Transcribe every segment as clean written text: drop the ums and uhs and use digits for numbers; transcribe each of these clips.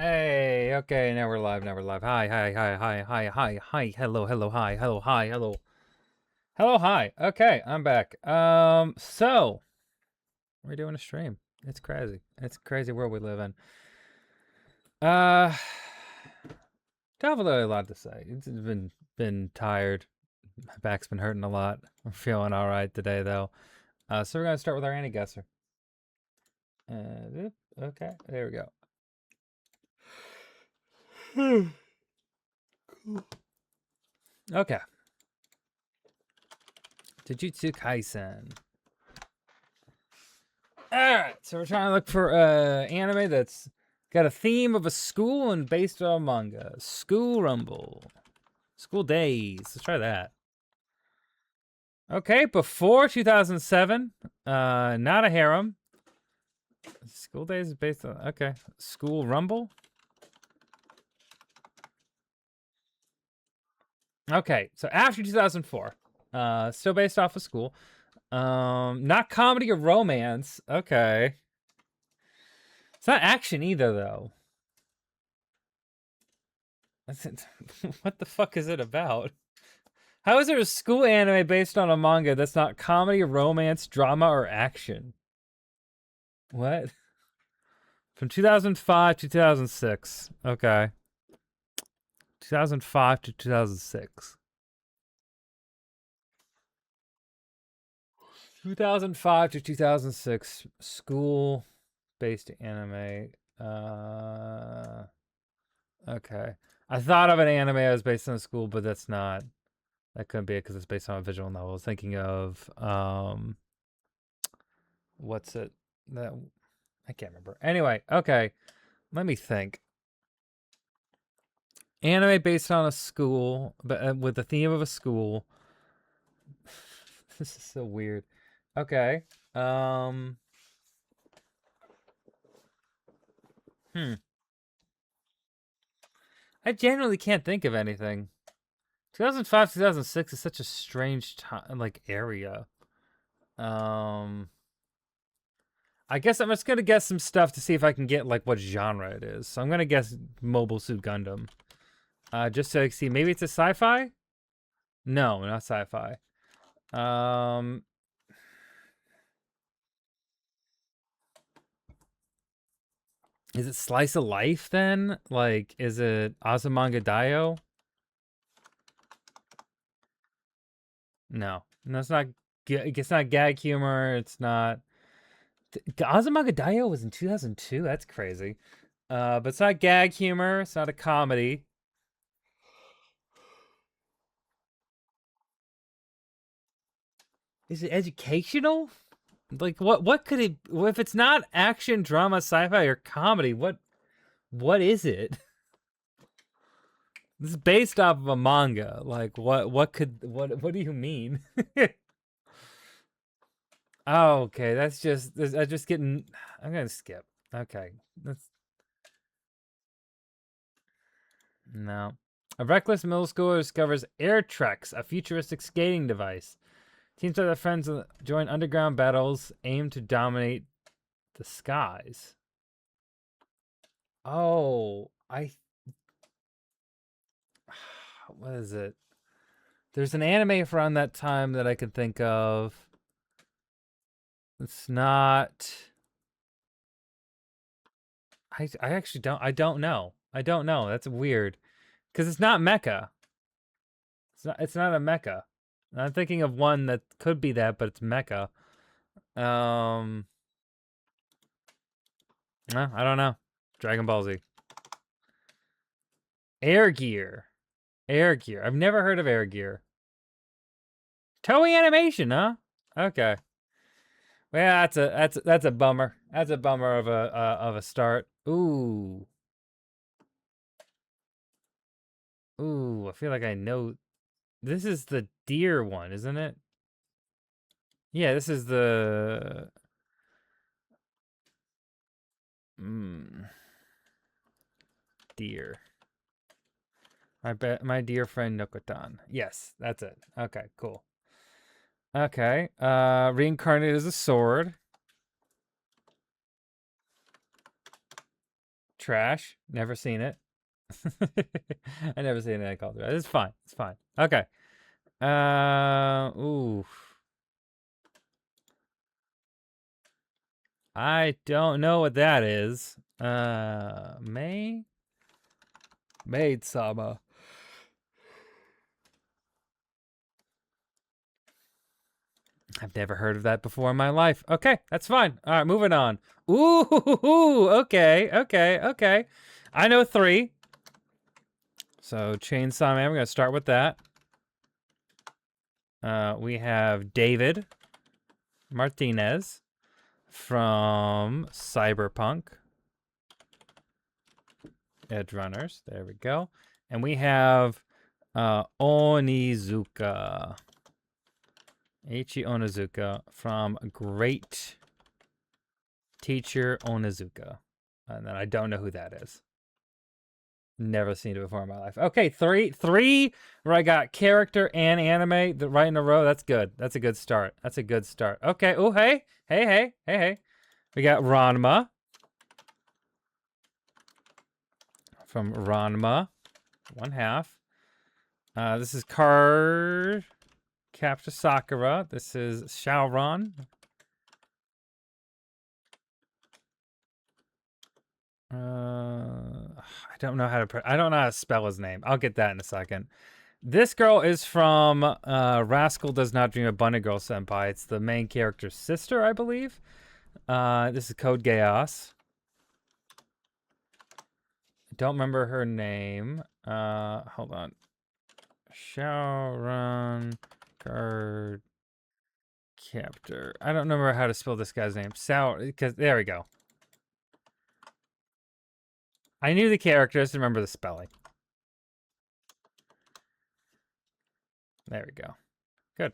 Hey, okay, now we're live, now we're live. Hi, hi, hi, hi, hi, hi, hi, hello, hello, hi, hello, hi, hello. Hello, hi. Okay, I'm back. So we're doing a stream. It's crazy. It's a crazy world we live in. Uh don't have really a lot to say. It's been tired. My back's been hurting a lot. I'm feeling alright today though. So we're gonna start with our anti-guesser. Okay, there we go. Okay. Jujutsu Kaisen. Alright, so we're trying to look for anime that's got a theme of a school and based on manga. School Rumble. School Days. Let's try that. Okay, before 2007. Not a harem. School Days is based on... Okay. School Rumble. Okay, so after 2004. Still based off of school. Not comedy or romance. Okay. It's not action either, though. What the fuck is it about? How is there a school anime based on a manga that's not comedy, romance, drama, or action? What? From 2005 to 2006. Okay. 2005 to 2006. 2005 to 2006 school based anime. Okay. I thought of an anime that was based on a school, but that's not. That couldn't be it because it's based on a visual novel. I was thinking of what's it? That I can't remember. Anyway, okay. Let me think. Anime based on a school, but with the theme of a school. This is so weird. Okay. Um. Hmm. I genuinely can't think of anything. 2005, 2006 is such a strange time, like area. Um. I guess I'm just gonna guess some stuff to see if I can get like what genre it is. So I'm gonna guess Mobile Suit Gundam. Just to see, maybe it's a sci-fi. No, not sci-fi. Um. Is it Slice of Life then? Like, is it Azumanga Daioh? No, no, it's not. It's not gag humor. It's not. Azumanga Daioh was in 2002. That's crazy. But it's not gag humor. It's not a comedy. Is it educational? Like, what could it? If it's not action, drama, sci-fi, or comedy, what is it? This is based off of a manga. Like, what do you mean? Oh, okay, that's just I just getting. I'm gonna skip. Okay, that's no. A reckless middle schooler discovers air treks, a futuristic skating device. Teams of their friends join underground battles, aim to dominate the skies. Oh, what is it? There's an anime around that time that I could think of. It's not. I actually don't. I don't know. I don't know. That's weird because it's not mecha. It's not a mecha. I'm thinking of one that could be that, but it's mecha. Um, I don't know. Dragon Ball Z. Air Gear. Air Gear. I've never heard of Air Gear. Toei Animation, huh? Okay. Well, that's a bummer. That's a bummer of a start. Ooh. Ooh, I feel like I know. This is the deer one, isn't it? Yeah, this is the deer. My dear friend Nokotan. Yes, that's it. Okay, cool. Okay. Reincarnated as a sword. Trash. Never seen it. I never seen anything called Trash. It's fine. It's fine. Okay. Ooh. I don't know what that is. Maid Sama. I've never heard of that before in my life. Okay, that's fine. All right, moving on. Ooh, okay. I know 3. So Chainsaw Man, we're gonna start with that. We have David Martinez from Cyberpunk. Edge Runners, there we go. And we have Onizuka. Eiichi Onizuka from Great Teacher Onizuka. And then I don't know who that is. Never seen it before in my life. Okay, three where I got character and anime right in a row. That's good. That's a good start. That's a good start. Okay. Oh, hey. We got Ranma. From Ranma. 1/2. This is Card Capture Sakura. This is Shaoran. I don't know how to spell his name. I'll get that in a second. This girl is from Rascal Does Not Dream of Bunny Girl Senpai. It's the main character's sister, I believe. This is Code Geass. Don't remember her name. Hold on. Shaoran Card Captor. I don't remember how to spell this guy's name. Because there we go. I knew the character, I just remember the spelling. There we go. Good.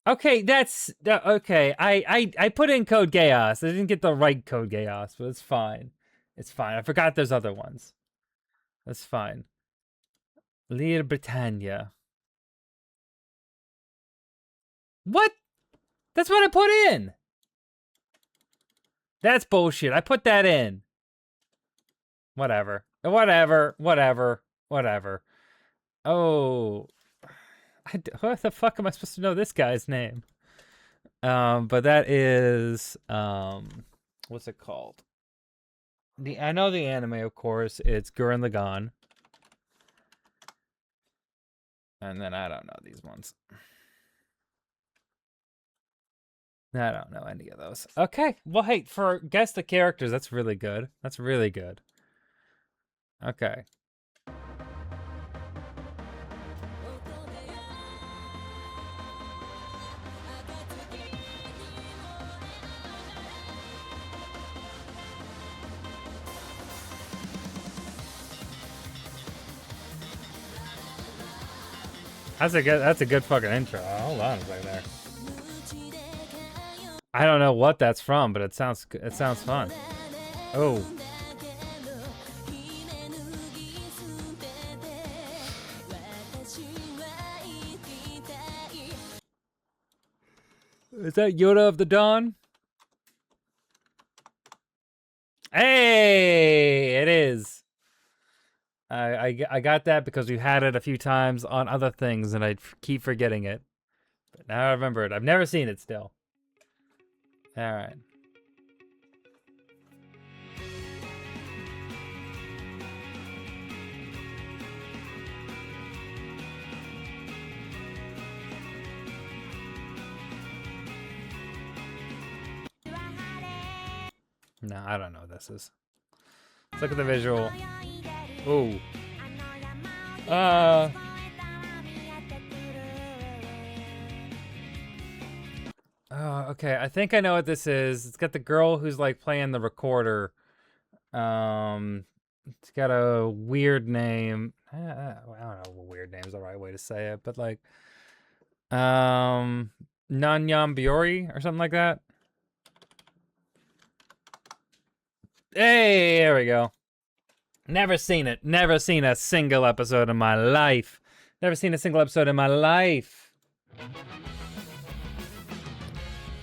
Okay, that's okay. I put in Code Geass. I didn't get the right Code Geass, but it's fine. It's fine. I forgot there's other ones. That's fine. Lear Britannia. What? That's what I put in. That's bullshit. I put that in. Whatever. Oh. What the fuck am I supposed to know this guy's name? But that is, what's it called? I know the anime, of course. It's Gurren Lagann. And then I don't know these ones. I don't know any of those. Okay. Well, hey, for guess the characters, that's really good. That's really good. Okay. That's a good fucking intro. Hold on a second there. I don't know what that's from, but it sounds fun. Oh. Is that Yoda of the Dawn? Hey, it is. I got that because we've had it a few times on other things, and I keep forgetting it. But now I remember it. I've never seen it still. All right. No, I don't know what this is. Let's look at the visual. Ooh. Okay. I think I know what this is. It's got the girl who's like playing the recorder. It's got a weird name. I don't know if weird name's the right way to say it, but like, Nanyam Biori or something like that. Hey, there we go. Never seen it. Never seen a single episode in my life. Never seen a single episode in my life.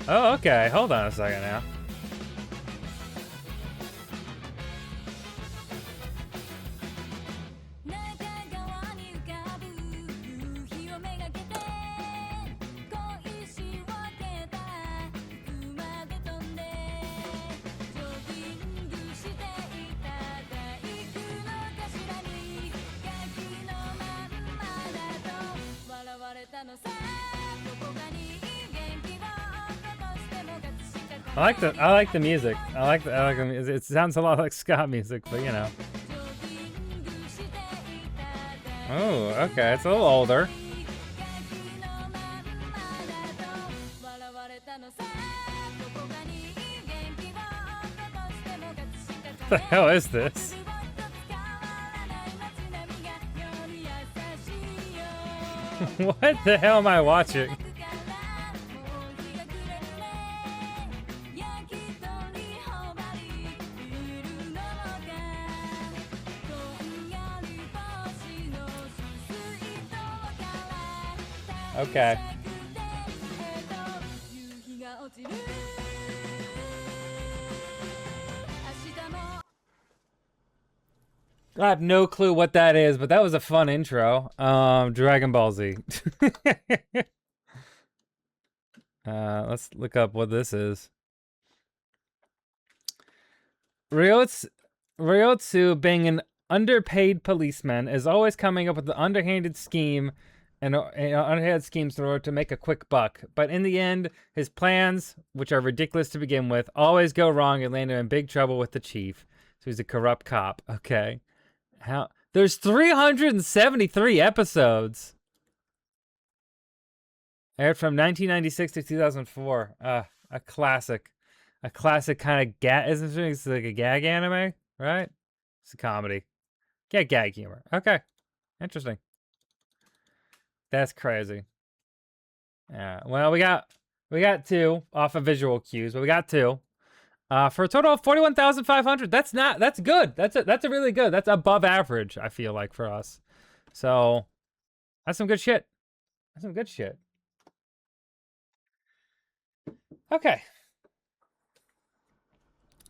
Oh, okay. Hold on a second now. I like the music. I like the music. It sounds a lot like ska music, but you know. Oh, okay. It's a little older. What the hell is this? What the hell am I watching? Okay. I have no clue what that is, but that was a fun intro. Dragon Ball Z. Let's look up what this is. Ryotsu, being an underpaid policeman, is always coming up with the underhanded scheme and underhanded schemes in order to make a quick buck. But in the end, his plans, which are ridiculous to begin with, always go wrong and land him in big trouble with the chief. So he's a corrupt cop. Okay. There's 373 episodes. Aired from 1996 to 2004. A classic. A classic kind of isn't it? It's like a gag anime, right? It's a comedy. Gag humor. Okay. Interesting. That's crazy. Yeah. Well, we got 2 off of visual cues, but we got 2. For a total of 41,500. That's good. That's a really good. That's above average, I feel like, for us. So that's some good shit. That's some good shit. Okay.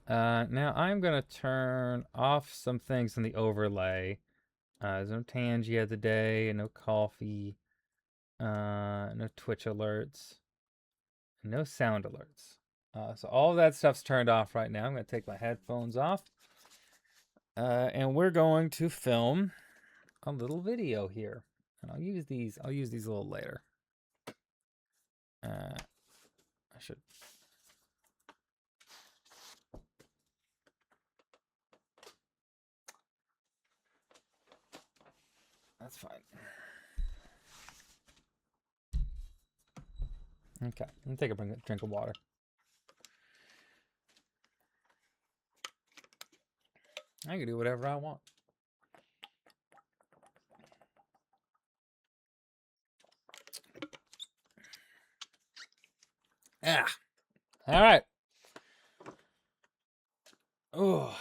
Now I'm gonna turn off some things in the overlay. There's no Tangia today, no coffee, no Twitch alerts, no sound alerts. So all of that stuff's turned off right now. I'm gonna take my headphones off. And we're going to film a little video here. And I'll use these a little later. I should. That's fine. Okay, let me take a drink of water. I can do whatever I want. Yeah. All right. Oh.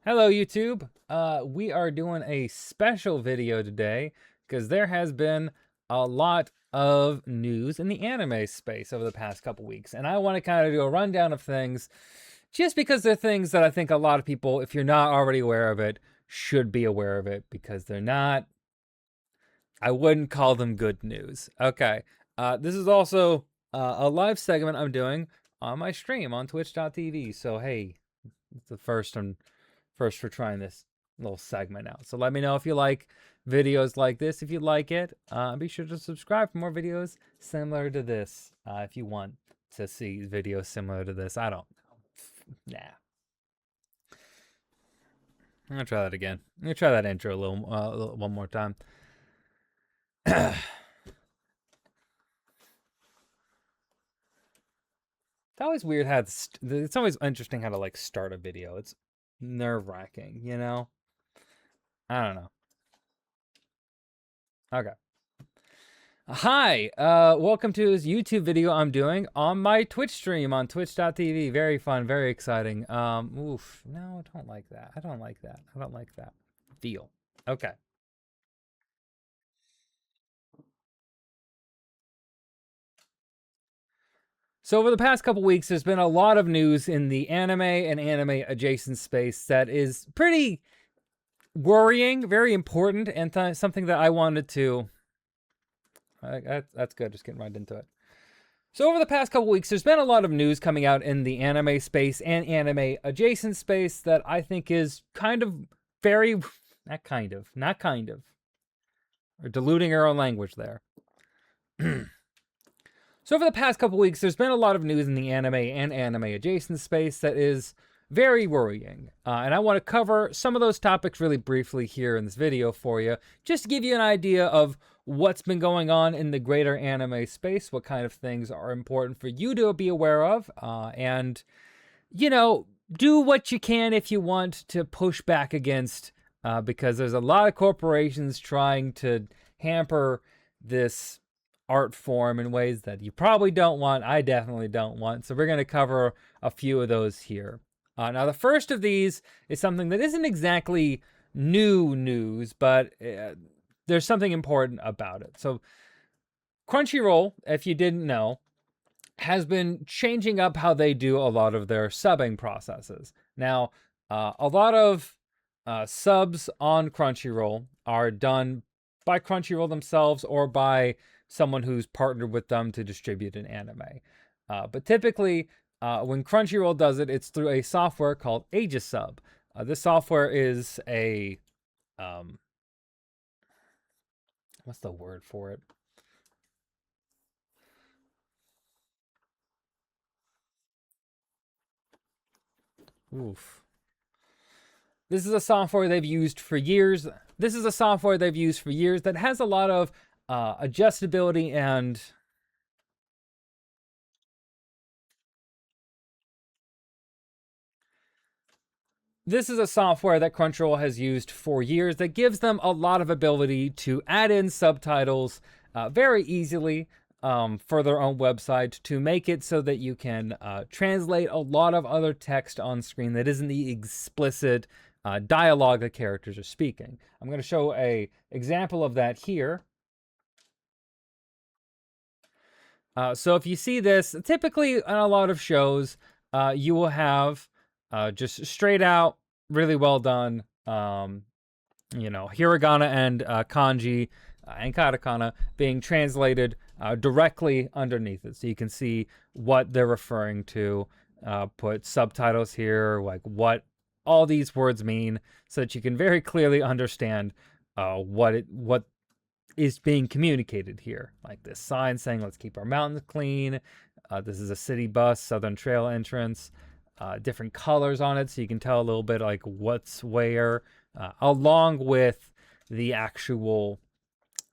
Hello, YouTube. We are doing a special video today because there has been a lot of news in the anime space over the past couple weeks. And I want to kind of do a rundown of things just because they're things that I think a lot of people, if you're not already aware of it, should be aware of it because they're not. I wouldn't call them good news. Okay. This is also a live segment I'm doing on my stream on twitch.tv. So, hey, it's the first for trying this little segment out. So let me know if you like videos like this. If you like it, be sure to subscribe for more videos similar to this. If you want to see videos similar to this. I don't know. Nah. I'm gonna try that again. I'm gonna try that intro a little one more time. It's always weird how it's always interesting how to like start a video. It's nerve-wracking, you know? I don't know. Okay. Hi, welcome to this YouTube video I'm doing on my Twitch stream on twitch.tv. Very fun, very exciting. Oof, no, I don't like that. I don't like that. I don't like that. Deal. Okay. So over the past couple weeks, there's been a lot of news in the anime and anime adjacent space that is pretty worrying, very important, and something that I wanted to... that's good, just getting right into it. So over the past couple weeks, there's been a lot of news coming out in the anime space and anime adjacent space that I think is kind of very... not kind of. We're diluting our own language there. So over the past couple weeks, there's been a lot of news in the anime and anime adjacent space that is very worrying. And I want to cover some of those topics really briefly here in this video for you, just to give you an idea of what's been going on in the greater anime space, what kind of things are important for you to be aware of, and, you know, do what you can if you want to push back against, because there's a lot of corporations trying to hamper this art form in ways that you probably don't want. I definitely don't want. So we're going to cover a few of those here. Now, the first of these is something that isn't exactly new news, but there's something important about it. So Crunchyroll, if you didn't know, has been changing up how they do a lot of their subbing processes. Now, a lot of subs on Crunchyroll are done by Crunchyroll themselves or by someone who's partnered with them to distribute an anime. But typically, when Crunchyroll does it, it's through a software called Aegisub. This software is a, what's the word for it? Oof. This is a software they've used for years. That has a lot of adjustability and this is a software that Crunchyroll has used for years that gives them a lot of ability to add in subtitles very easily for their own website to make it so that you can translate a lot of other text on screen that isn't the explicit dialogue the characters are speaking. I'm going to show an example of that here. So if you see this, typically on a lot of shows, you will have just straight out, really well done, hiragana and kanji and katakana being translated directly underneath it. So you can see what they're referring to, put subtitles here, like what all these words mean, so that you can very clearly understand what is being communicated here. Like this sign saying, let's keep our mountains clean. This is a city bus, Southern Trail entrance. Different colors on it, so you can tell a little bit like what's where, along with the actual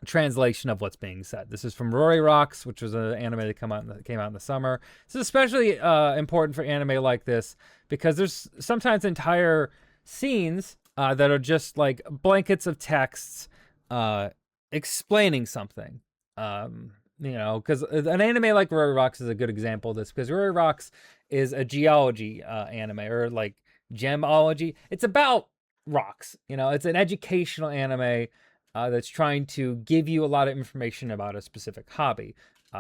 translation of what's being said. This is from Rory Rocks, which was an anime that came out in the summer. This is especially important for anime like this because there's sometimes entire scenes that are just like blankets of texts explaining something. Because an anime like Rory Rocks is a good example of this, because Rory Rocks is a geology anime, or like gemology. It's about rocks. It's an educational anime that's trying to give you a lot of information about a specific hobby.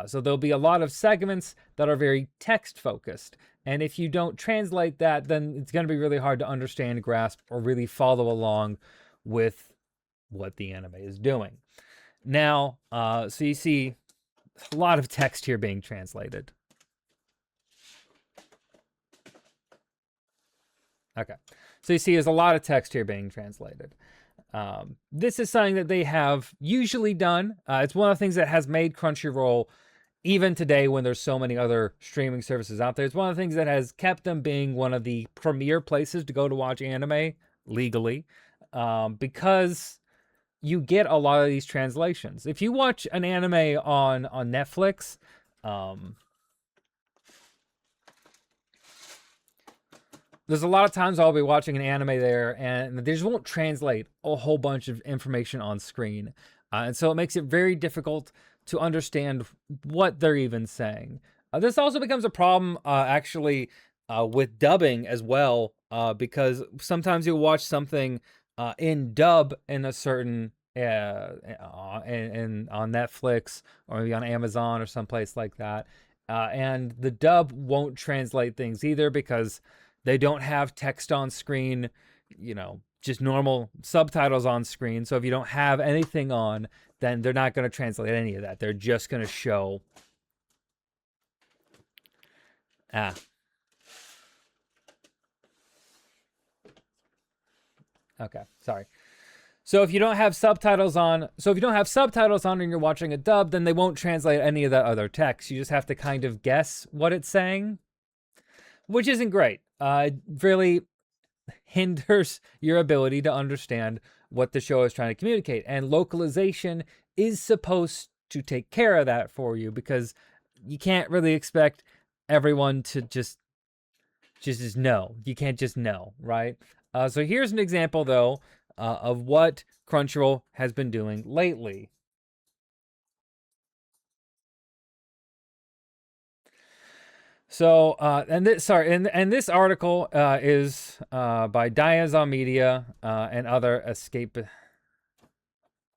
So there'll be a lot of segments that are very text focused. And if you don't translate that, then it's going to be really hard to understand, grasp, or really follow along with what the anime is doing. Now, so you see a lot of text here being translated. Okay, so you see there's a lot of text here being translated. This is something that they have usually done. It's one of the things that has made Crunchyroll, even today when there's so many other streaming services out there, it's one of the things that has kept them being one of the premier places to go to watch anime legally, because you get a lot of these translations. If you watch an anime on Netflix, there's a lot of times I'll be watching an anime there and they just won't translate a whole bunch of information on screen. And so it makes it very difficult to understand what they're even saying. This also becomes a problem, actually, with dubbing as well, because sometimes you'll watch something in dub in a certain on Netflix or maybe on Amazon or someplace like that, and the dub won't translate things either because they don't have text on screen, just normal subtitles on screen. So if you don't have anything on, then they're not going to translate any of that. They're just going to show. Okay, sorry. So if you don't have subtitles on, and you're watching a dub, then they won't translate any of that other text. You just have to kind of guess what it's saying, which isn't great. It really hinders your ability to understand what the show is trying to communicate. And localization is supposed to take care of that for you, because you can't really expect everyone to just know. You can't just know, right? So here's an example, though, of what Crunchyroll has been doing lately. So, and this article is by Diazon Media and other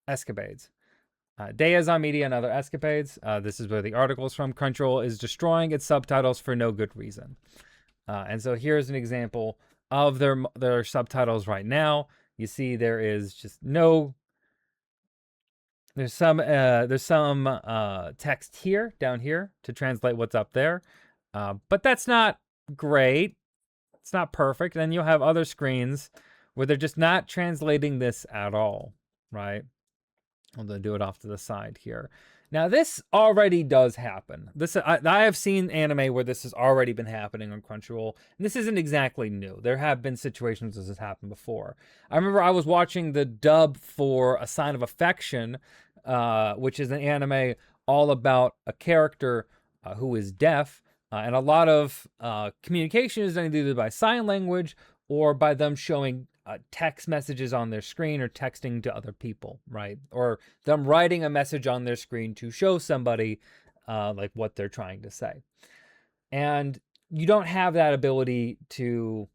escapades. Diazon Media and other escapades. This is where the article's from. Crunchyroll is destroying its subtitles for no good reason. And so here's an example of their subtitles right now. You see there is just no. There's some text here, down here, to translate what's up there. But that's not great. It's not perfect. Then you'll have other screens where they're just not translating this at all, right? I'll do it off to the side here. Now, this already does happen. I have seen anime where this has already been happening on Crunchyroll, and this isn't exactly new. There have been situations this has happened before. I remember I was watching the dub for A Sign of Affection, which is an anime all about a character who is deaf, and a lot of communication is done either by sign language or by them showing text messages on their screen or texting to other people, right? Or them writing a message on their screen to show somebody like what they're trying to say. And you don't have that ability to...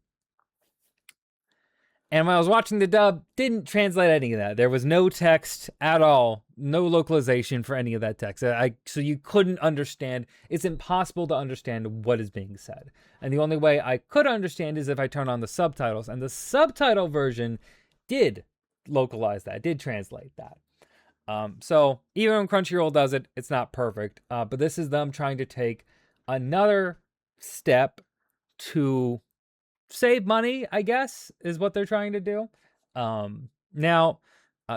And when I was watching the dub, didn't translate any of that. There was no text at all, no localization for any of that text. So you couldn't understand. It's impossible to understand what is being said. And the only way I could understand is if I turn on the subtitles. And the subtitle version did localize that, did translate that. So even when Crunchyroll does it, it's not perfect. But this is them trying to take another step to save money, I guess, is what they're trying to do. Now,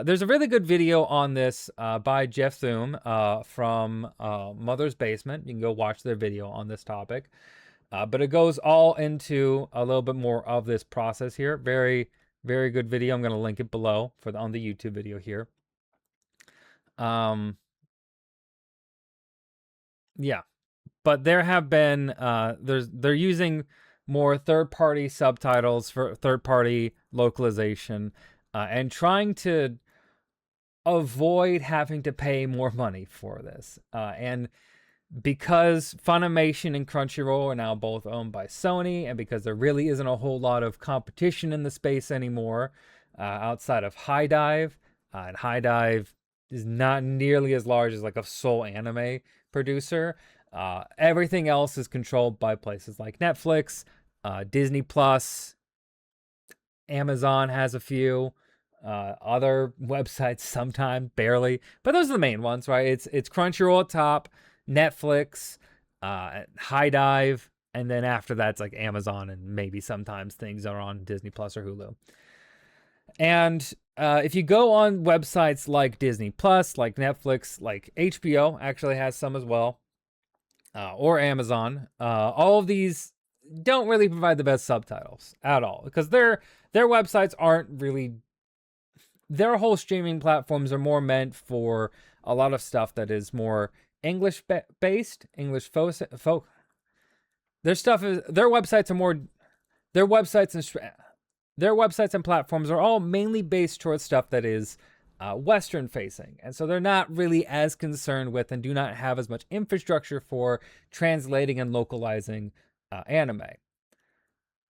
there's a really good video on this by Jeff Zoom from Mother's Basement. You can go watch their video on this topic. But it goes all into a little bit more of this process here. Very, very good video. I'm going to link it below on the YouTube video here. Yeah. But there have been, they're using more third-party subtitles for third-party localization, and trying to avoid having to pay more money for this. And because Funimation and Crunchyroll are now both owned by Sony, and because there really isn't a whole lot of competition in the space anymore, outside of High Dive, and High Dive is not nearly as large as like a sole anime producer. Everything else is controlled by places like Netflix, Disney Plus, Amazon has a few, other websites sometimes, barely, but those are the main ones, right? It's Crunchyroll at top, Netflix, High Dive, and then after that it's like Amazon, and maybe sometimes things are on Disney Plus or Hulu. And if you go on websites like Disney Plus, like Netflix, like HBO actually has some as well, or Amazon, all of these don't really provide the best subtitles at all, because their websites aren't really... Their whole streaming platforms are more meant for a lot of stuff that is more English based, English folk. Their stuff is... Their websites are more... Their websites and platforms are all mainly based towards stuff that is Western facing. And so they're not really as concerned with, and do not have as much infrastructure for, translating and localizing anime.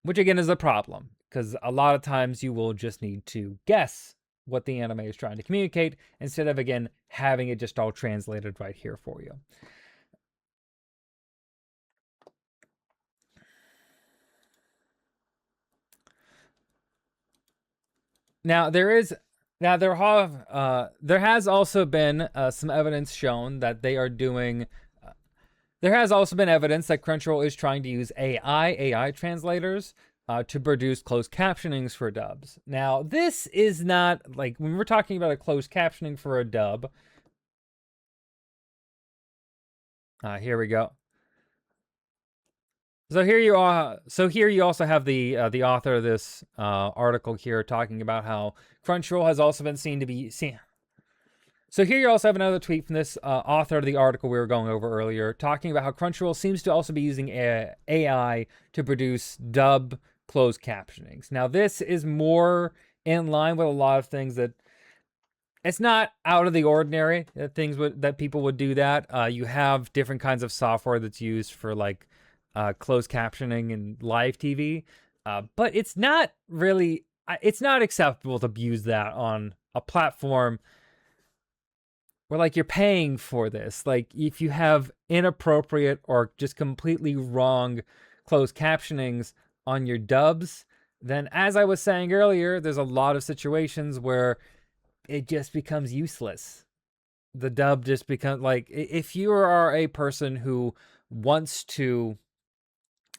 Which again is a problem, because a lot of times you will just need to guess what the anime is trying to communicate, instead of, again, having it just all translated right here for you. Now there has also been some evidence shown that they are doing. There has also been evidence that Crunchyroll is trying to use AI translators to produce closed captionings for dubs. Now, this is not like when we're talking about a closed captioning for a dub. Here we go. So here you are. So here you also have the author of this article here talking about how Crunchyroll has also been seen to be seen. So here you also have another tweet from this author of the article we were going over earlier, talking about how Crunchyroll seems to also be using AI to produce dub closed captionings. Now this is more in line with a lot of things that it's not out of the ordinary that that people would do that. You have different kinds of software that's used for like closed captioning and live TV, but it's not really. It's not acceptable to use that on a platform where like you're paying for this. Like if you have inappropriate or just completely wrong closed captionings on your dubs, then as I was saying earlier, there's a lot of situations where it just becomes useless. The dub just becomes like, if you are a person who wants to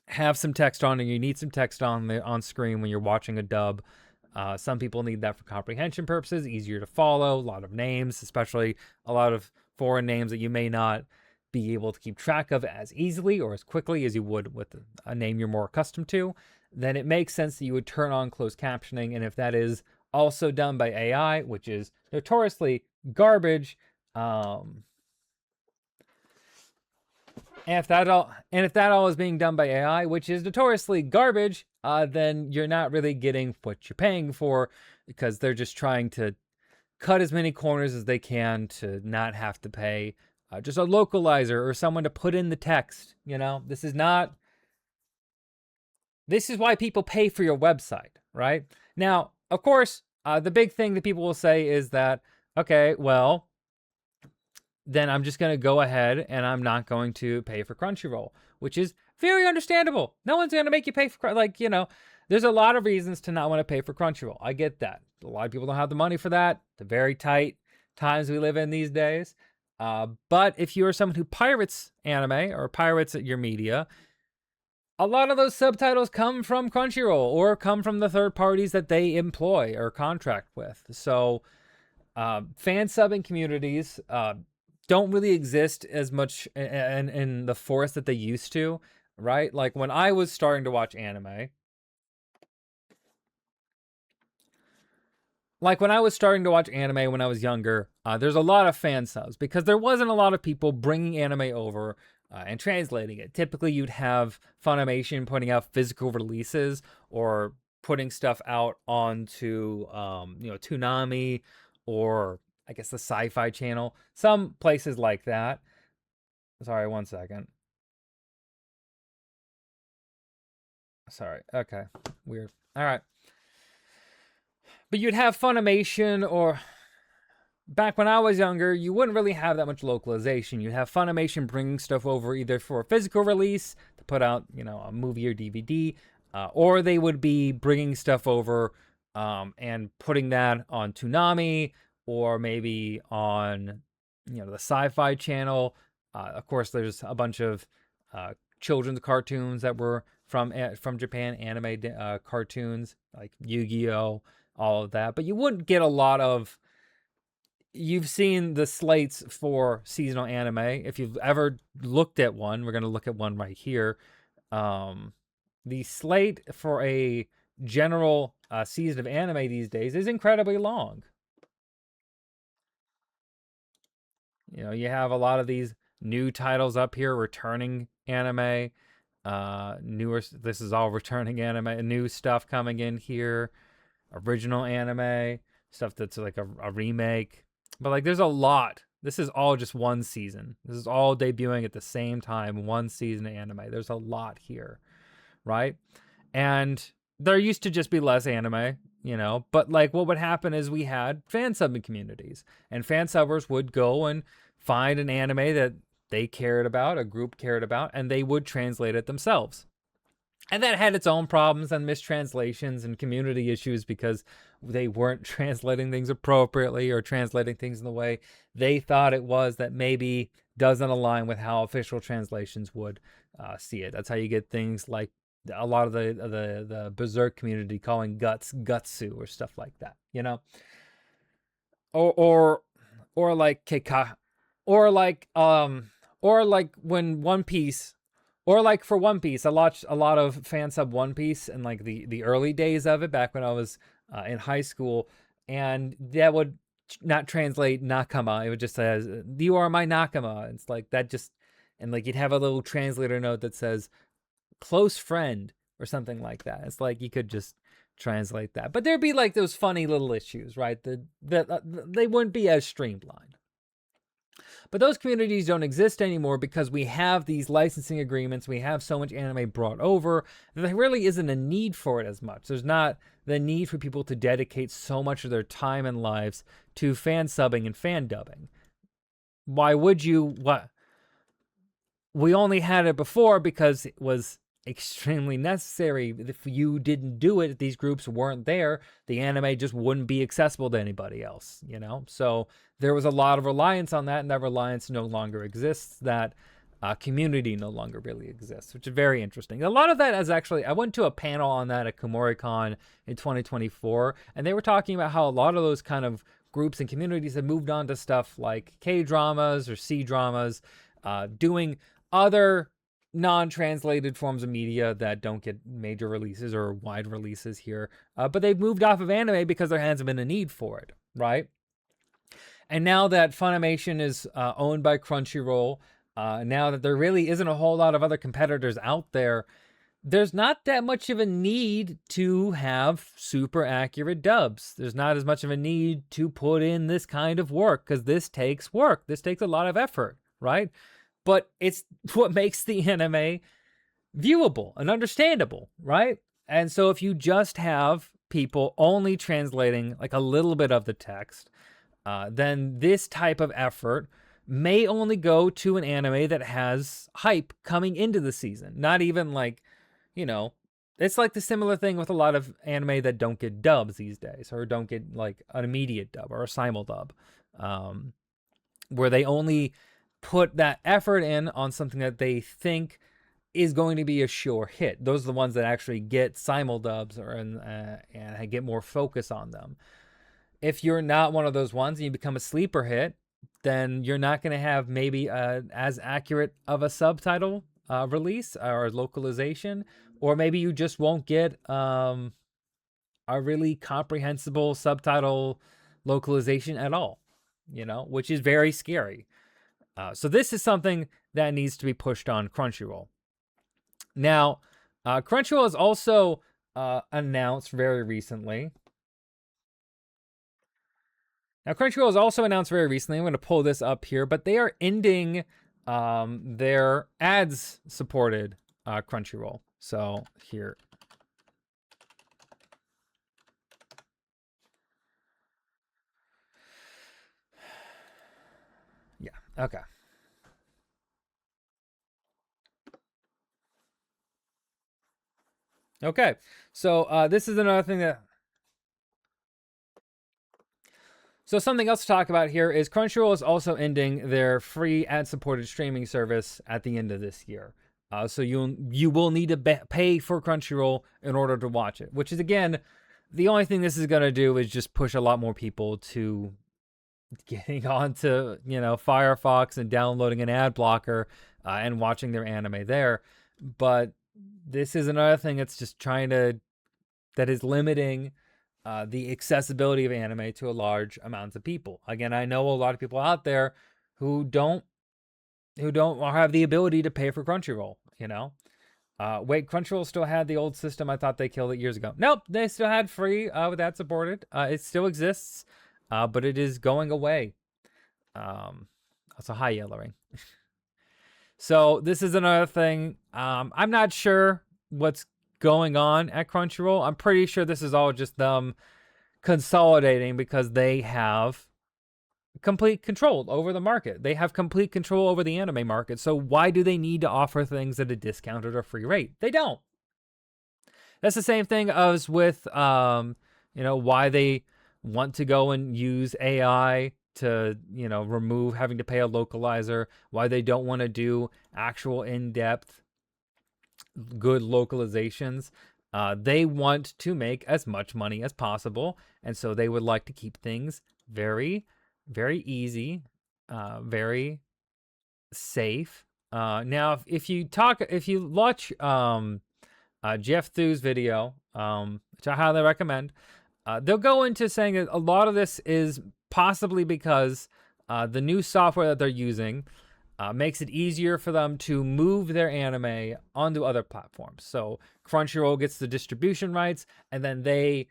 have some text on and you need some text on screen when you're watching a dub, some people need that for comprehension purposes, easier to follow, a lot of names, especially a lot of foreign names that you may not be able to keep track of as easily or as quickly as you would with a name you're more accustomed to, then it makes sense that you would turn on closed captioning. And if that is also done by AI, which is notoriously garbage, and if that all is being done by AI, which is notoriously garbage, then you're not really getting what you're paying for, because they're just trying to cut as many corners as they can to not have to pay just a localizer or someone to put in the text. You know, this is why people pay for your website, right? Now, of course, the big thing that people will say is that, okay, well, then I'm just going to go ahead and I'm not going to pay for Crunchyroll, which is very understandable. No one's going to make you pay for, like, you know, there's a lot of reasons to not want to pay for Crunchyroll. I get that. A lot of people don't have the money for that. The very tight times we live in these days. But if you're someone who pirates anime or pirates your media, a lot of those subtitles come from Crunchyroll or come from the third parties that they employ or contract with. So fan subbing communities don't really exist as much in the forest that they used to, right? Like when I was starting to watch anime, when I was younger, there's a lot of fan subs because there wasn't a lot of people bringing anime over and translating it. Typically, you'd have Funimation putting out physical releases or putting stuff out onto, Toonami or I guess the Sci-Fi Channel, some places like that. Sorry, one second. Sorry. Okay. Weird. All right. But you'd have Funimation, or back when I was younger, you wouldn't really have that much localization. You'd have Funimation bringing stuff over either for a physical release to put out, a movie or DVD, or they would be bringing stuff over and putting that on Toonami or maybe on, the Sci-Fi Channel. Of course, there's a bunch of children's cartoons that were from Japan, anime cartoons like Yu-Gi-Oh, all of that. But you wouldn't get a lot of. You've seen the slates for seasonal anime. If you've ever looked at one, we're going to look at one right here. The slate for a general season of anime these days is incredibly long. You have a lot of these new titles up here, returning anime, this is all returning anime, new stuff coming in here, original anime, stuff that's like a remake. But like there's a lot. This is all just one season. This is all debuting at the same time, one season of anime. There's a lot here, right? And there used to just be less anime, but like what would happen is we had fan subbing communities, and fan subbers would go and find an anime that they cared about, a group cared about, and they would translate it themselves. And that had its own problems and mistranslations and community issues because they weren't translating things appropriately or translating things in the way they thought it was that maybe doesn't align with how official translations would see it. That's how you get things like a lot of the Berserk community calling guts gutsu or stuff like that, you know, or or or like Keka, or like when One Piece, or like for One Piece, I watched a lot of fan sub One Piece in like the early days of it back when I was in high school, and that would not translate nakama. It would just says you are my nakama. It's like that just, and like you'd have a little translator note that says close friend or something like that. It's like you could just translate that, but there'd be like those funny little issues, right? That they wouldn't be as streamlined. But those communities don't exist anymore because we have these licensing agreements. We have so much anime brought over that there really isn't a need for it as much. There's not the need for people to dedicate so much of their time and lives to fan subbing and fan dubbing. Why would you? What? We only had it before because it was extremely necessary. If you didn't do it, if these groups weren't there, the anime just wouldn't be accessible to anybody else, you know? So there was a lot of reliance on that, and that reliance no longer exists. That community no longer really exists, which is very interesting. A lot of that is actually, I went to a panel on that at KomoriCon in 2024, and they were talking about how a lot of those kind of groups and communities have moved on to stuff like K-dramas or C-dramas, doing other non-translated forms of media that don't get major releases or wide releases here, but they've moved off of anime because there hasn't been a need for it, right? And now that Funimation is owned by Crunchyroll, now that there really isn't a whole lot of other competitors out there, there's not that much of a need to have super accurate dubs. There's not as much of a need to put in this kind of work because this takes work. This takes a lot of effort, right? But it's what makes the anime viewable and understandable, right? And so if you just have people only translating like a little bit of the text, then this type of effort may only go to an anime that has hype coming into the season. Not even like, you know, it's like the similar thing with a lot of anime that don't get dubs these days, or don't get like an immediate dub or a simul dub, where they only put that effort in on something that they think is going to be a sure hit. Those are the ones that actually get simul dubs and get more focus on them. If you're not one of those ones and you become a sleeper hit, then you're not going to have maybe as accurate of a subtitle release or localization, or maybe you just won't get a really comprehensible subtitle localization at all, you know, which is very scary. So this is something that needs to be pushed on Crunchyroll. Now, Crunchyroll has also announced very recently. I'm going to pull this up here, but they are ending their ads-supported Crunchyroll. So here. Yeah, okay. Okay, so this is another thing that... So something else to talk about here is Crunchyroll is also ending their free ad-supported streaming service at the end of this year. So you will need to pay for Crunchyroll in order to watch it, which is, again, the only thing this is going to do is just push a lot more people to getting onto, you know, Firefox and downloading an ad blocker and watching their anime there. But this is another thing that's just that is limiting the accessibility of anime to a large amounts of people. Again, I know a lot of people out there who don't have the ability to pay for Crunchyroll, you know? Wait, Crunchyroll still had the old system. I thought they killed it years ago. Nope, they still had free with that supported. It still exists, but it is going away. That's a high yellowing. So this is another thing. I'm not sure what's going on at Crunchyroll. I'm pretty sure this is all just them consolidating because they have complete control over the market. They have complete control over the anime market. So why do they need to offer things at a discounted or free rate? They don't. That's the same thing as with, you know, why they want to go and use AI to, you know, remove having to pay a localizer, why they don't want to do actual in-depth good localizations. They want to make as much money as possible, and so they would like to keep things very, very easy, very safe. Now, if you watch Jeff Thu's video, which I highly recommend, they'll go into saying that a lot of this is possibly because the new software that they're using makes it easier for them to move their anime onto other platforms. So Crunchyroll gets the distribution rights, and then they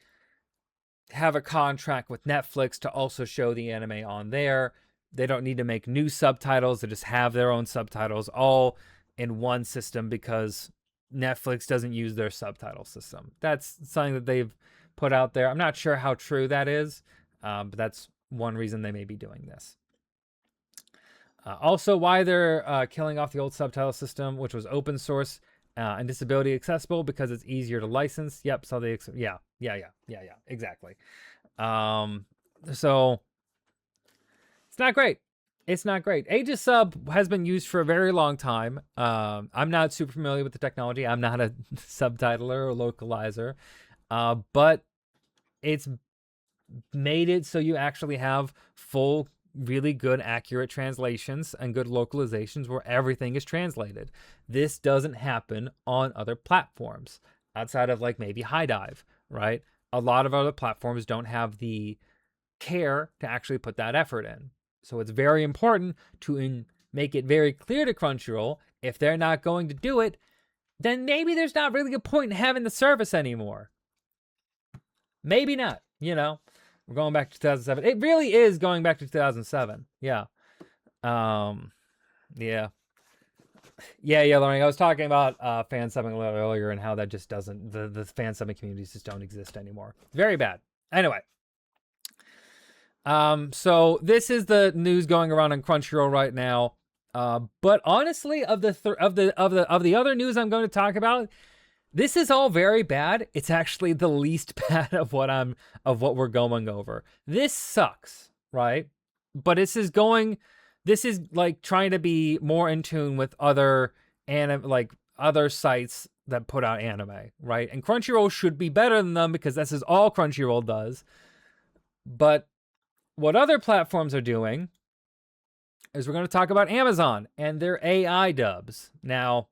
have a contract with Netflix to also show the anime on there. They don't need to make new subtitles. They just have their own subtitles all in one system because Netflix doesn't use their subtitle system. That's something that they've put out there. I'm not sure how true that is, but that's one reason they may be doing this. Also, why they're killing off the old subtitle system, which was open source and disability accessible, because it's easier to license. Yep, so they yeah, exactly. So it's not great. It's not great. Aegis sub has been used for a very long time. I'm not super familiar with the technology. I'm not a subtitler or localizer, but it's made it so you actually have full, really good, accurate translations and good localizations where everything is translated. This doesn't happen on other platforms outside of like maybe High Dive, right? A lot of other platforms don't have the care to actually put that effort in. So it's very important to make it very clear to Crunchyroll, if they're not going to do it, then maybe there's not really a point in having the service anymore. Maybe not, you know. We're going back to 2007. It really is going back to 2007. Yeah. Yeah. Lauren, I was talking about fan subbing a little earlier and how that just doesn't, the fan subbing communities just don't exist anymore. Very bad. Anyway. So this is the news going around on Crunchyroll right now. But honestly, of the other news I'm going to talk about, this is all very bad. It's actually the least bad of what we're going over. This sucks, right? But this is like trying to be more in tune with other sites that put out anime, right? And Crunchyroll should be better than them because this is all Crunchyroll does. But what other platforms are doing is we're going to talk about Amazon and their AI dubs. Now,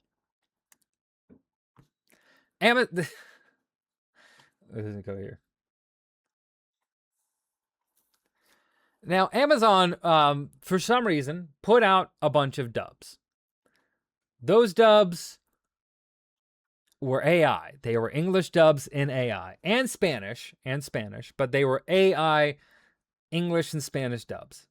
doesn't go here. Now, Amazon, for some reason, put out a bunch of dubs. Those dubs were AI. They were English dubs in AI and Spanish, but they were AI, English and Spanish dubs.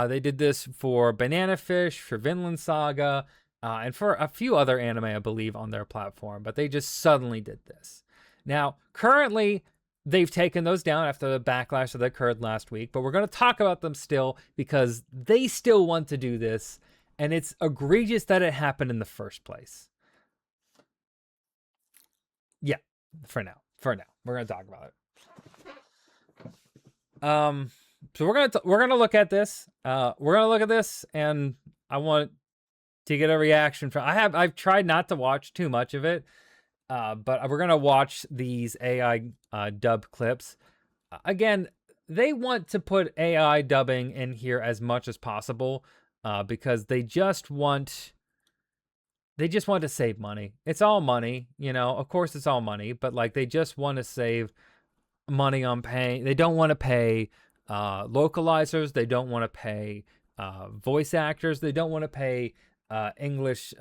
They did this for Banana Fish, for Vinland Saga, and for a few other anime, I believe, on their platform. But they just suddenly did this. Now, currently, they've taken those down after the backlash that occurred last week. But we're going to talk about them still because they still want to do this. And it's egregious that it happened in the first place. Yeah, for now. We're going to talk about it. So we're gonna look at this. And I want to get a reaction from. I've tried not to watch too much of it, but we're gonna watch these AI dub clips. Again, they want to put AI dubbing in here as much as possible because they just want to save money. It's all money, you know. Of course, it's all money, but like they just want to save money on paying. They don't want to pay localizers. They don't want to pay voice actors. They don't want to pay English,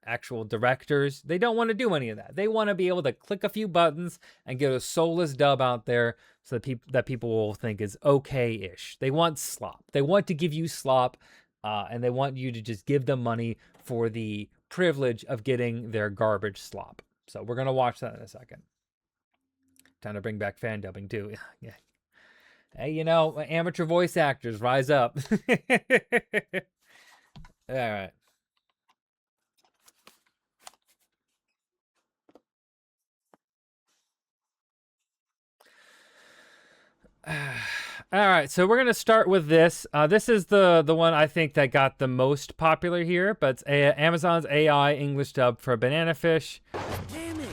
actual directors. They don't want to do any of that. They want to be able to click a few buttons and get a soulless dub out there so that people will think is okay-ish. They want slop. They want to give you slop, and they want you to just give them money for the privilege of getting their garbage slop. So we're going to watch that in a second. Time to bring back fan dubbing too. Yeah. Hey, amateur voice actors, rise up. All right. All right, so we're gonna start with this. This is the one I think that got the most popular here, but it's Amazon's AI English dub for Banana Fish. Damn it!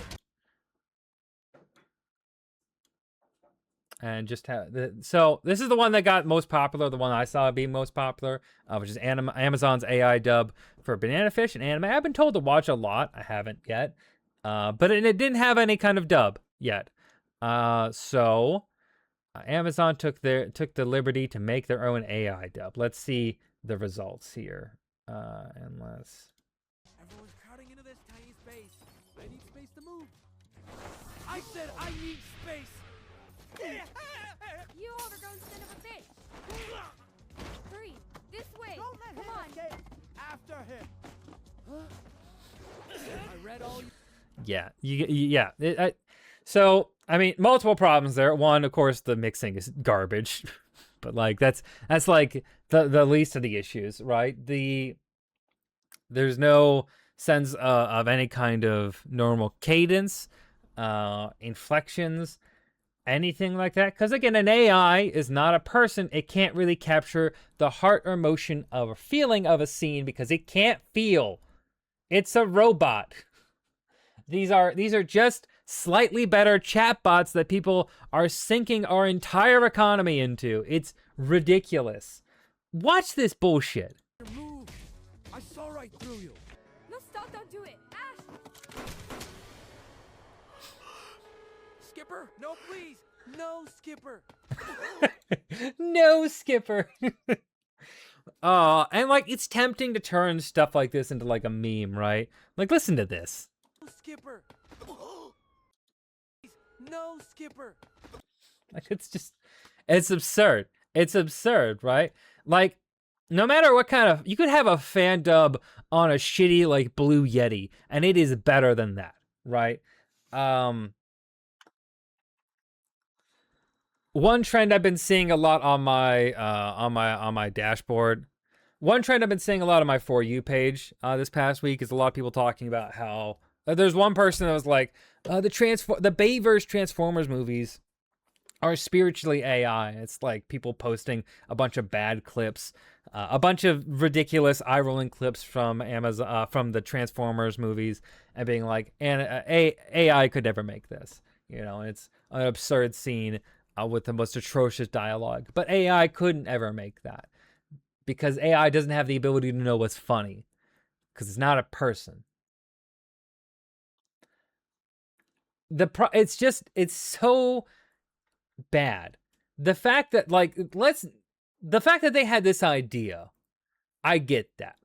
And just have so this is the one that got most popular, the one I saw being most popular, which is Amazon's AI dub for Banana Fish and anime. I've been told to watch a lot. I haven't yet, but it didn't have any kind of dub yet. So Amazon took the liberty to make their own AI dub. Let's see the results here. Unless Everyone's crowding into this tiny space. I need space to move. I said I need space. You overgrown son of a bitch! Hurry, this way! Don't let Come on! escape. After him. I read all you. yeah. So I mean, multiple problems there. One, of course, the mixing is garbage, but like that's like the least of the issues, right? There's no sense of any kind of normal cadence, inflections, anything like that. Because again, an AI is not a person. It can't really capture the heart or emotion of a feeling of a scene because it can't feel. It's a robot. These are just slightly better chatbots that people are sinking our entire economy into. It's ridiculous. Watch this bullshit. Move. I saw right through you. No, stop, don't do it! Ash! Skipper, no, please, no, Skipper. No, Skipper. And like it's tempting to turn stuff like this into like a meme, right? Like listen to this. No, Skipper. No, Skipper. Like it's absurd. It's absurd, right? Like no matter what kind of, you could have a fan dub on a shitty like Blue Yeti and it is better than that, right? One trend I've been seeing a lot on my dashboard. One trend I've been seeing a lot on my For You page this past week is a lot of people talking about how there's one person that was like, the Bayverse Transformers movies are spiritually AI. It's like people posting a bunch of bad clips, a bunch of ridiculous eye-rolling clips from Amazon, from the Transformers movies, and being like, AI could never make this, you know. And it's an absurd scene with the most atrocious dialogue, but AI couldn't ever make that because AI doesn't have the ability to know what's funny because it's not a person. It's so bad. The fact that they had this idea, I get that.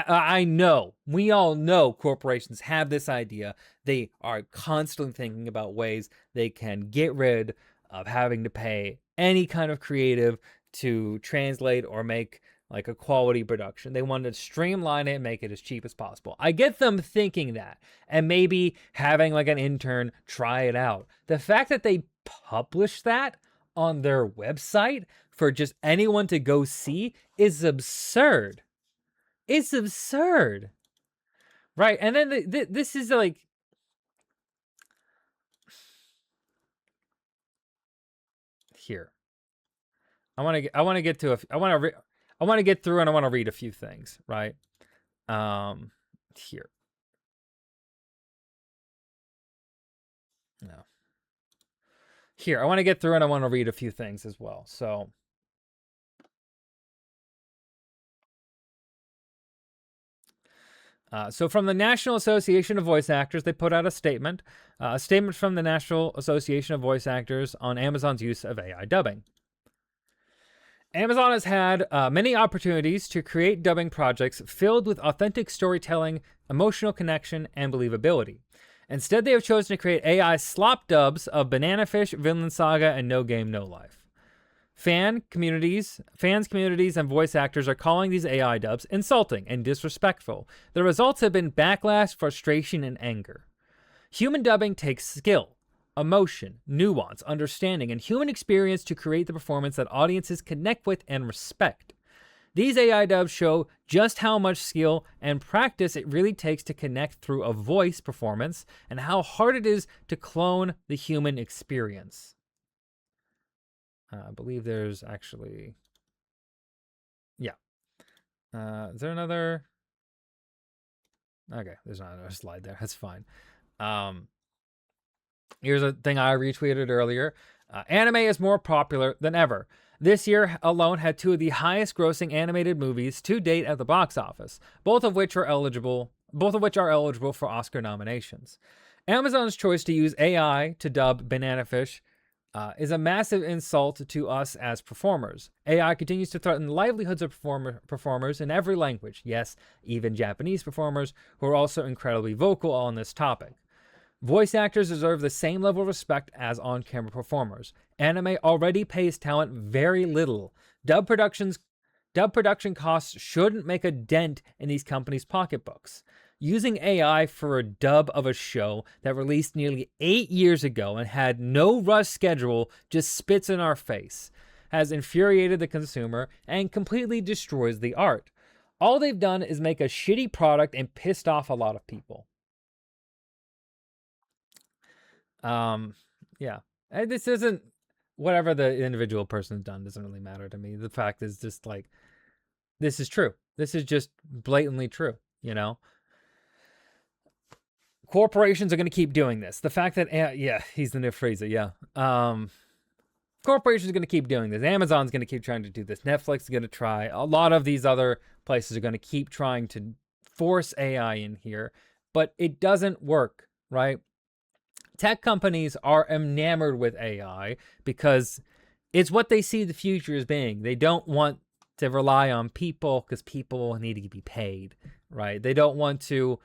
I know, we all know corporations have this idea. They are constantly thinking about ways they can get rid of having to pay any kind of creative to translate or make like a quality production. They want to streamline it and make it as cheap as possible. I get them thinking that and maybe having like an intern try it out. The fact that they publish that on their website for just anyone to go see is absurd. It's absurd. Right. And then this is like, here. I want to get through and I want to read a few things, right? Here. No. Here, I want to get through and I want to read a few things as well. So from the National Association of Voice Actors, they put out a statement from the National Association of Voice Actors on Amazon's use of AI dubbing. Amazon has had many opportunities to create dubbing projects filled with authentic storytelling, emotional connection, and believability. Instead, they have chosen to create AI slop dubs of Banana Fish, Vinland Saga, and No Game, No Life. Fans, communities, and voice actors are calling these AI dubs insulting and disrespectful. The results have been backlash, frustration, and anger. Human dubbing takes skill, emotion, nuance, understanding, and human experience to create the performance that audiences connect with and respect. These AI dubs show just how much skill and practice it really takes to connect through a voice performance and how hard it is to clone the human experience. I believe there's actually, yeah. Is there another? Okay, there's not another slide there. That's fine. Here's a thing I retweeted earlier. Anime is more popular than ever. This year alone had two of the highest grossing animated movies to date at the box office, both of which are eligible for Oscar nominations. Amazon's choice to use AI to dub Banana Fish is a massive insult to us as performers. AI continues to threaten the livelihoods of performers in every language. Yes, even Japanese performers who are also incredibly vocal on this topic. Voice actors deserve the same level of respect as on-camera performers. Anime already pays talent very little. Dub production costs shouldn't make a dent in these companies' pocketbooks. Using AI for a dub of a show that released nearly 8 years ago and had no rush schedule just spits in our face, has infuriated the consumer, and completely destroys the art. All they've done is make a shitty product and pissed off a lot of people. Yeah. And this isn't, whatever the individual person's done doesn't really matter to me. The fact is just like, this is true. This is just blatantly true, you know? Corporations are going to keep doing this. The fact that, yeah, he's the new Freezer, yeah. Corporations are going to keep doing this. Amazon's going to keep trying to do this. Netflix is going to try. A lot of these other places are going to keep trying to force AI in here, but it doesn't work, right? Tech companies are enamored with AI because it's what they see the future as being. They don't want to rely on people because people need to be paid, right? They don't want to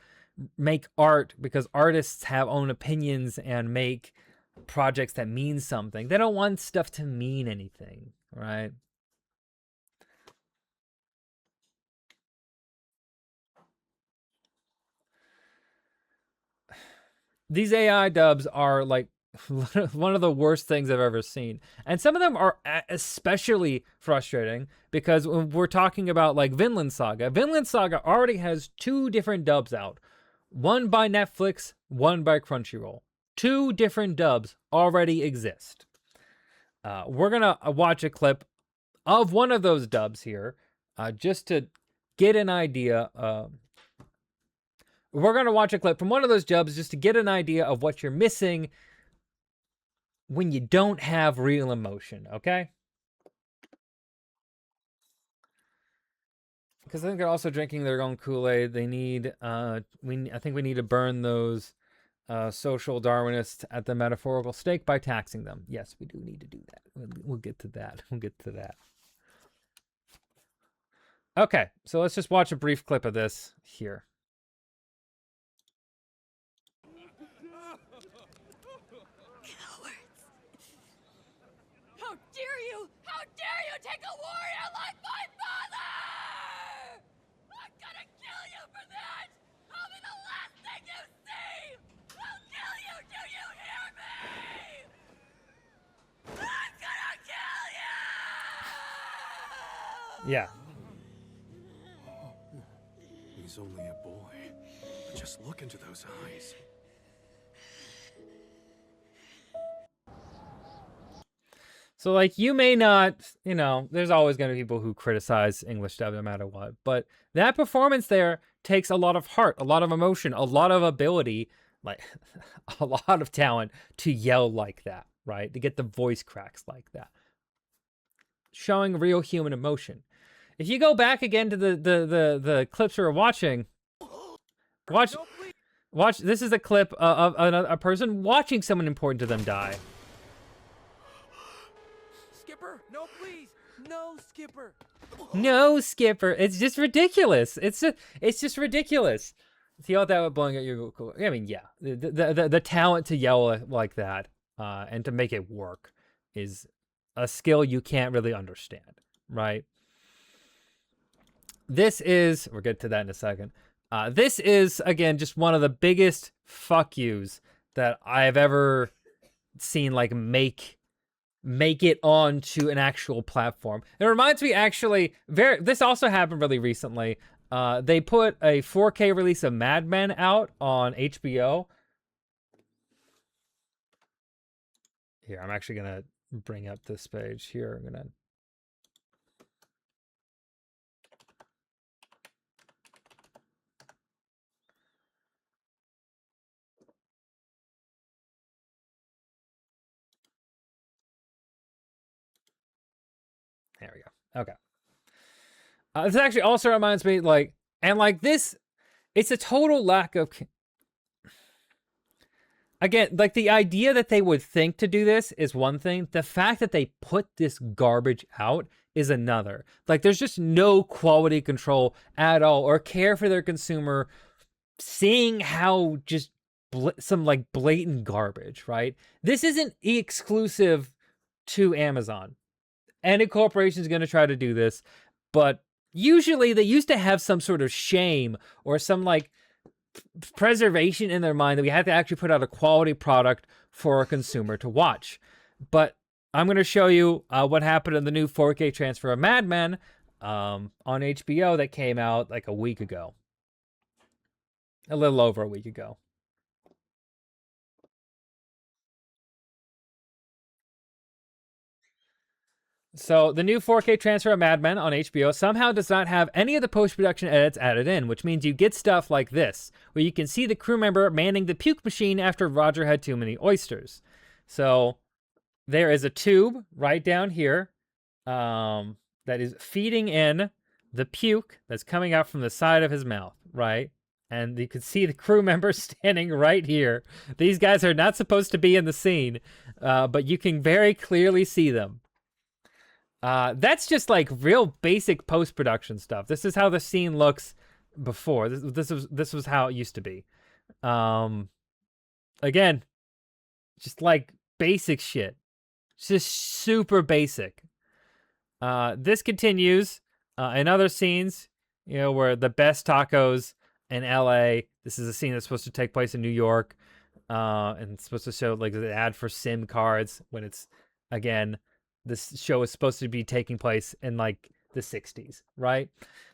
make art because artists have own opinions and make projects that mean something. They don't want stuff to mean anything, right? These AI dubs are like one of the worst things I've ever seen. And some of them are especially frustrating because when we're talking about like Vinland Saga already has 2 different dubs out. One by Netflix, one by Crunchyroll. 2 different dubs already exist. We're gonna watch a clip of one of those dubs here, just to get an idea. We're gonna watch a clip from one of those dubs just to get an idea of what you're missing when you don't have real emotion, okay? Because I think they're also drinking their own Kool-Aid. They need, I think we need to burn those social Darwinists at the metaphorical stake by taxing them. Yes, we do need to do that. We'll get to that. We'll get to that. Okay, so let's just watch a brief clip of this here. Cowards! How dare you! How dare you take a warrior like my father! I'm gonna kill you for that! I'll be the last thing you see! I'll kill you! Do you hear me? I'm gonna kill you! Yeah. He's only a boy. But just look into those eyes. So, like, you may not, you know, there's always going to be people who criticize English dub no matter what. But that performance there takes a lot of heart, a lot of emotion, a lot of ability, like, a lot of talent to yell like that, right? To get the voice cracks like that. Showing real human emotion. If you go back again to the clips we were watching, watch. This is a clip of a person watching someone important to them die. Skipper, no, please, no, Skipper. No, Skipper. It's just ridiculous. It's just ridiculous. See how that was blowing at your cool. I mean, yeah, the talent to yell like that and to make it work is a skill you can't really understand, right? This is, we'll get to that in a second. This is, again, just one of the biggest fuck yous that I've ever seen, like, make it onto an actual platform. It reminds me, actually, this also happened really recently. They put a 4K release of Mad Men out on HBO. Here, I'm actually gonna bring up this page here. I'm gonna. There we go. Okay. This actually also reminds me, like, and like this, it's a total lack of. Again, like the idea that they would think to do this is one thing. The fact that they put this garbage out is another. Like, there's just no quality control at all or care for their consumer, seeing how just some like blatant garbage, right? This isn't exclusive to Amazon. Any corporation is going to try to do this, but usually they used to have some sort of shame or some like preservation in their mind that we have to actually put out a quality product for a consumer to watch. But I'm going to show you what happened in the new 4K transfer of Mad Men on HBO that came out like a week ago. A little over a week ago. So the new 4K transfer of Mad Men on HBO somehow does not have any of the post-production edits added in, which means you get stuff like this, where you can see the crew member manning the puke machine after Roger had too many oysters. So there is a tube right down here that is feeding in the puke that's coming out from the side of his mouth, right? And you can see the crew members standing right here. These guys are not supposed to be in the scene, but you can very clearly see them. That's just like real basic post-production stuff. This is how the scene looks before. This was how it used to be. Again, just like basic shit. It's just super basic. This continues in other scenes, you know, where the best tacos in LA. This is a scene that's supposed to take place in New York. And it's supposed to show like the ad for SIM cards when it's, again, this show is supposed to be taking place in like the 60s, right?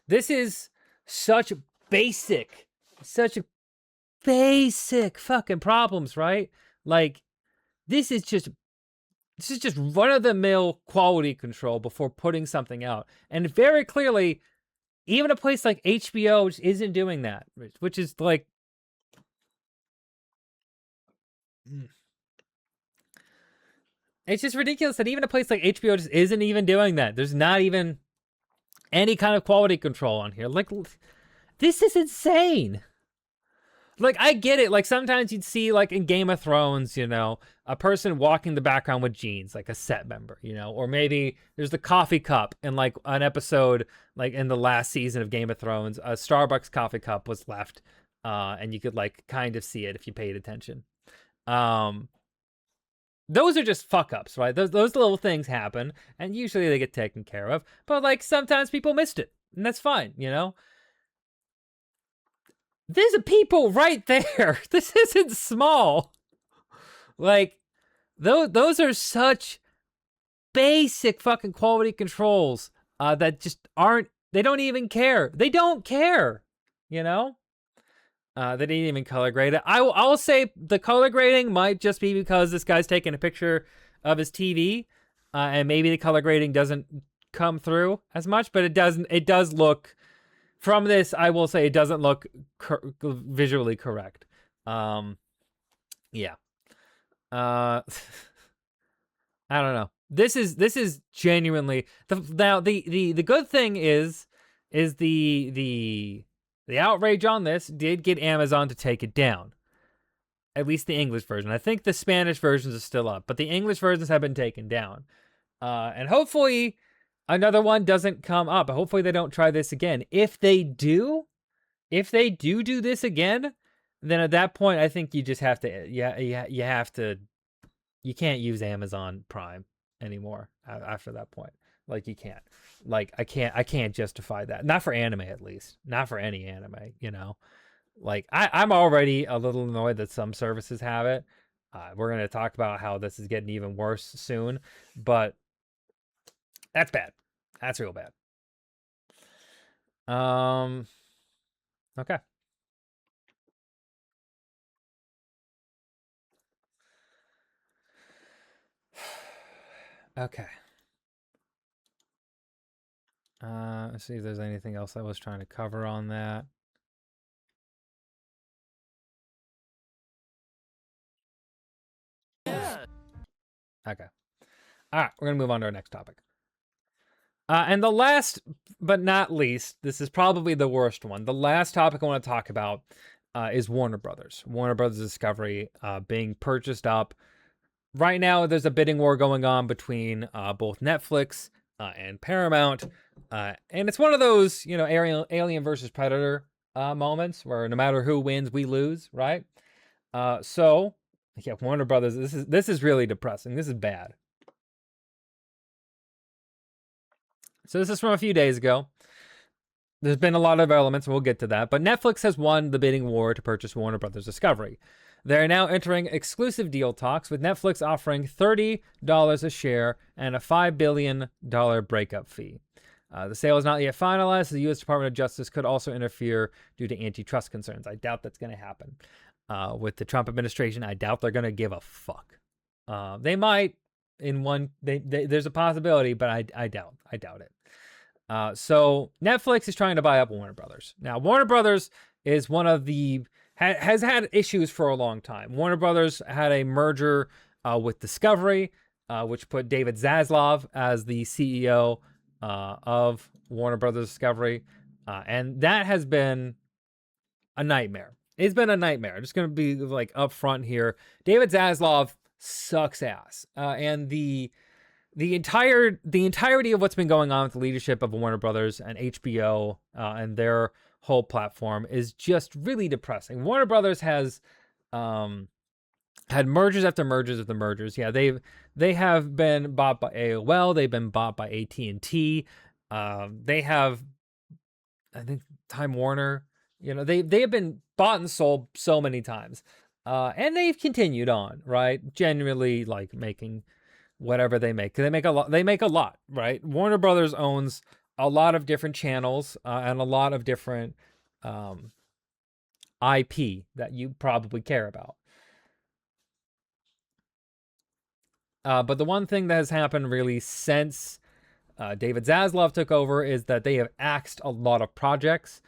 This is such basic fucking problems, right? Like, this is just run-of-the-mill quality control before putting something out. And very clearly, even a place like HBO just isn't doing that, which is like... It's just ridiculous that even a place like HBO just isn't even doing that. There's not even any kind of quality control on here. Like, this is insane. Like, I get it. Like, sometimes you'd see, like, in Game of Thrones, you know, a person walking the background with jeans, like a set member, you know, or maybe there's the coffee cup in, like, an episode, like, in the last season of Game of Thrones, a Starbucks coffee cup was left, and you could, like, kind of see it if you paid attention. Those are just fuck-ups, right? Those little things happen, and usually they get taken care of, but, like, sometimes people missed it, and that's fine, you know? There's people right there. This isn't small. Like, those are such basic fucking quality controls that just aren't, they don't even care. They don't care, you know? They didn't even color grade it. I'll say the color grading might just be because this guy's taking a picture of his TV, and maybe the color grading doesn't come through as much, but it does look... From this, I will say it doesn't look visually correct. Yeah. I don't know. This is genuinely now the good thing is the outrage on this did get Amazon to take it down. At least the English version. I think the Spanish versions are still up, but the English versions have been taken down. And hopefully another one doesn't come up. Hopefully they don't try this again. If they do this again, then at that point, I think you just have to, you have to, you can't use Amazon Prime anymore after that point. Like, you can't. Like, I can't justify that. Not for anime, at least. Not for any anime, you know? Like, I'm already a little annoyed that some services have it. We're going to talk about how this is getting even worse soon, but that's bad. That's real bad. Okay. Okay. Let's see if there's anything else I was trying to cover on that. Okay. All right, we're going to move on to our next topic. And the last but not least, this is probably the worst one. The last topic I want to talk about is Warner Brothers. Warner Brothers Discovery being purchased up. Right now, there's a bidding war going on between both Netflix and Paramount. And it's one of those, Alien versus Predator moments where no matter who wins, we lose, right? So, yeah, Warner Brothers, this is really depressing. This is bad. So this is from a few days ago. There's been a lot of elements, and we'll get to that. But Netflix has won the bidding war to purchase Warner Brothers Discovery. They're now entering exclusive deal talks, with Netflix offering $30 a share and a $5 billion breakup fee. The sale is not yet finalized. The U.S. Department of Justice could also interfere due to antitrust concerns. I doubt that's going to happen. With the Trump administration, I doubt they're going to give a fuck. They might in one. There's a possibility, but I doubt it. So Netflix is trying to buy up Warner Brothers. Now, Warner Brothers is one of the has had issues for a long time. Warner Brothers had a merger with Discovery, which put David Zaslav as the CEO of Warner Brothers Discovery, and that has been a nightmare. It's been a nightmare. I'm just going to be like upfront here. David Zaslav sucks ass, and the entirety of what's been going on with the leadership of Warner Brothers and HBO and their whole platform is just really depressing. Warner Brothers has had mergers after mergers after mergers. Yeah, they have been bought by AOL. They've been bought by AT&T. They have, I think, Time Warner. They have been bought and sold so many times, and they've continued on, right? Genuinely, like making whatever they make. They make a lot, right? Warner Brothers owns a lot of different channels and a lot of different IP that you probably care about. But the one thing that has happened really since David Zaslav took over is that they have axed a lot of projects.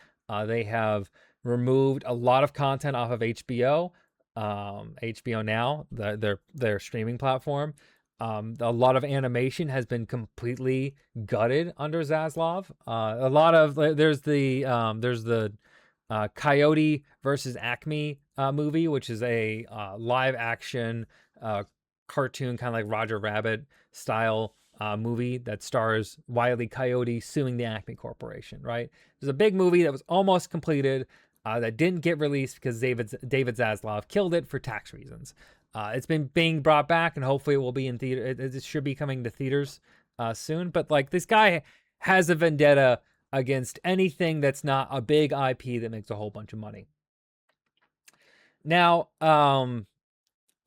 They have removed a lot of content off of HBO. HBO Now, their streaming platform. A lot of animation has been completely gutted under Zaslav. A lot of there's the Coyote versus Acme movie, which is a live action cartoon, kind of like Roger Rabbit style movie that stars Wile E. Coyote suing the Acme Corporation. Right? There's a big movie that was almost completed that didn't get released because David Zaslav killed it for tax reasons. It's been being brought back, and hopefully it will be in theater. It should be coming to theaters soon. But like, this guy has a vendetta against anything that's not a big IP that makes a whole bunch of money. Now,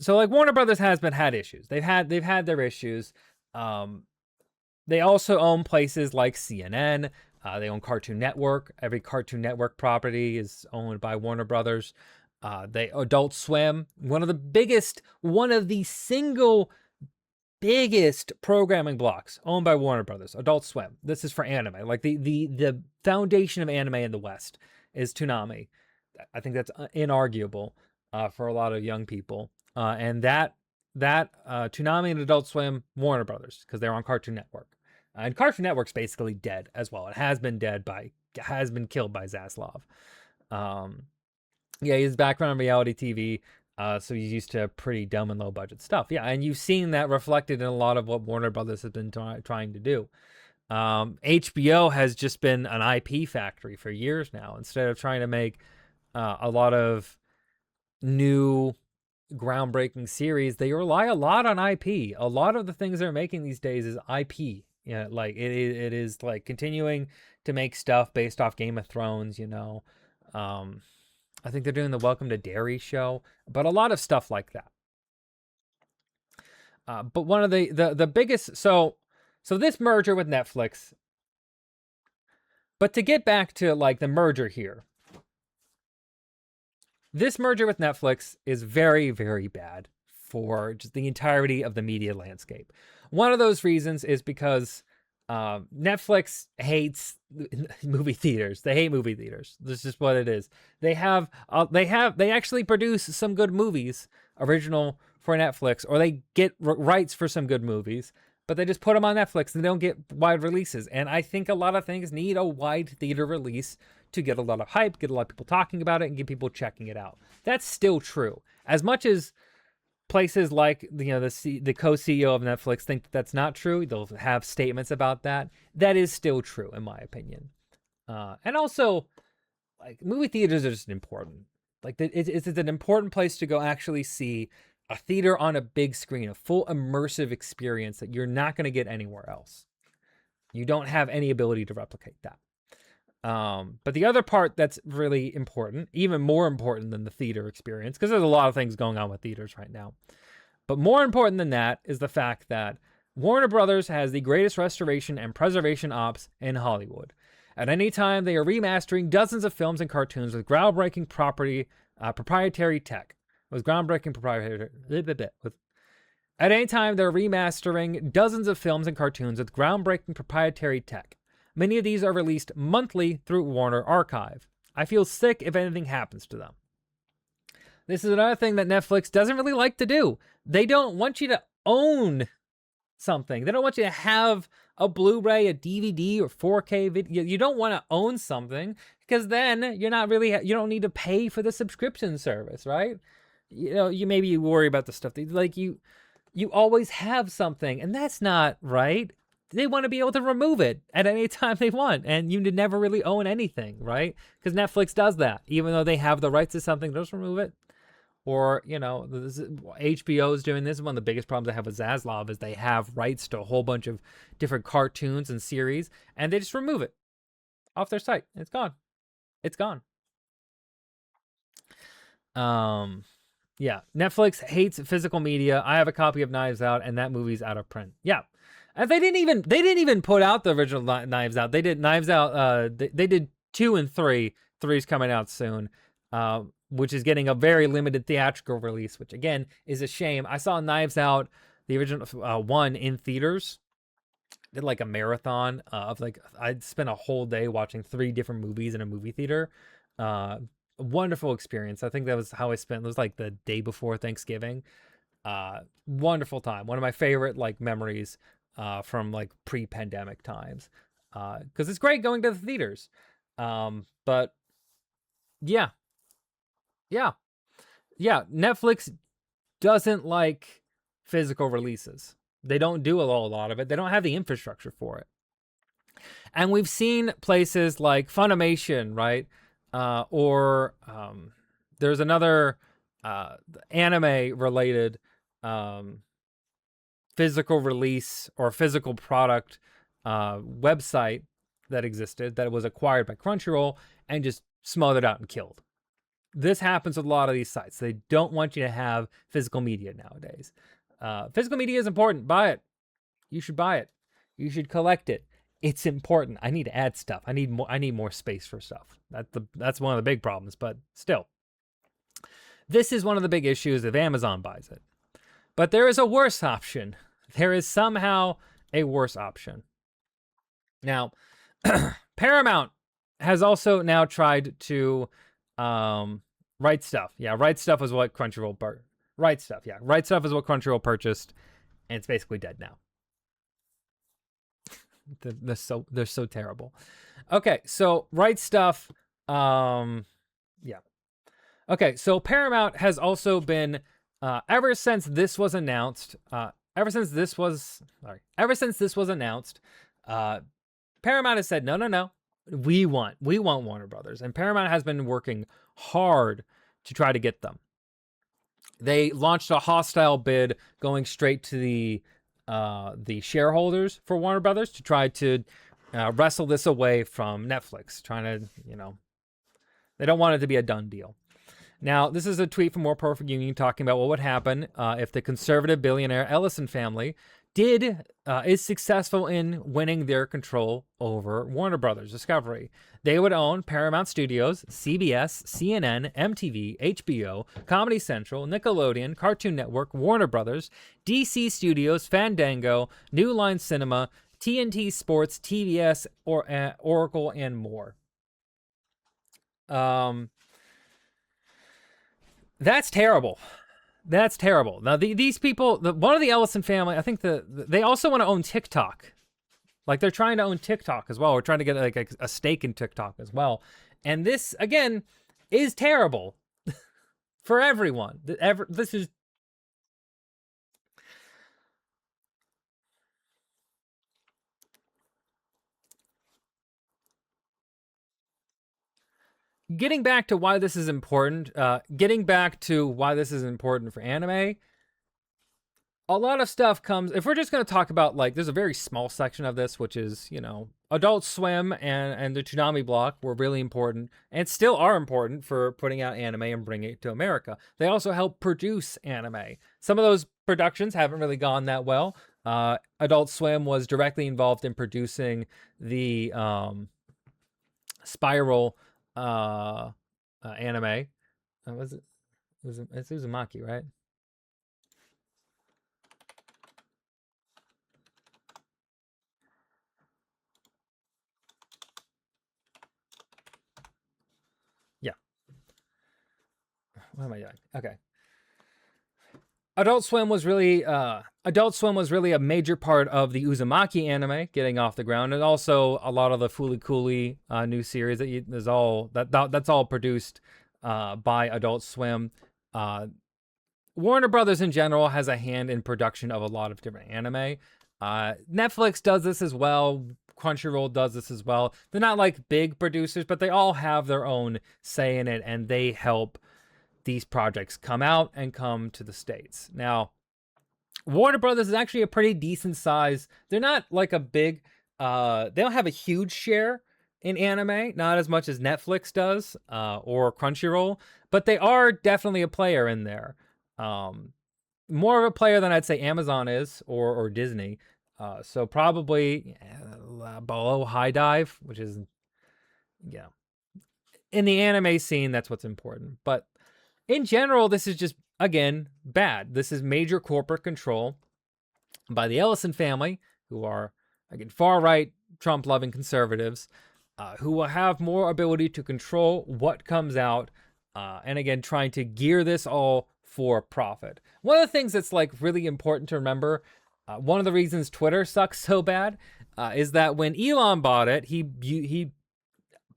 so like Warner Brothers has had issues. They've had their issues. They also own places like CNN. They own Cartoon Network. Every Cartoon Network property is owned by Warner Brothers. They Adult Swim, one of the single biggest programming blocks owned by Warner Brothers. Adult Swim. This is for anime. Like the foundation of anime in the West is Toonami. I think that's inarguable for a lot of young people. And that Toonami and Adult Swim, Warner Brothers, because they're on Cartoon Network. And Cartoon Network's basically dead as well. It has been killed by Zaslav. Yeah, his background in reality TV, so he's used to pretty dumb and low budget stuff. Yeah, and you've seen that reflected in a lot of what Warner Brothers has been trying to do. HBO has just been an IP factory for years now. Instead of trying to make a lot of new groundbreaking series, they rely a lot on IP. A lot of the things they're making these days is IP. Yeah, like it is like continuing to make stuff based off Game of Thrones, I think they're doing the Welcome to Derry show, but a lot of stuff like that. But one of the biggest, so this merger with Netflix, but to get back to like the merger here, this merger with Netflix is very, very bad for just the entirety of the media landscape. One of those reasons is because Netflix hates movie theaters. They hate movie theaters. This is what it is. They actually produce some good movies original for Netflix, or they get rights for some good movies, but they just put them on Netflix and they don't get wide releases. And I think a lot of things need a wide theater release to get a lot of hype, get a lot of people talking about it, and get people checking it out. That's still true. As much as places like the co-CEO of Netflix think that that's not true, they'll have statements about that. That is still true, in my opinion. And also, like, movie theaters are just important. Like, it's an important place to go actually see a theater on a big screen, a full immersive experience that you're not going to get anywhere else. You don't have any ability to replicate that. But the other part that's really important, even more important than the theater experience, because there's a lot of things going on with theaters right now, but more important than that is the fact that Warner Brothers has the greatest restoration and preservation ops in Hollywood. At any time, they are remastering dozens of films and cartoons with groundbreaking proprietary tech. At any time, they're remastering dozens of films and cartoons with groundbreaking proprietary tech. Many of these are released monthly through Warner Archive. I feel sick if anything happens to them. This is another thing that Netflix doesn't really like to do. They don't want you to own something. They don't want you to have a Blu-ray, a DVD, or 4K video. You don't want to own something, because then you don't need to pay for the subscription service, right? You worry about the stuff that, like, you always have something, and that's not right. They want to be able to remove it at any time they want, and you never really own anything, right? Because Netflix does that. Even though they have the rights to something, they'll just remove it. Or, HBO is doing this. One of the biggest problems I have with Zaslav is they have rights to a whole bunch of different cartoons and series, and they just remove it off their site. It's gone. It's gone. Yeah, Netflix hates physical media. I have a copy of Knives Out, and that movie's out of print. Yeah. And they didn't even put out the original Knives Out. They did Knives Out. They did 2 and 3. 3's coming out soon, which is getting a very limited theatrical release, which again is a shame. I saw Knives Out, the original 1, in theaters. Did like a marathon of I'd spent a whole day watching 3 different movies in a movie theater. A wonderful experience. I think that was how I spent. It was like the day before Thanksgiving. Wonderful time. One of my favorite memories. From pre-pandemic times, because it's great going to the theaters. But yeah, Netflix doesn't like physical releases. They don't do a lot of it. They don't have the infrastructure for it. And we've seen places like Funimation, right? Or there's another anime-related physical release or physical product website that existed that was acquired by Crunchyroll and just smothered out and killed. This happens with a lot of these sites. They don't want you to have physical media nowadays. Physical media is important. Buy it. You should buy it. You should collect it. It's important. I need to add stuff. I need more space for stuff. That's one of the big problems, but still. This is one of the big issues if Amazon buys it. But there is a worse option. There is somehow a worse option. Now, Paramount has also now tried to Right Stuff. Yeah, Right Stuff is what Crunchyroll Right Stuff. Yeah, Right Stuff is what Crunchyroll purchased, and it's basically dead now. They're so terrible. Okay, so Right Stuff. Yeah. Okay, so Paramount has also been. Ever since this was announced, Paramount has said, no, we want Warner Brothers, and Paramount has been working hard to try to get them. They launched a hostile bid going straight to the shareholders for Warner Brothers to try to wrestle this away from Netflix, trying to, they don't want it to be a done deal. Now, this is a tweet from More Perfect Union talking about what would happen if the conservative billionaire Ellison family is successful in winning their control over Warner Brothers Discovery. They would own Paramount Studios, CBS, CNN, MTV, HBO, Comedy Central, Nickelodeon, Cartoon Network, Warner Brothers, DC Studios, Fandango, New Line Cinema, TNT Sports, TBS, Oracle, and more. That's terrible. That's terrible. Now, these people, one of the Ellison family, I think they also want to own TikTok. Like, they're trying to own TikTok as well. We're trying to get like a stake in TikTok as well. And this, again, is terrible for everyone. This is... Getting back to why this is important, for anime, a lot of stuff comes, if we're just going to talk about, like, there's a very small section of this, which is, you know, Adult Swim and the Toonami block were really important, and still are important for putting out anime and bringing it to America. They also help produce anime. Some of those productions haven't really gone that well. Adult Swim was directly involved in producing the Spiral anime. It's Uzumaki, right? Yeah. What am I doing? Okay. Adult Swim was really a major part of the Uzumaki anime getting off the ground, and also a lot of the Fooly Cooly new series that's all produced by Adult Swim. Warner Brothers in general has a hand in production of a lot of different anime. Netflix does this as well. Crunchyroll does this as well. They're not like big producers, but they all have their own say in it, and they help these projects come out and come to the States. Now, Warner Brothers is actually a pretty decent size. They're not like a big, they don't have a huge share in anime, not as much as Netflix does, or Crunchyroll, but they are definitely a player in there. More of a player than I'd say Amazon is, or Disney. So probably below High Dive, which is, yeah. In the anime scene, that's what's important. But in general, this is just, again, bad. This is major corporate control by the Ellison family, who are, again, far-right, Trump-loving conservatives, who will have more ability to control what comes out, and again, trying to gear this all for profit. One of the things that's, like, really important to remember, one of the reasons Twitter sucks so bad, is that when Elon bought it, he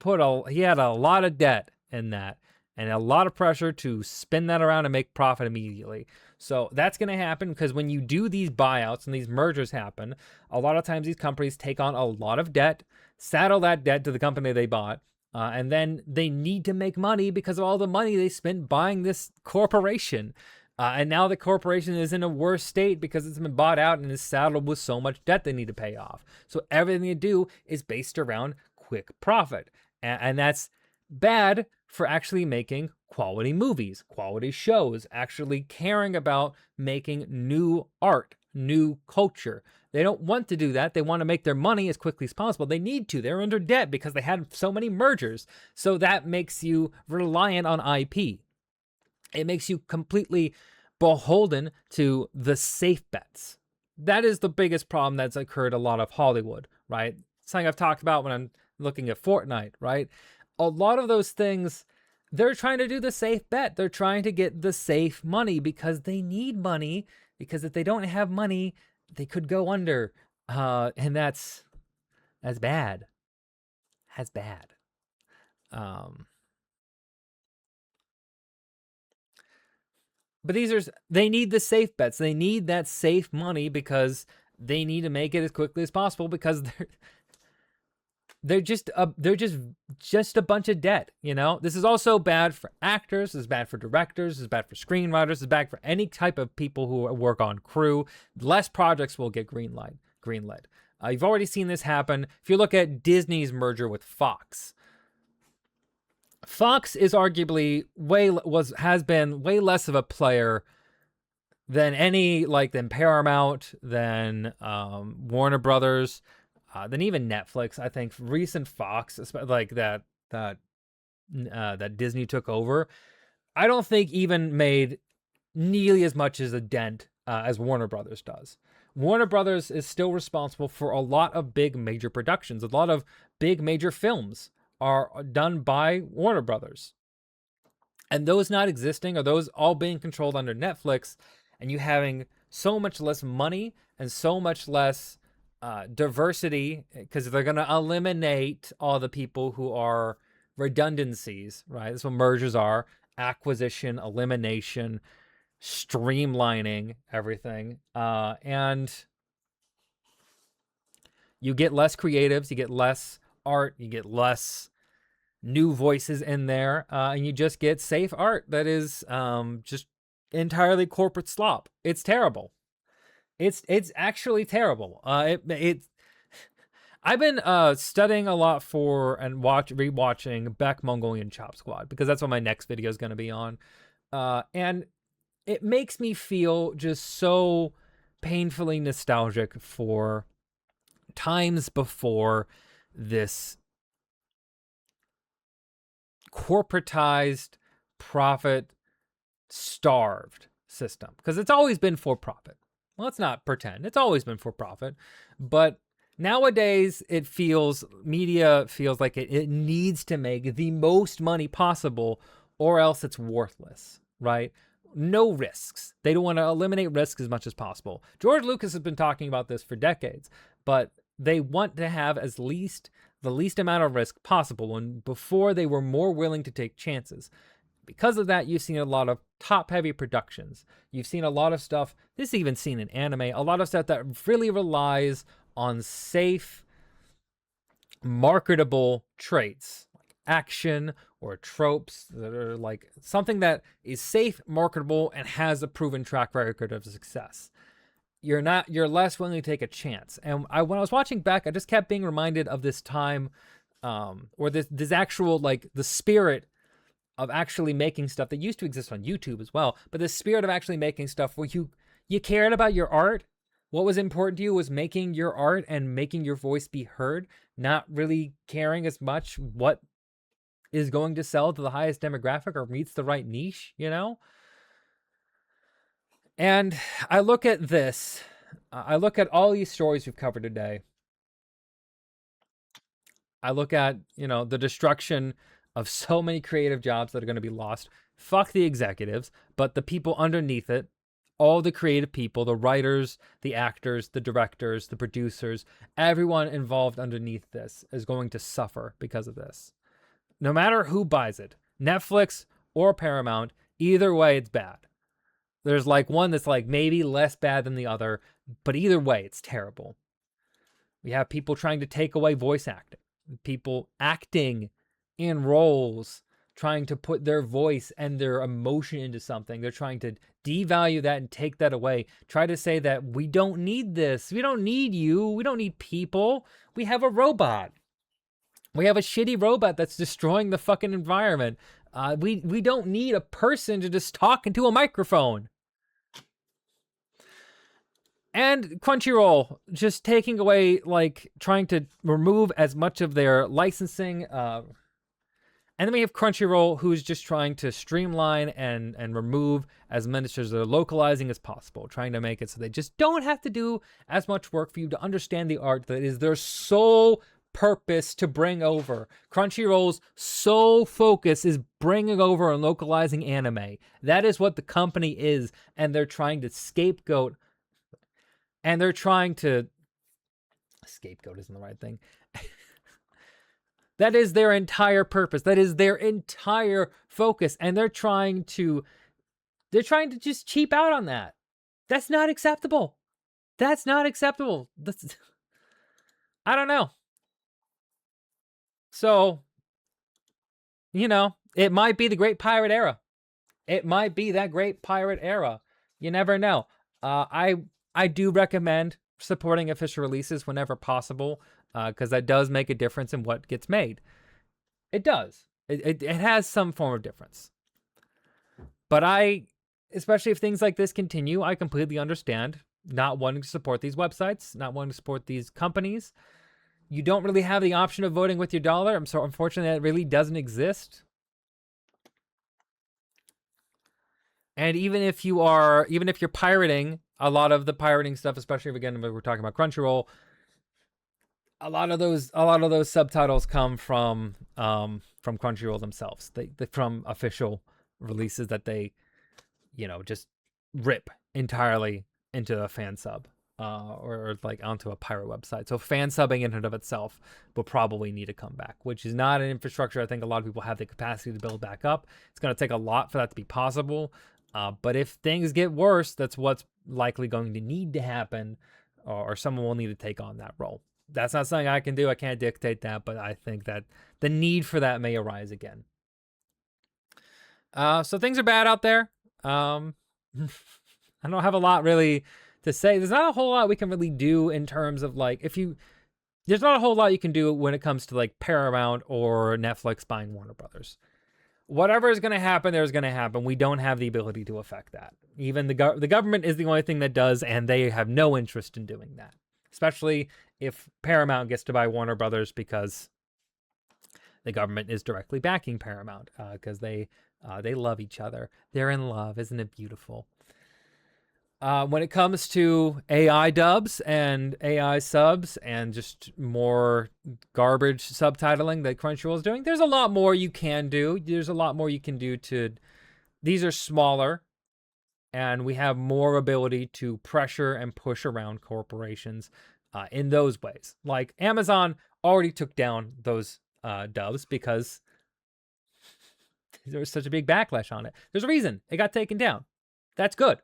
had a lot of debt in that, and a lot of pressure to spin that around and make profit immediately. So that's going to happen because when you do these buyouts and these mergers happen, a lot of times these companies take on a lot of debt, saddle that debt to the company they bought, and then they need to make money because of all the money they spent buying this corporation. And now the corporation is in a worse state because it's been bought out and is saddled with so much debt they need to pay off. So everything they do is based around quick profit. And that's bad for actually making quality movies, quality shows, actually caring about making new art, new culture. They don't want to do that. They want to make their money as quickly as possible. They need to. They're under debt because they had so many mergers. So that makes you reliant on IP. It makes you completely beholden to the safe bets. That is the biggest problem that's occurred a lot of Hollywood, right? Something I've talked about when I'm looking at Fortnite, right? A lot of those things, they're trying to do the safe bet. They're trying to get the safe money because they need money, because if they don't have money, they could go under. And that's bad. That's bad. But they need the safe bets. They need that safe money because they need to make it as quickly as possible because they're just a bunch of debt, you know? This is also bad for actors, this is bad for directors, this is bad for screenwriters, this is bad for any type of people who work on crew. Less projects will get greenlit. You've already seen this happen. If you look at Disney's merger with Fox, Fox is arguably has been way less of a player than Paramount, than Warner Brothers, than even Netflix. I think recent Fox, like that Disney took over, I don't think even made nearly as much as a dent as Warner Brothers does. Warner Brothers is still responsible for a lot of big major productions. A lot of big major films are done by Warner Brothers. And those not existing, or those all being controlled under Netflix, and you having so much less money and so much less diversity, because they're going to eliminate all the people who are redundancies, right? That's what mergers are: acquisition, elimination, streamlining everything. And you get less creatives, you get less art, you get less new voices in there, and you just get safe art that is just entirely corporate slop. It's terrible. It's actually terrible. I've been studying a lot for and rewatching Beck Mongolian Chop Squad, because that's what my next video is going to be on. And it makes me feel just so painfully nostalgic for times before this corporatized, profit starved system, because it's always been for profit. Well, let's not pretend it's always been for profit, but nowadays media feels like it needs to make the most money possible, or else it's worthless, right? No risks. They don't want to eliminate risk as much as possible. George Lucas has been talking about this for decades, but they want to have the least amount of risk possible, and before they were more willing to take chances. Because of that, you've seen a lot of top-heavy productions. You've seen a lot of stuff, this is even seen in anime, a lot of stuff that really relies on safe, marketable traits, like action or tropes that are like something that is safe, marketable, and has a proven track record of success. You're less willing to take a chance. And when I was watching back, I just kept being reminded of this time, or this actual, like, the spirit of actually making stuff that used to exist on YouTube as well, but the spirit of actually making stuff where you cared about your art. What was important to you was making your art and making your voice be heard, not really caring as much what is going to sell to the highest demographic or meets the right niche, you know? And I look at this, I look at all these stories we've covered today. I look at, the destruction of so many creative jobs that are going to be lost. Fuck the executives, but the people underneath it, all the creative people, the writers, the actors, the directors, the producers, everyone involved underneath this is going to suffer because of this. No matter who buys it, Netflix or Paramount, either way, it's bad. There's like one that's like maybe less bad than the other, but either way, it's terrible. We have people trying to take away voice acting, people acting in roles, trying to put their voice and their emotion into something. They're trying to devalue that and take that away. Try to say that we don't need this. We don't need you. We don't need people. We have a robot. We have a shitty robot that's destroying the fucking environment. We don't need a person to just talk into a microphone. And Crunchyroll just taking away, like, trying to remove as much of their licensing. And then we have Crunchyroll, who's just trying to streamline and remove as many of their localizing as possible, trying to make it so they just don't have to do as much work for you to understand the art that is their sole purpose to bring over. Crunchyroll's sole focus is bringing over and localizing anime. That is what the company is, and they're trying to scapegoat. And they're trying to... Scapegoat isn't the right thing. That is their entire purpose. That is their entire focus. And they're trying to just cheap out on that. That's not acceptable. That's not acceptable. I don't know. So, it might be the great pirate era. It might be that great pirate era. You never know. I do recommend supporting official releases whenever possible, because that does make a difference in what gets made. It does. It has some form of difference. But I especially if things like this continue, I completely understand not wanting to support these websites, not wanting to support these companies. You don't really have the option of voting with your dollar. So unfortunately, that really doesn't exist. And even if you're pirating, a lot of the pirating stuff, especially if again we're talking about Crunchyroll, a lot of those subtitles come from Crunchyroll themselves. They from official releases that they, just rip entirely into a fan sub, or like onto a pirate website. So fan subbing in and of itself will probably need to come back, which is not an infrastructure I think a lot of people have the capacity to build back up. It's going to take a lot for that to be possible. But if things get worse, that's what's likely going to need to happen, or someone will need to take on that role. That's not something I can do. I can't dictate that, but I think that the need for that may arise again. So things are bad out there. I don't have a lot really to say. There's not a whole lot we can really do in terms of like, there's not a whole lot you can do when it comes to like Paramount or Netflix buying Warner Brothers. Whatever is going to happen, there's going to happen. We don't have the ability to affect that. Even the government is the only thing that does, and they have no interest in doing that. Especially if Paramount gets to buy Warner Brothers, because the government is directly backing Paramount, because they love each other. They're in love. Isn't it beautiful? When it comes to AI dubs and AI subs and just more garbage subtitling that Crunchyroll is doing, there's a lot more you can do. There's a lot more you can do these are smaller, and we have more ability to pressure and push around corporations in those ways. Like Amazon already took down those dubs because there was such a big backlash on it. There's a reason it got taken down. That's good.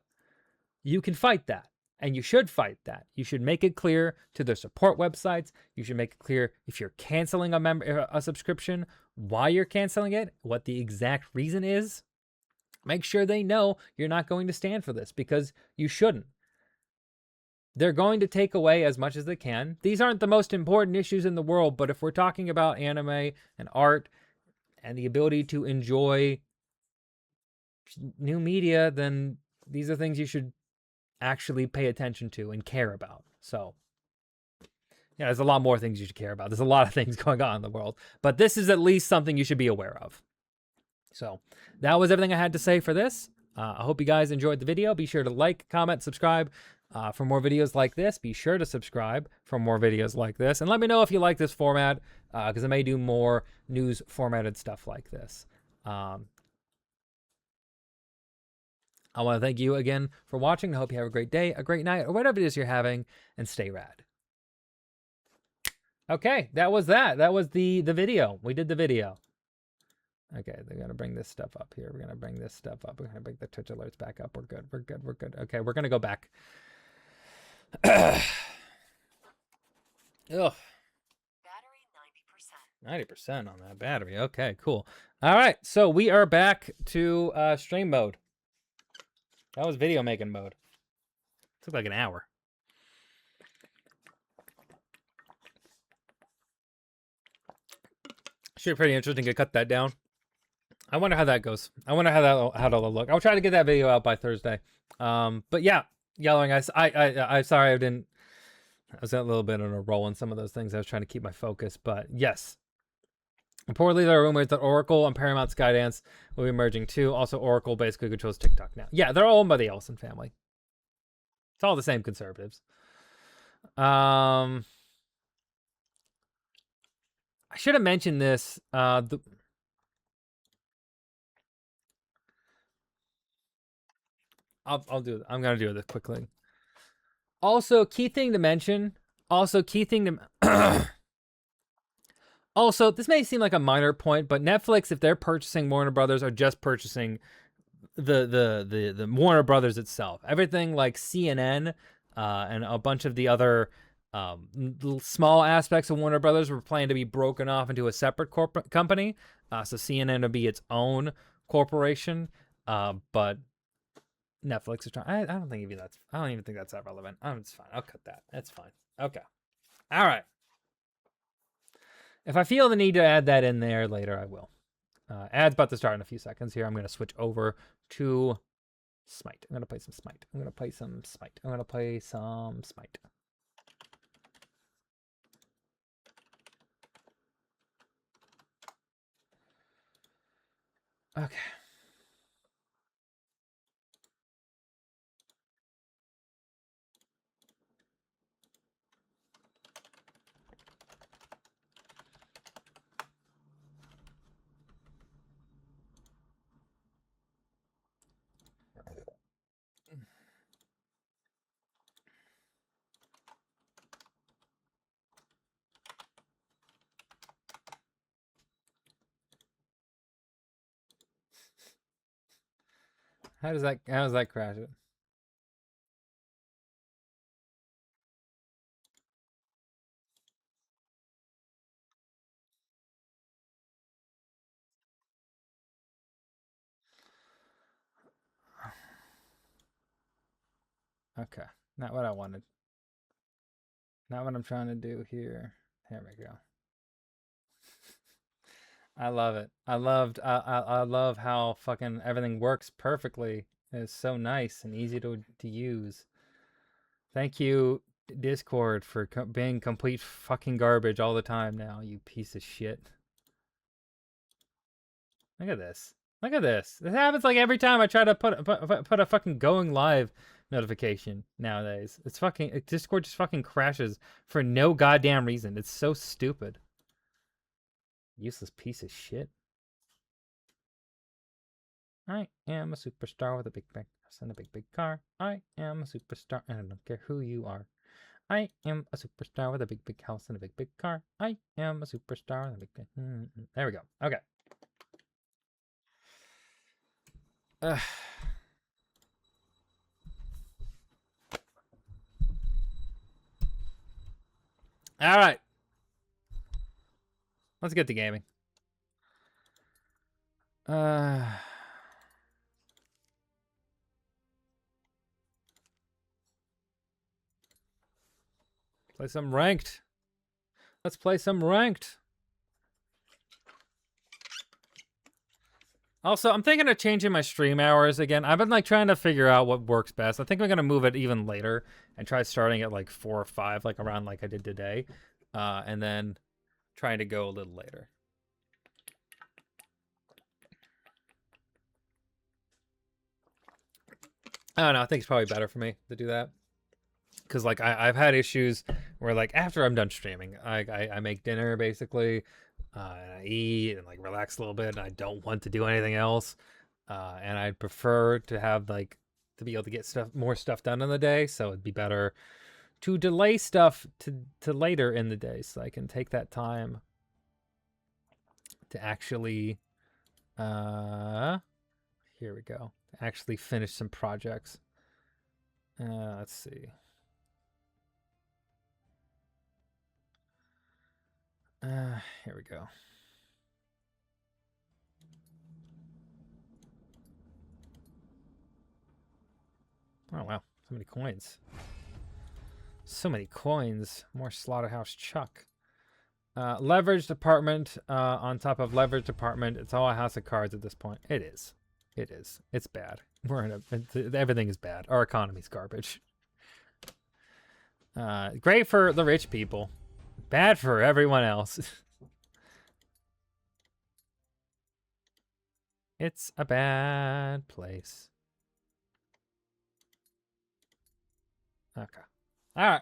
You can fight that, and you should fight that. You should make it clear to their support websites. You should make it clear if you're canceling a subscription, why you're canceling it, what the exact reason is. Make sure they know you're not going to stand for this, because you shouldn't. They're going to take away as much as they can. These aren't the most important issues in the world, but if we're talking about anime and art and the ability to enjoy new media, then these are things you should actually pay attention to and care about. So, yeah, there's a lot more things you should care about. There's a lot of things going on in the world, but this is at least something you should be aware of. So that was everything I had to say for this. I hope you guys enjoyed the video. Be sure to like, comment, subscribe for more videos like this. Be sure to subscribe for more videos like this. And let me know if you like this format, because I may do more news formatted stuff like this. I want to thank you again for watching. I hope you have a great day, a great night, or whatever it is you're having, and stay rad. Okay, that was that. That was the video. We did the video. Okay, they're going to bring this stuff up here. We're going to bring this stuff up. We're going to bring the Twitch alerts back up. We're good. We're good. We're good. Okay, we're going to go back. Ugh. Battery 90%. 90% on that battery. Okay, cool. All right, so we are back to stream mode. That was video making mode. Took like an hour. Should be pretty interesting to cut that down. I wonder how that goes. I wonder how that'll look. I'll try to get that video out by Thursday. But yeah, yellowing. I'm sorry I didn't. I was a little bit on a roll on some of those things. I was trying to keep my focus, but yes. Reportedly, there are rumors that Oracle and Paramount Skydance will be merging too. Also, Oracle basically controls TikTok now. Yeah, they're all owned by the Ellison family. It's all the same conservatives. I should have mentioned this. I'll do it. I'm gonna do this quickly. Also, key thing to mention. Also, this may seem like a minor point, but Netflix, if they're purchasing Warner Brothers, are just purchasing the Warner Brothers itself. Everything like CNN and a bunch of the other small aspects of Warner Brothers were planned to be broken off into a separate corporate company. So CNN would be its own corporation. But Netflix is trying. I don't even think that's that relevant. It's fine. I'll cut that. That's fine. Okay. All right. If I feel the need to add that in there later, I will. Ad's about to start in a few seconds here. I'm going to switch over to Smite. I'm gonna play some Smite. I'm gonna play some Smite. I'm gonna play some Smite. Okay. How does that crash it? Okay. Not what I wanted. Not what I'm trying to do here. There we go. I love it. I love how fucking everything works perfectly. It's so nice and easy to use. Thank you, Discord, for being complete fucking garbage all the time now, you piece of shit. Look at this. Look at this. This happens like every time I try to put a fucking going live notification nowadays. It's fucking Discord just fucking crashes for no goddamn reason. It's so stupid. Useless piece of shit. I am a superstar with a big house and a big car. I am a superstar and I don't care who you are. I am a superstar with a big house and a big car. I am a superstar with a big. There we go. Okay. All right. Let's get to gaming. Play some ranked. Let's play some ranked. Also, I'm thinking of changing my stream hours again. I've been like trying to figure out what works best. I think I'm gonna move it even later and try starting at like 4 or 5, like around like I did today, and then trying to go a little later. I don't know. I think it's probably better for me to do that. Because like I've had issues where like after I'm done streaming, I make dinner basically, and I eat and like relax a little bit, and I don't want to do anything else, and I'd prefer to have like to be able to get more stuff done in the day. So it'd be better to delay stuff to later in the day, so I can take that time to actually, here we go, to actually finish some projects. Let's see. Here we go. Oh, wow. So many coins. So many coins. More Slaughterhouse Chuck. Leverage department on top of leverage department. It's all a house of cards at this point. It is. It is. It's bad. We're in a... Everything is bad. Our economy's garbage. Great for the rich people. Bad for everyone else. It's a bad place. Okay. All right.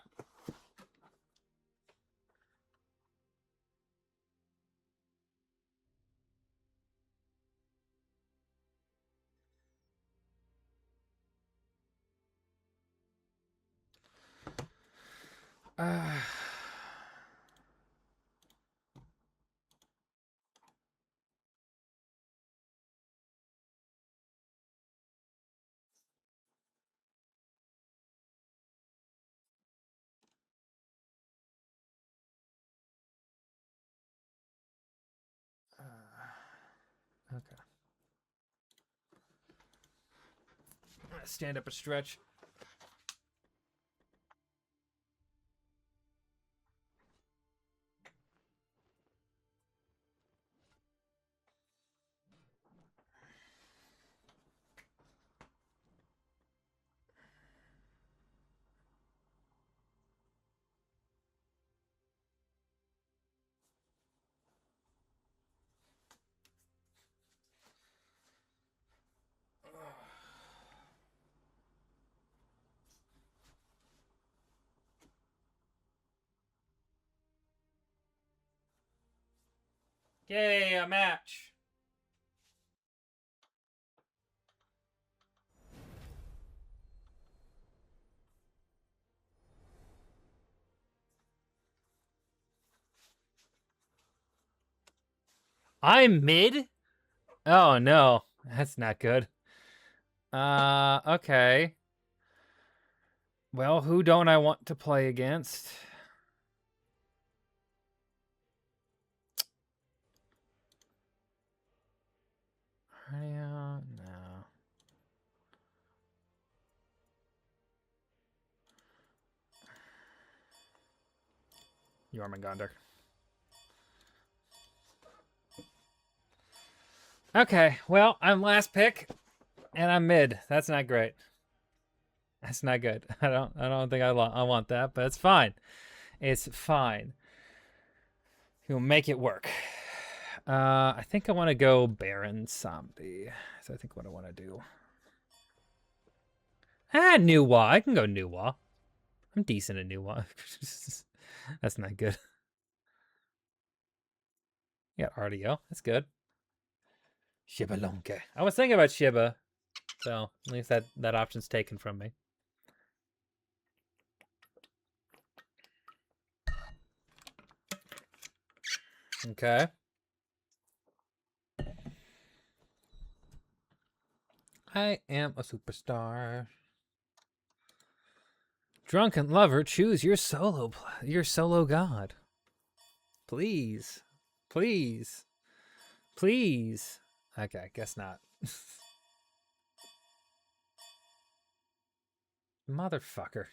Okay. Stand up a stretch. Yay, a match. I'm mid? Oh no, that's not good. Okay. Well, who don't I want to play against? No. Jormungandr. Okay, well, I'm last pick, and I'm mid. That's not great. That's not good. I don't think I want that, but it's fine. It's fine. We'll make it work. I think I want to go Baron Zombie. So I think what I want to do. Nuwa. I can go Nuwa. I'm decent at Nuwa. That's not good. Yeah, RDO. That's good. Shibalonke. I was thinking about Shiba, so at least that option's taken from me. Okay. I am a superstar. Drunken lover, choose your solo god. Please. Please. Please. Okay, guess not. Motherfucker.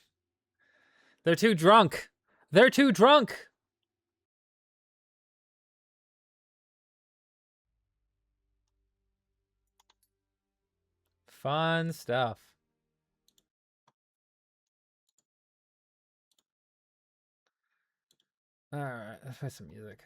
They're too drunk. They're too drunk. Fun stuff. All right, let's play some music.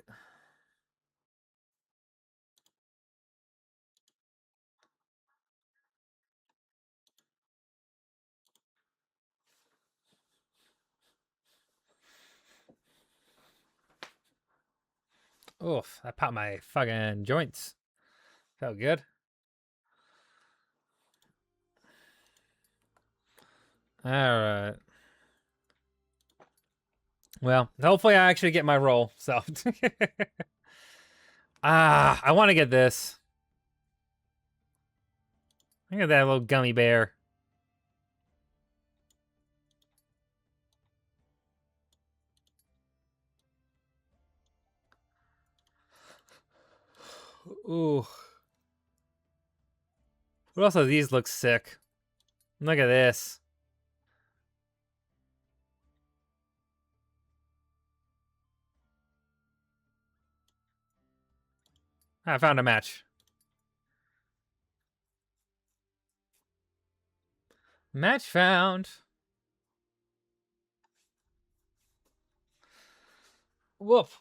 Oof, I popped my fucking joints. Felt good. All right. Well, hopefully I actually get my roll. So, I want to get this. Look at that little gummy bear. Ooh. But also, these look sick. Look at this. I found a match. Match found. Woof.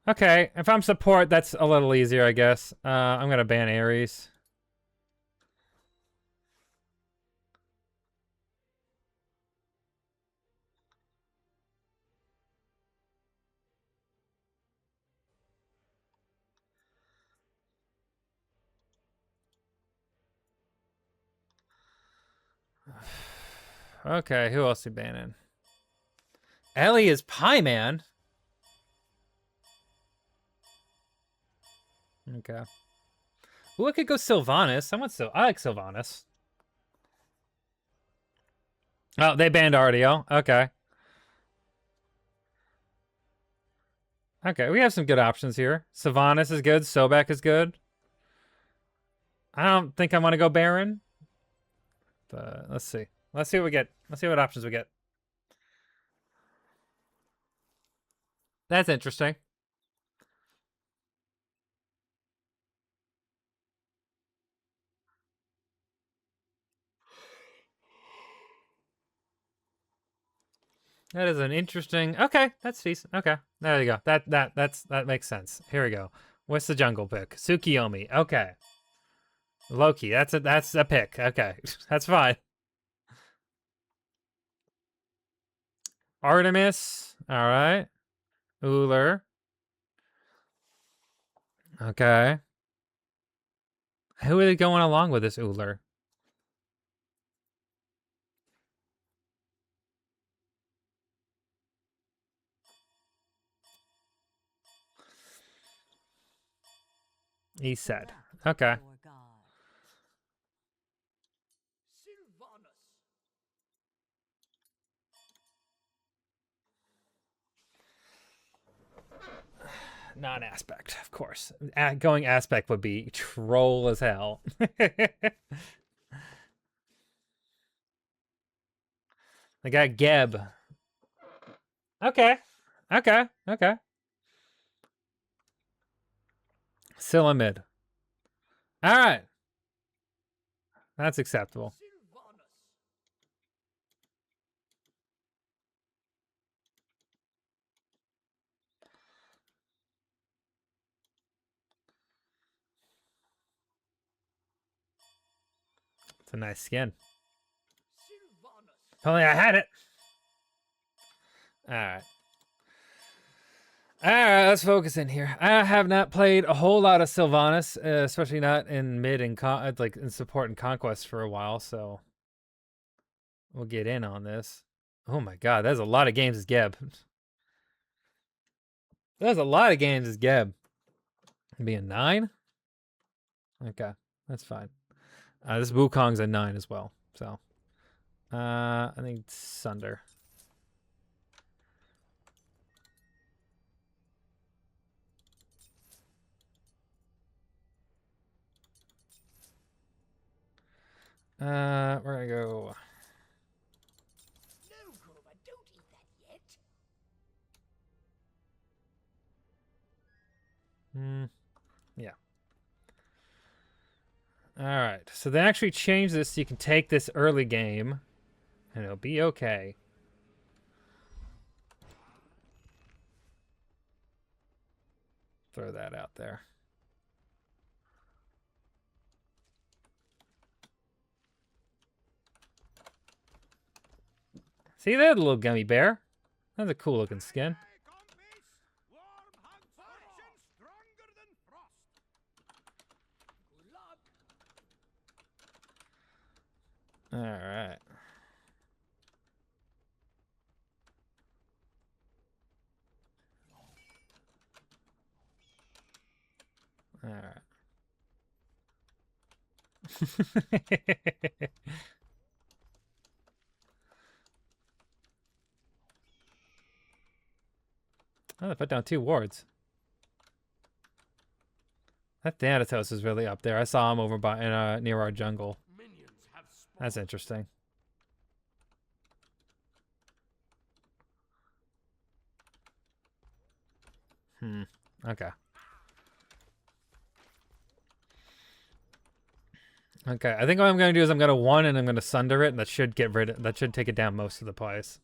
Okay, if I'm support, that's a little easier, I guess. I'm gonna ban Ares. Okay, who else are banning? Ellie is Pie Man. Okay. Ooh, I could go Sylvanas. I like Sylvanas. Oh, they banned RDO. Okay. Okay, we have some good options here. Sylvanas is good. Sobek is good. I don't think I want to go Baron. But let's see. Let's see what we get. Let's see what options we get. That's interesting. That is an interesting. Okay, that's decent. Okay, there you go. That makes sense. Here we go. What's the jungle pick? Tsukiyomi. Okay. Loki. That's a pick. Okay, that's fine. Artemis. All right. Uller. Okay. Who are they going along with this Uller? He said. Okay. Your god. Non-aspect, of course. Going aspect would be troll as hell. I got Geb. Okay. Okay. Okay. Silamid. All right. That's acceptable. It's a nice skin. If only I had it. All right. All right, let's focus in here. I have not played a whole lot of Sylvanas, especially not in mid and like in support and conquest for a while, so we'll get in on this. Oh my god, there's a lot of games as Geb. There's a lot of games as Geb. Being 9? Okay, that's fine. This Wukong's a 9 as well, so I think Sunder. We're gonna go. No, Grover, don't eat that yet. Yeah. All right. So they actually changed this so you can take this early game, and it'll be okay. Throw that out there. See there, the little gummy bear. That's a cool looking skin. All right. All right. Oh, they put down 2 wards. That Thanatos is really up there. I saw him over by near our jungle. That's interesting. Okay. Okay, I think what I'm going to do is I'm going to 1 and I'm going to Sunder it, and that should get rid of, that should take it down most of the place.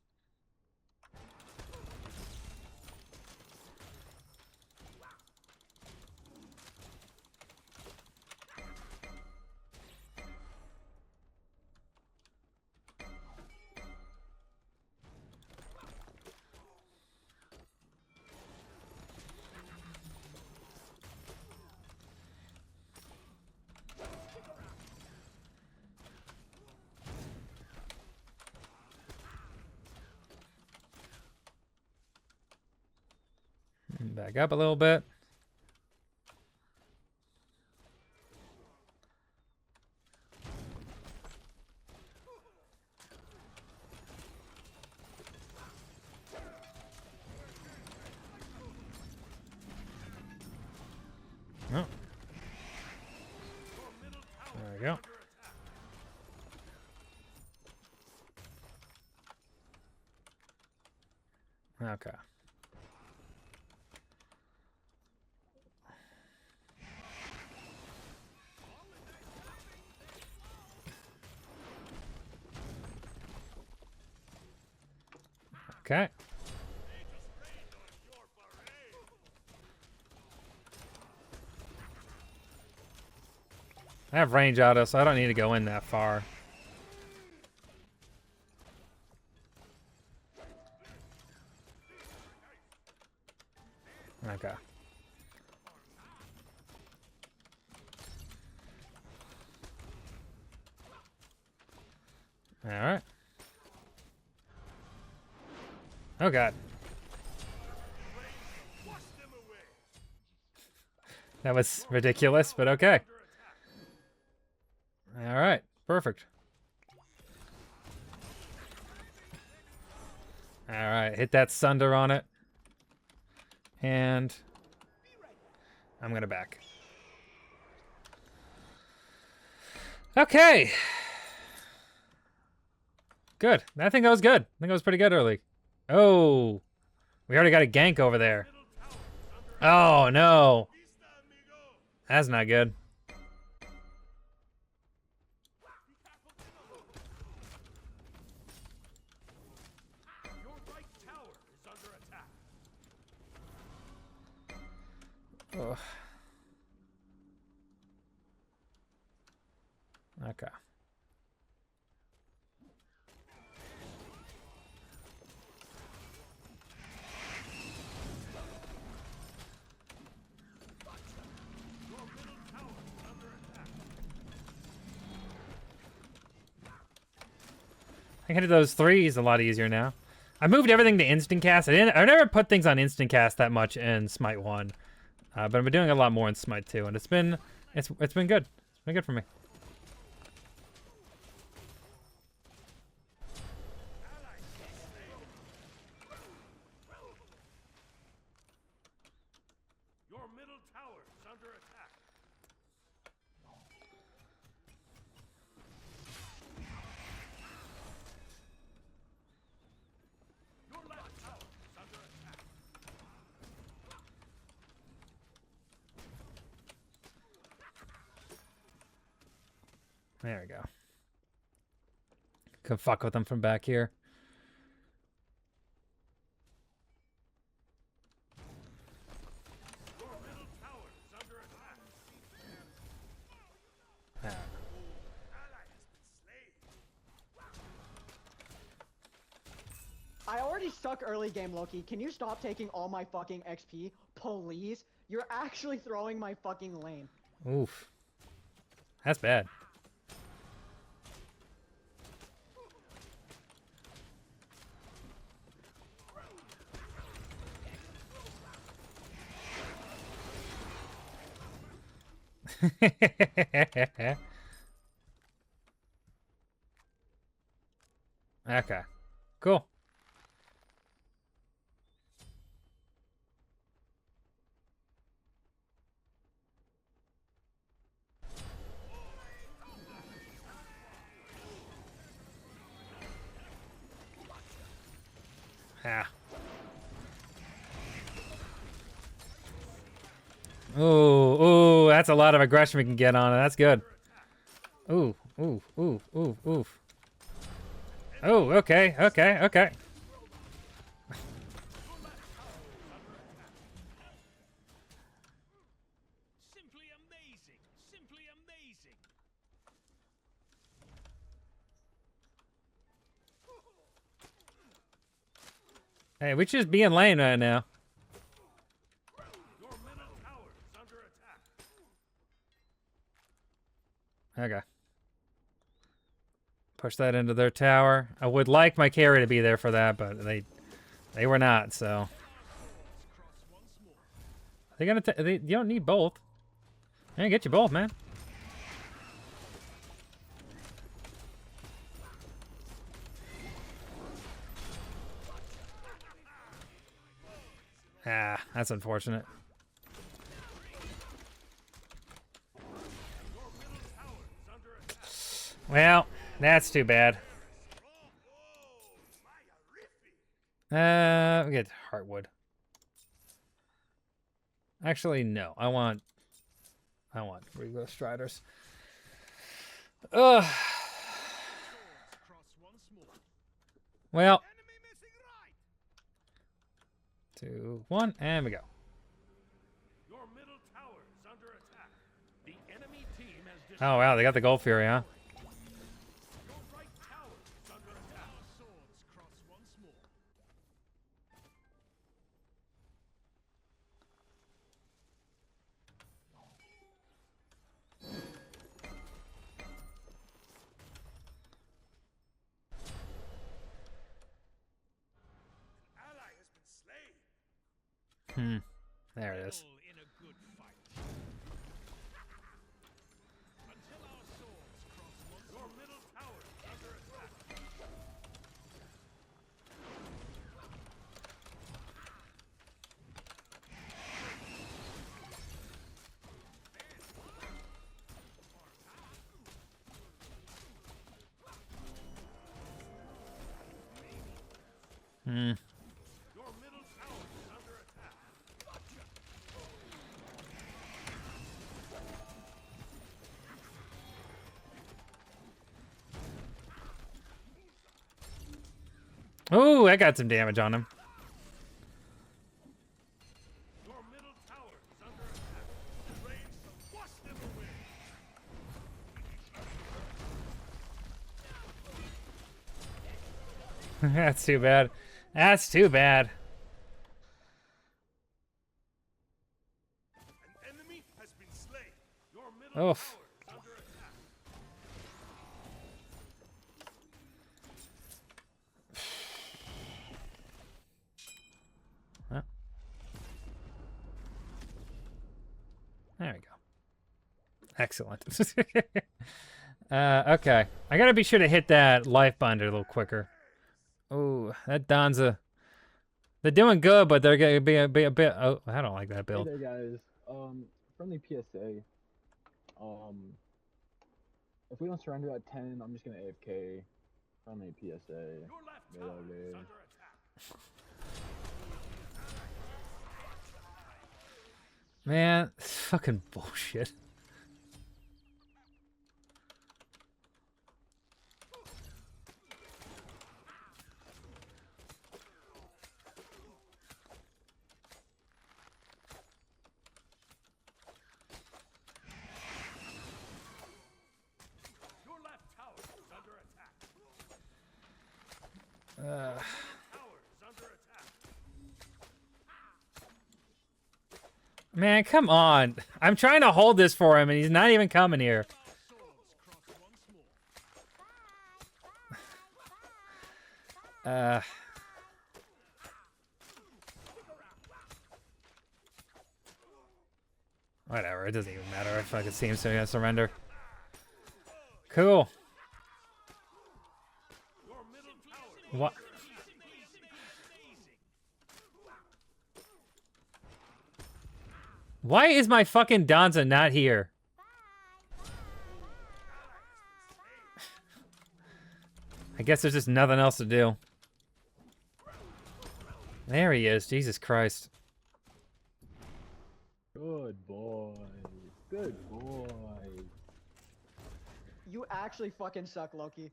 Back up a little bit. Oh. There we go. Okay. Okay. I have range auto, so I don't need to go in that far. Okay. Alright. Oh god. That was ridiculous, but okay. Alright, perfect. Alright, hit that sunder on it. And I'm gonna back. Okay. Good. I think that was good. I think it was pretty good early. Oh. We already got a gank over there. Oh, no. That's not good. Your right tower is under attack. Ugh. Okay. I can hit those threes a lot easier now. I moved everything to instant cast. I've never put things on instant cast that much in Smite 1. But I've been doing a lot more in Smite 2, and it's been good. It's been good for me. Your middle tower is under attack. Your left tower is under attack. There we go. Can fuck with them from back here. Your middle tower is under attack. Ah. Ally has been slain. I already suck early game, Loki. Can you stop taking all my fucking XP, please? You're actually throwing my fucking lane. Oof. That's bad. Okay. Cool. Ah. Ooh, ooh, that's a lot of aggression we can get on it. That's good. Ooh, ooh, ooh, ooh, ooh. Oh, okay, okay, okay. Simply amazing. Simply amazing. Hey, we should just be in lane right now. Your middle tower is under attack. Okay. Push that into their tower. I would like my carry to be there for that, but they were not, so. They gonna you don't need both. I can get you both, man. Ah, that's unfortunate. Well, that's too bad. We get Heartwood. Actually, no. I want Regal Striders. Ugh. Well. 2, 1, and we go. Your middle tower is under attack. The enemy team has Oh wow, they got the Gold Fury, huh? Your right tower is under attack. Our swords cross once more. Ally has been slain. Hmm. There it is. All in a good fight. Until our swords cross once more. Your middle tower is under attack. Hmm. Your middle tower is under attack. Gotcha. Ooh, I got some damage on him. Your middle tower is under attack. Raise to wash them away. That's too bad. That's too bad. An enemy has been slain. Your middle Oof. tower is under attack. Well. There we go. Excellent. Okay. I gotta be sure to hit that life binder a little quicker. Ooh, that Donza. They're doing good, but they're gonna be a bit. Oh, I don't like that Hey build. there, guys. Friendly PSA. If we don't surrender at 10, I'm just gonna AFK. Friendly PSA. Your left tower is Melee. under attack. Man, it's fucking bullshit. Your left tower is under attack. Uh, Tower is under attack. man, come on. I'm trying to hold this for him, and he's not even coming here. Our swords cross once more. Whatever. It doesn't even matter if I can see him, so he has to surrender. Cool. Your middle tower. What? Why is my fucking Donza not here? I guess there's just nothing else to do. There he is. Jesus Christ. Good boy. Good boy. You actually fucking suck, Loki.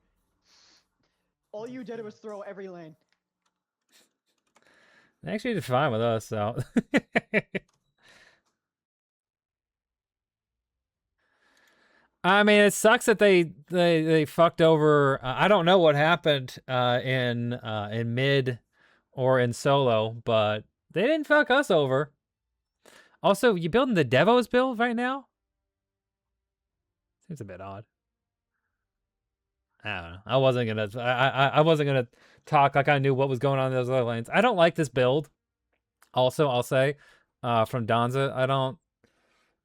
All you did was throw every lane. They actually did fine with us, so. I mean, it sucks that they fucked over. I don't know what happened in mid or in solo, but they didn't fuck us over. Also, you building the Devos build right now? Seems a bit odd. I don't know. I wasn't gonna talk like I knew what was going on in those other lanes. I don't like this build. Also, I'll say, from Donza, I don't.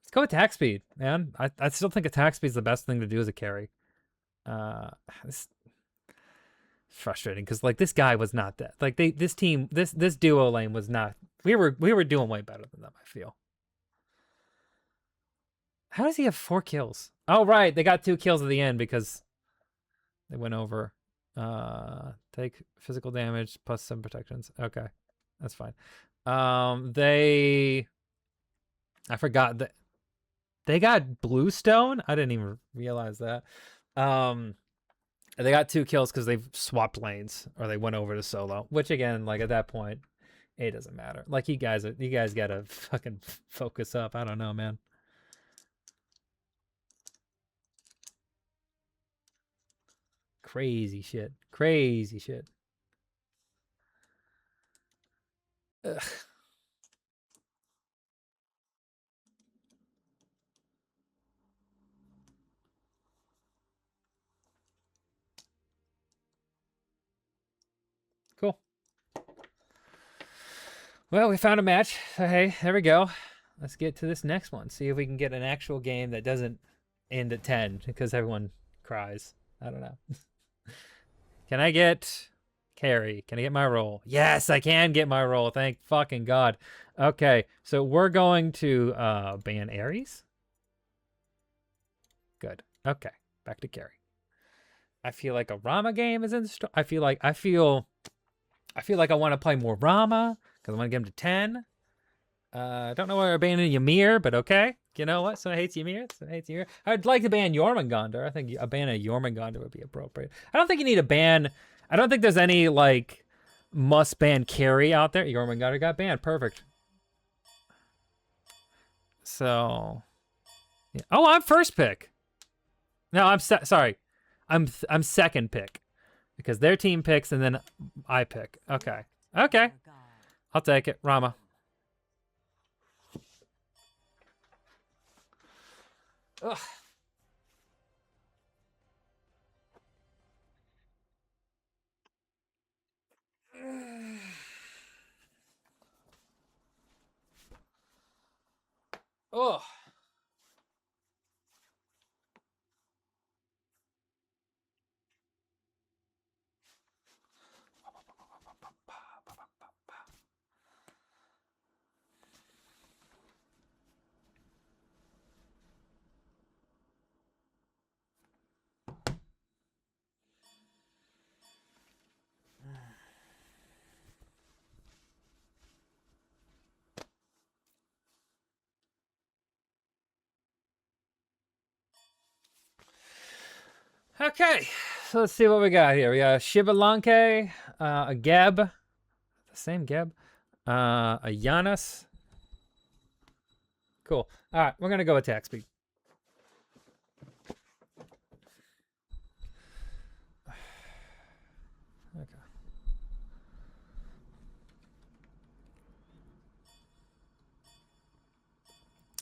Let's go attack speed, man. I still think attack speed is the best thing to do as a carry. It's frustrating because like this guy was not that. Like this team, this duo lane was not. We were doing way better than them. I feel. How does he have 4 kills? Oh right, they got 2 kills at the end because they went over. Take physical damage plus 7 protections. Okay, that's fine. I forgot that they got Bluestone. I didn't even realize that. They got 2 kills because they swapped lanes or they went over to solo. Which again, like at that point, it doesn't matter. Like you guys gotta fucking focus up. I don't know, man. Crazy shit. Crazy shit. Ugh. Cool. Well, we found a match. So, hey, there we go. Let's get to this next one. See if we can get an actual game that doesn't end at 10 because everyone cries. I don't know. Can I get carry? Can I get my roll? Yes, I can get my roll. Thank fucking God. Okay, so we're going to ban Ares. Good. Okay, back to carry. I feel like a Rama game is in the store. I feel like I want to play more Rama because I want to get him to 10. I don't know why we're banning Ymir, but okay. You know what? Someone hates Ymir. Someone hates Ymir. I'd like to ban Jormungandr. I think a ban of Jormungandr would be appropriate. I don't think you need a ban. I don't think there's any like must ban carry out there. Jormungandr got banned. Perfect. So, yeah. Oh, I'm first pick. No, I'm sorry. I'm second pick because their team picks and then I pick. Okay. Okay. I'll take it. Rama. Ugh. Oh. Okay, so let's see what we got here. We got Shivalanke, a Geb, the same Geb, a Giannis. Cool. All right, we're gonna go attack speed. Okay.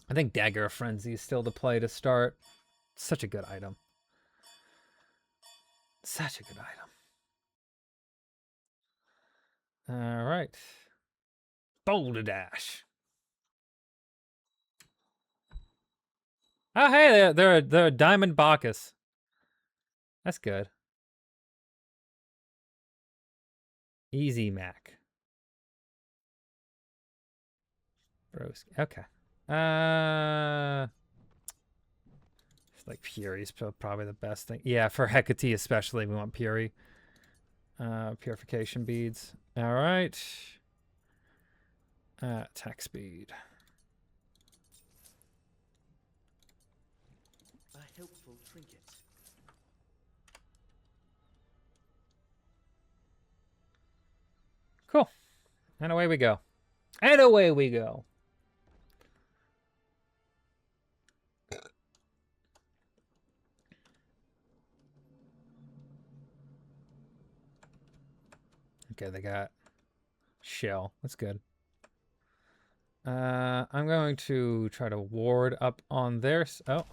I think Dagger of Frenzy is still the play to start. Such a good item. Such a good item. All right. Boulder Dash. Oh, hey, they're a Diamond Bacchus. That's good. Easy Mac. Broski. Okay. Like Fury's probably the best thing. Yeah, for Hecate especially, we want Fury. Purification beads. All right. Attack speed. A helpful trinket. Cool. And away we go. And away we go. Okay, they got shell. That's good. I'm going to try to ward up on their... Oh.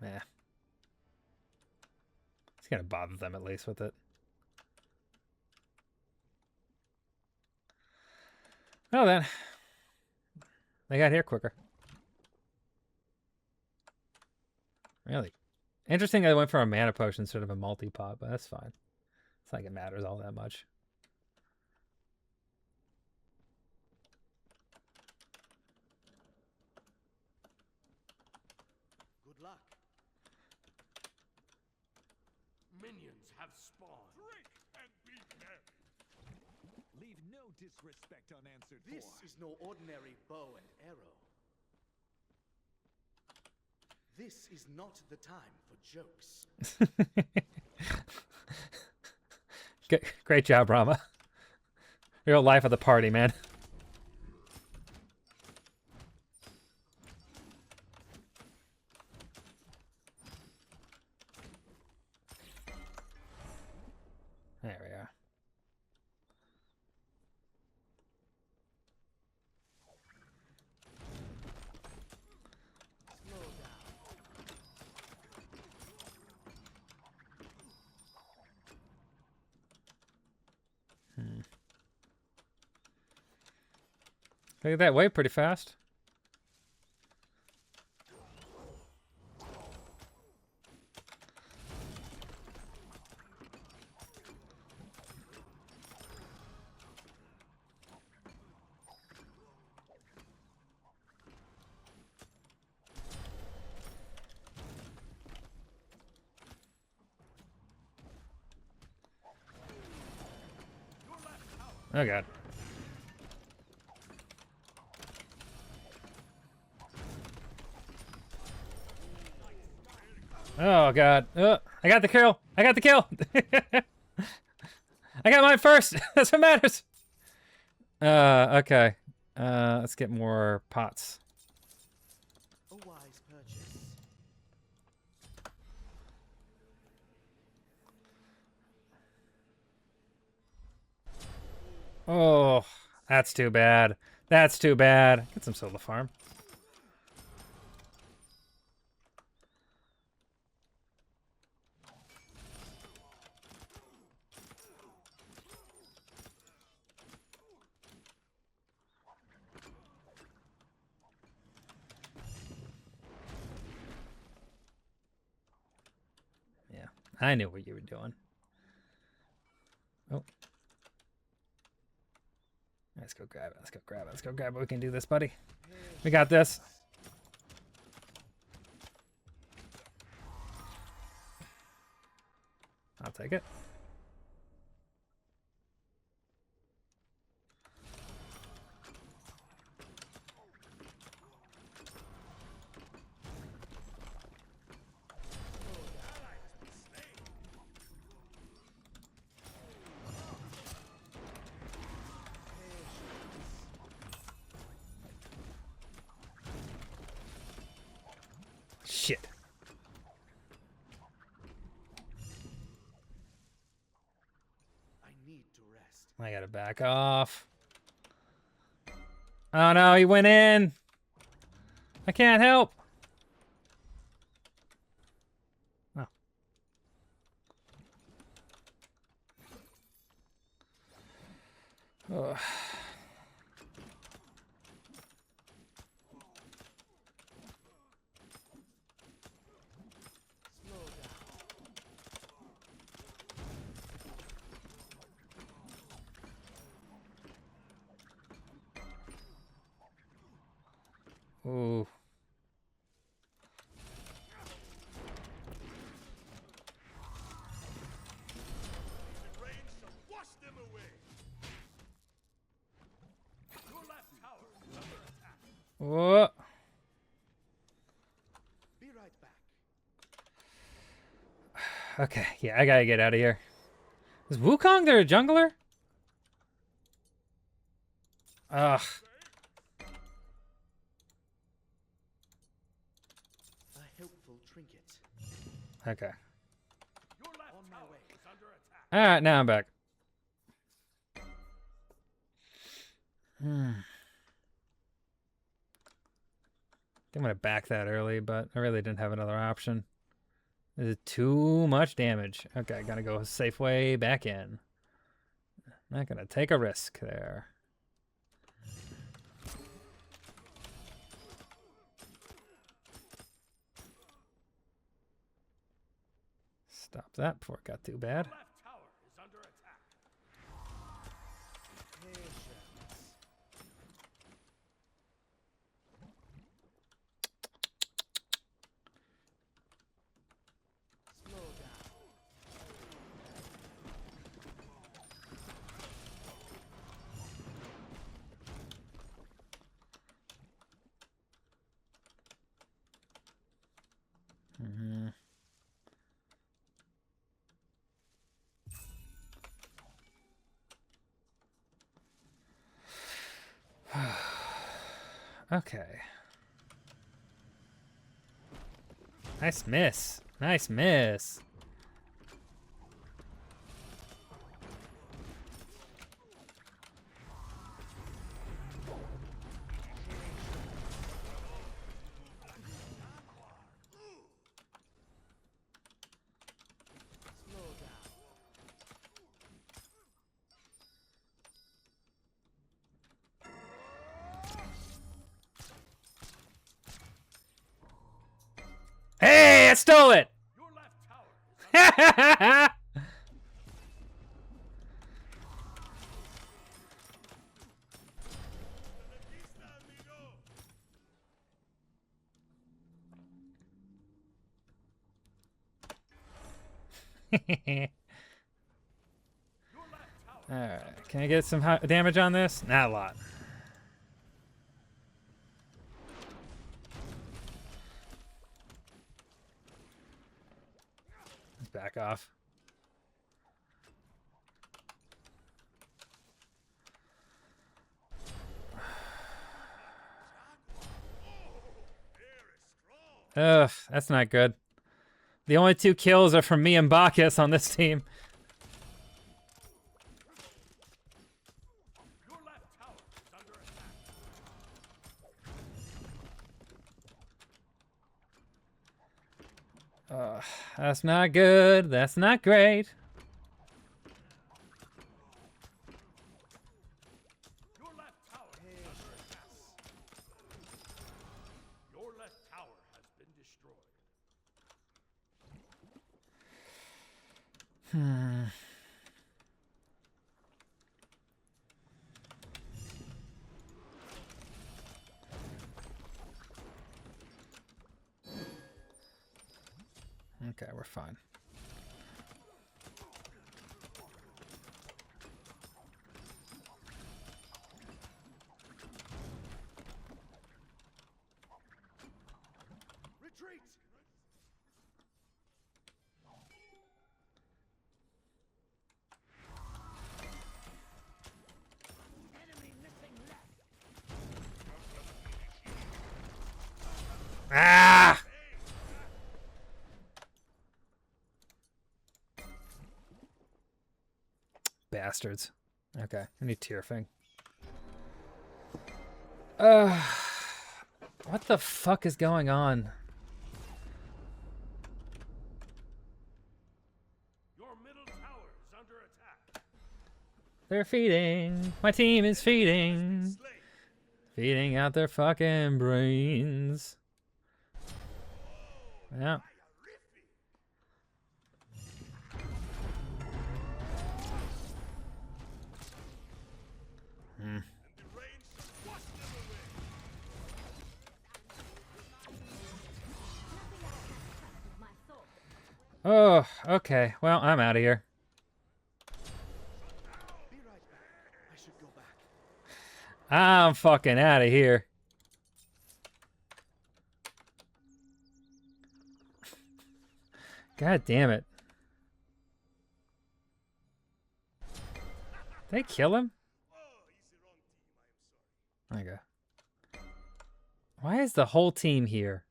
Yeah. It's going to bother them at least with it. Oh, then. They got here quicker. Really? Interesting I went for a mana potion instead of a multi-pot, but that's fine. It's not like it matters all that much. Good luck. Minions have spawned. Drink and be merry. Leave no disrespect unanswered This for. is no ordinary bow and arrow. This is not the time for jokes. Great job, Rama. Real life of the party, man. Look at that wave pretty fast. Oh god. Oh god. I got the kill. I got the kill. I got mine first. That's what matters. Okay. Let's get more pots. A wise purchase. Oh, that's too bad. That's too bad. Get some solar farm. Yeah, I knew what you were doing. Oh. Let's go grab it. Let's go grab it. Let's go grab it. We can do this, buddy. We got this. I'll take it. Shit. I need to rest. I gotta back off. Oh no, he went in. I can't help. Oh. Ugh. Ooh. Rain shall wash them away. Your left tower is under attack. Whoa. Be right back. Okay, yeah, I gotta get out of here. Is Wukong their jungler? Ugh. A helpful trinket. Okay. Your left On my tower way. is under attack. Alright, now I'm back. Hmm. I'm gonna back that early, but I really didn't have another option. This is too much damage. Okay, gotta go safe way back in. Not gonna take a risk there. Stop that before it got too bad. Your left tower is under attack. Patience. Slow down. Mhm. Okay. Nice miss. Nice miss. Slow down. stole it! Your left tower is Alright, can I get some damage on this? Not a lot. Let's back off. Ugh, that's not good. The only 2 kills are from me and Bacchus on this team. your left tower is under attack. That's not good. That's not great. Your left tower is under attack. Your left tower has been destroyed. Okay, we're fine. Retreat! Ah! Bastards. Okay, I need tear thing. What the fuck is going on? Your middle tower is under attack. They're feeding. My team is feeding. Slain. Feeding out their fucking brains. Yeah. And the rain washed them away. Oh, okay. Well, I'm out of here. Be right back. I should go back. I'm fucking out of here. God damn it. Did they kill him? Okay. Why is the whole team here?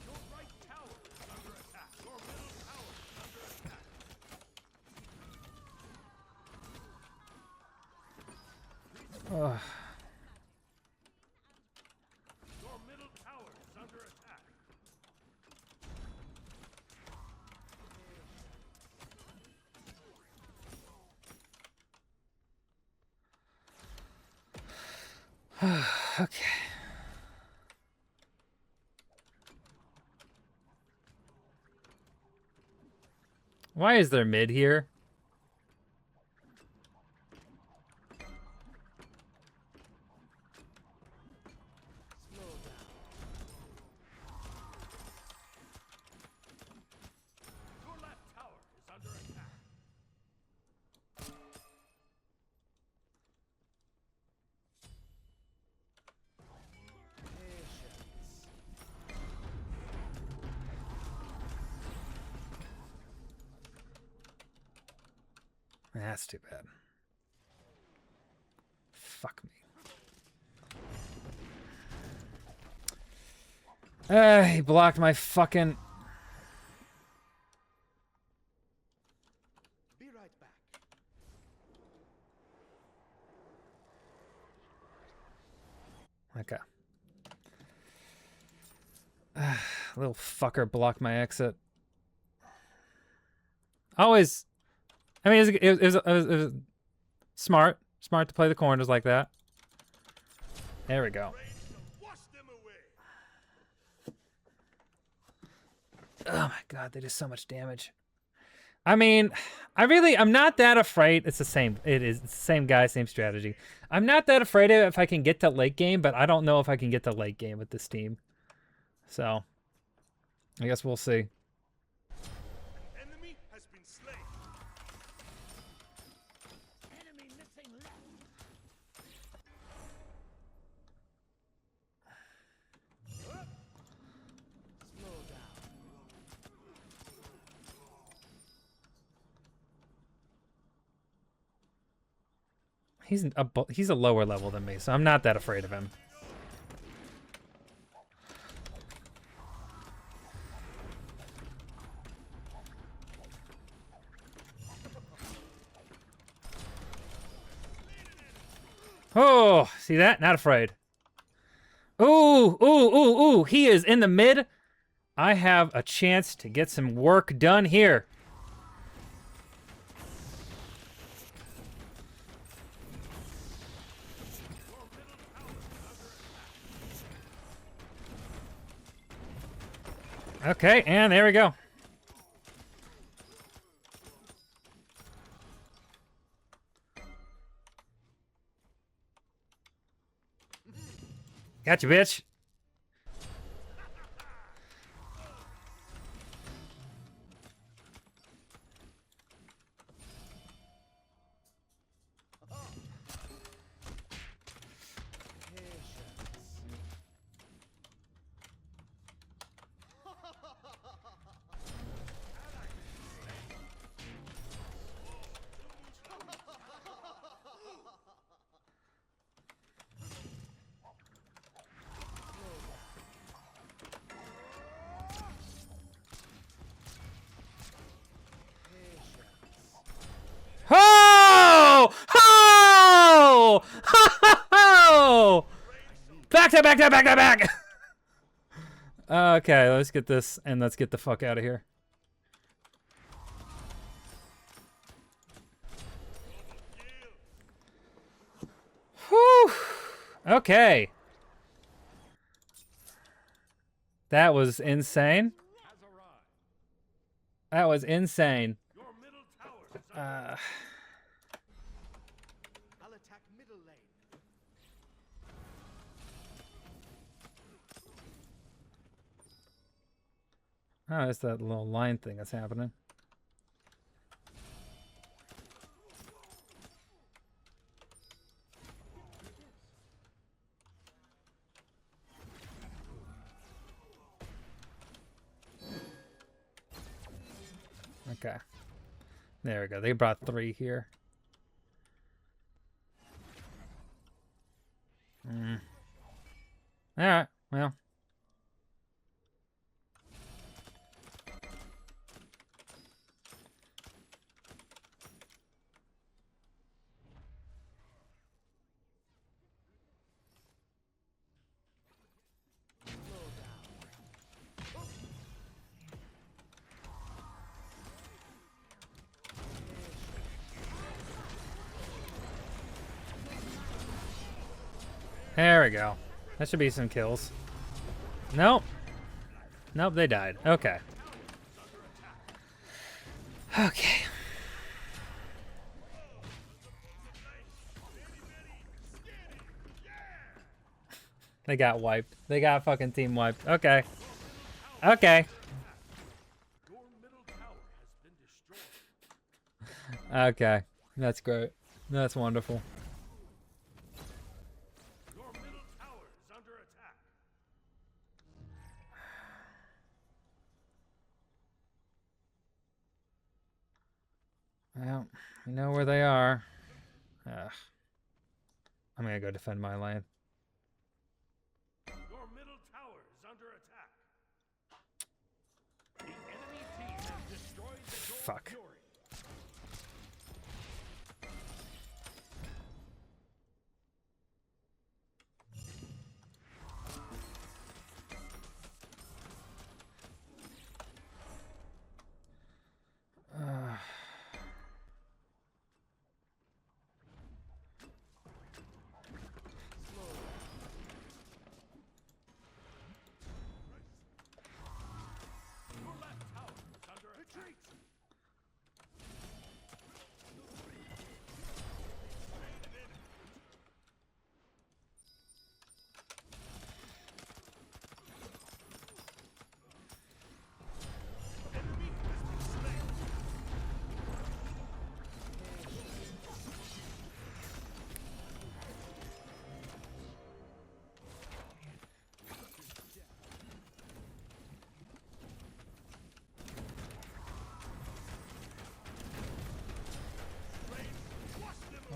Your right tower is under attack. Your middle tower is under attack. Ugh. Your middle tower is under attack. Okay. Why is there mid here? Your left tower is under attack. That's too bad. Fuck me. He blocked my fucking... Be right back. Okay. Little fucker blocked my exit. Always. I mean, it was smart to play the corners like that. There we go. Rain shall wash them away. Oh my god, they do so much damage. I mean, I'm not that afraid. It's the same. It's the same guy, same strategy. I'm not that afraid of it if I can get to late game, but I don't know if I can get to late game with this team. So, I guess we'll see. An enemy has been slain. Enemy missing left. Slow down. He's a lower level than me, so I'm not that afraid of him. Oh, see that? Not afraid. Ooh, ooh, ooh, ooh. He is in the mid. I have a chance to get some work done here. Okay, and there we go. Gotcha, bitch. Ho! Ho! Ho! Back to back to back to back. Okay, let's get this and let's get the fuck out of here. Whew. Okay. That was insane. Has arrived. That was insane. Your middle tower is under I'll attack middle lane. Oh, it's that little line thing that's happening. Okay. There we go. They brought 3 here. Alright, well. There we go. That should be some kills. Nope. Nope, they died. Okay. Okay. They got wiped. They got fucking team wiped. Okay. Okay. your middle tower has been destroyed. Okay. That's great. That's wonderful. Your middle tower is under attack. Well, you know where they are. Ugh. I'm gonna go defend my lane. Your middle tower is under attack. The enemy team has destroyed the Gold Fuck. Fury.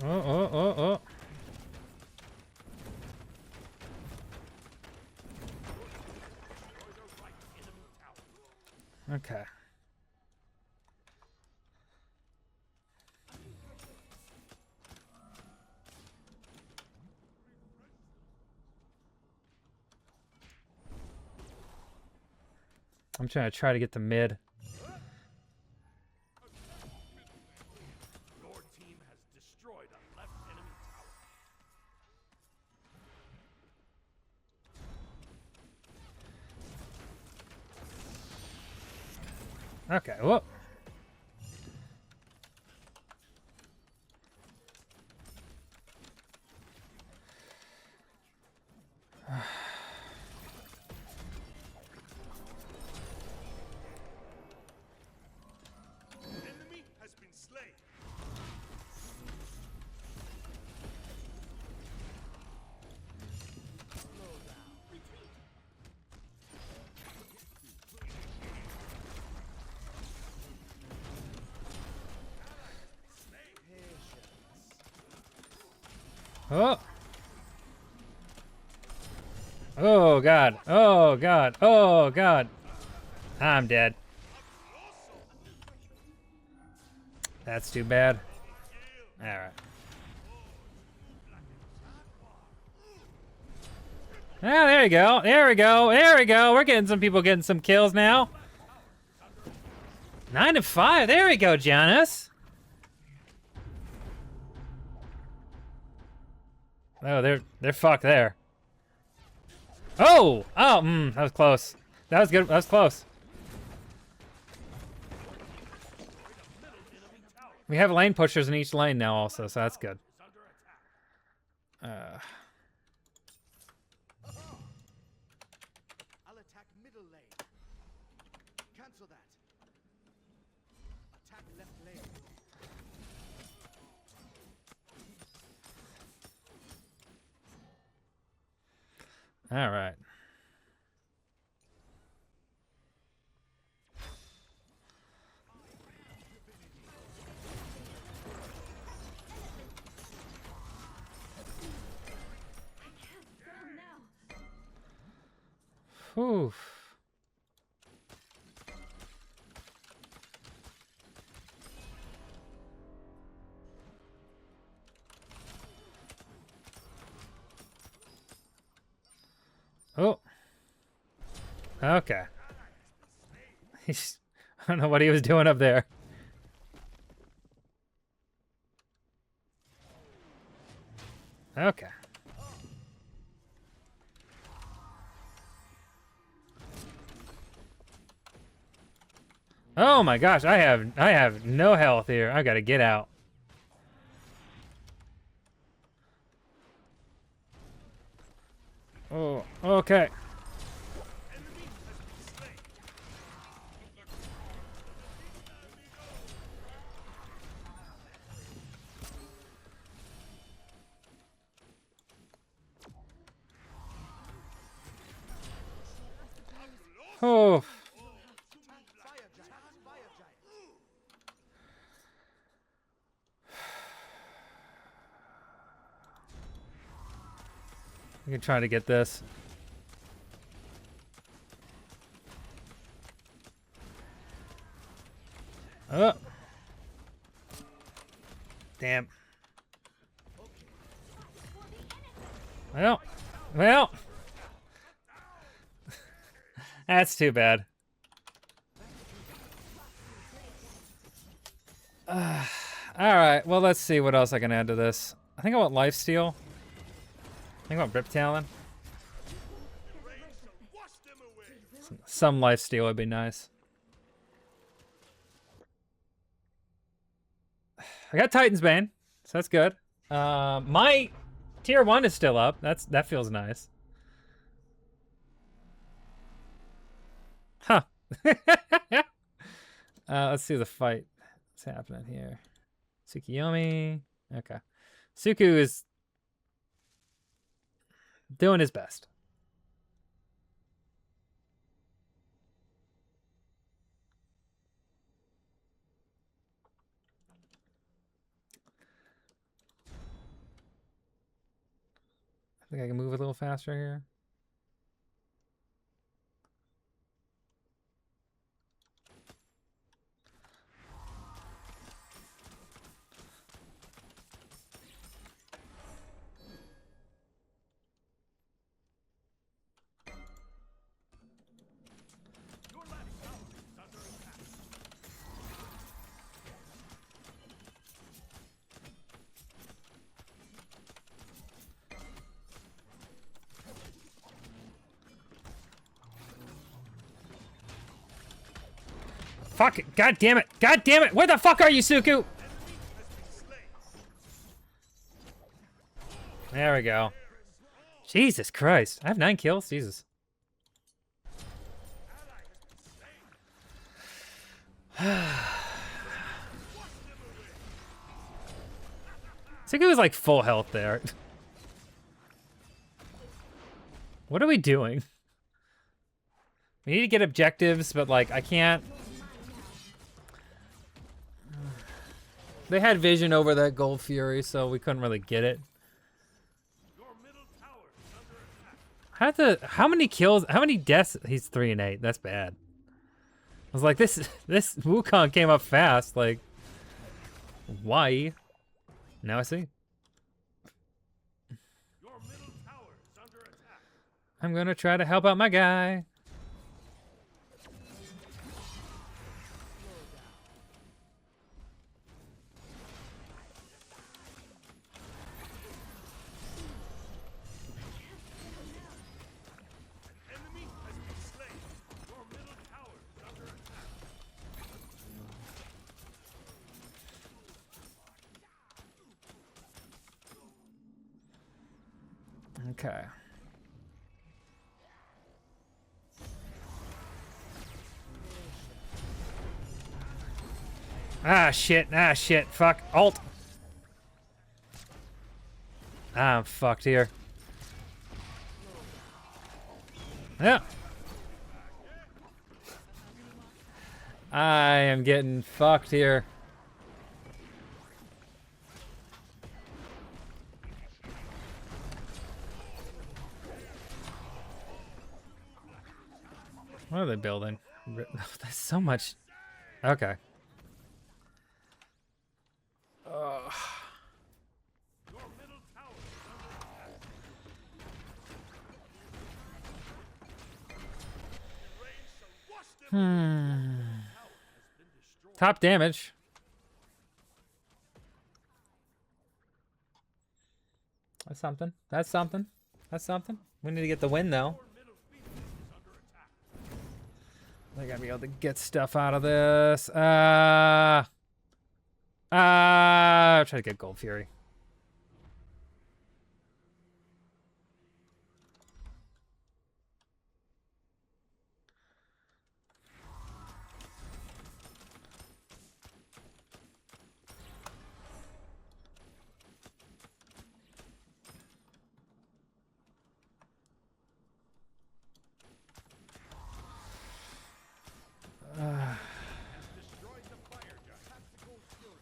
Oh. Okay. I'm try to get the mid. Your team has destroyed a left enemy tower. Okay, whoop. Enemy has been slain. Oh. Oh god. Oh god. Oh god. I'm dead. That's too bad. Alright. Ah, there you go. There we go. There we go. We're getting some people getting some kills now. 9 to 5. There we go, Giannis. Oh, they're fucked there. Oh! Oh, that was close. That was good. That was close. We have lane pushers in each lane now also, so that's good. I'll attack middle lane. Cancel that. Attack left lane. All right. Whew. Oh. Okay. I don't know what he was doing up there. Okay. Oh my gosh, I have no health here. I gotta get out. Oh, okay. Oh. Fire giant. Fire giant. I can try to get this. Oh. Damn. Well. That's too bad. All right, well, let's see what else I can add to this. I think I want lifesteal. I think I want Rip Talon. Some lifesteal would be nice. I got Titan's Bane, so that's good. My tier 1 is still up. That feels nice. Huh. Let's see the fight. What's happening here? Tsukiyomi. Okay. Suku is doing his best. I think I can move a little faster here. Your left tower is under attack. Fuck it. God damn it. God damn it. Where the fuck are you, Suku? There we go. Jesus Christ. I have 9 kills? Jesus. Suku was like full health there. What are we doing? We need to get objectives, but like I can't. They had vision over that Gold Fury, so we couldn't really get it. Your middle tower is under attack. How many kills? How many deaths? He's 3 and 8. That's bad. I was like, this Wukong came up fast. Like, why? Now I see. Your middle tower is under attack. I'm gonna try to help out my guy. Enemy has been slain. Your middle tower is under attack. Okay. Ah, shit. Ah, shit. Fuck. Alt. I'm fucked here. Yeah. I am getting fucked here. What are they building? There's so much. Okay. Your middle tower is under attack. The rain shall wash them away. Tower has been destroyed. Top damage. That's something. That's something. That's something. We need to get the win, though. Your middle phoenix is under attack. I gotta be able to get stuff out of this. Try to get Gold Fury. Destroyed the fire giant. Tactical fury.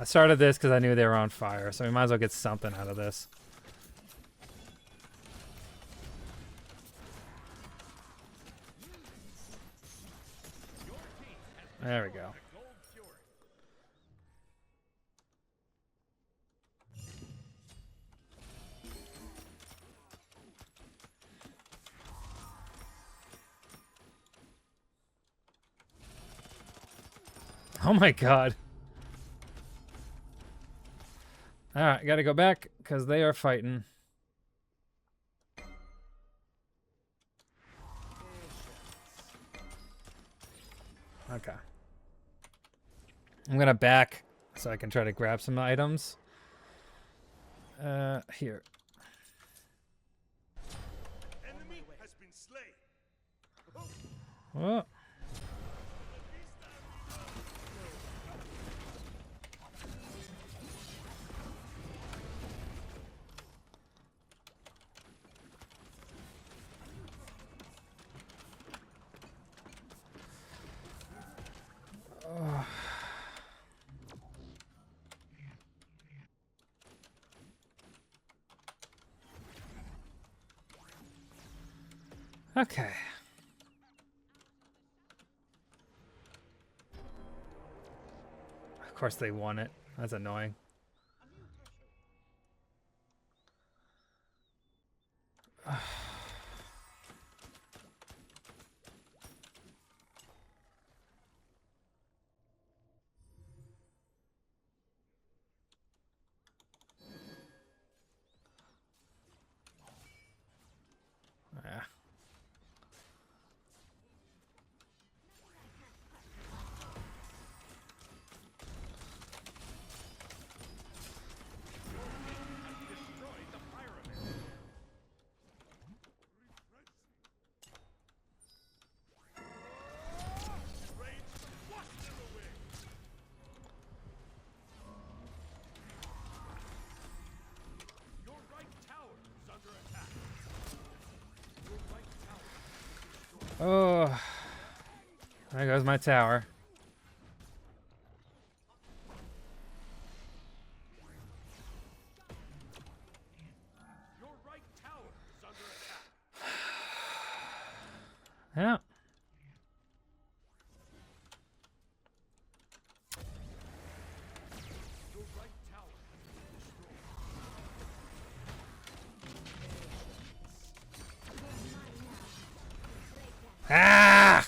I started this because I knew they were on fire, so we might as well get something out of this. There we go. Gold fury. Oh my god. Alright, gotta go back because they are fighting. Okay. I'm gonna back so I can try to grab some items. Here. Enemy has been slain. Oh. Okay. Of course they won it. That's annoying. Yeah. Destroyed the pyramid. Rage, wash them away. Your right tower is under attack. Your right tower is destroyed. Oh. There goes my tower. Your right tower is under attack. Yeah. Your right tower has been destroyed. Ah!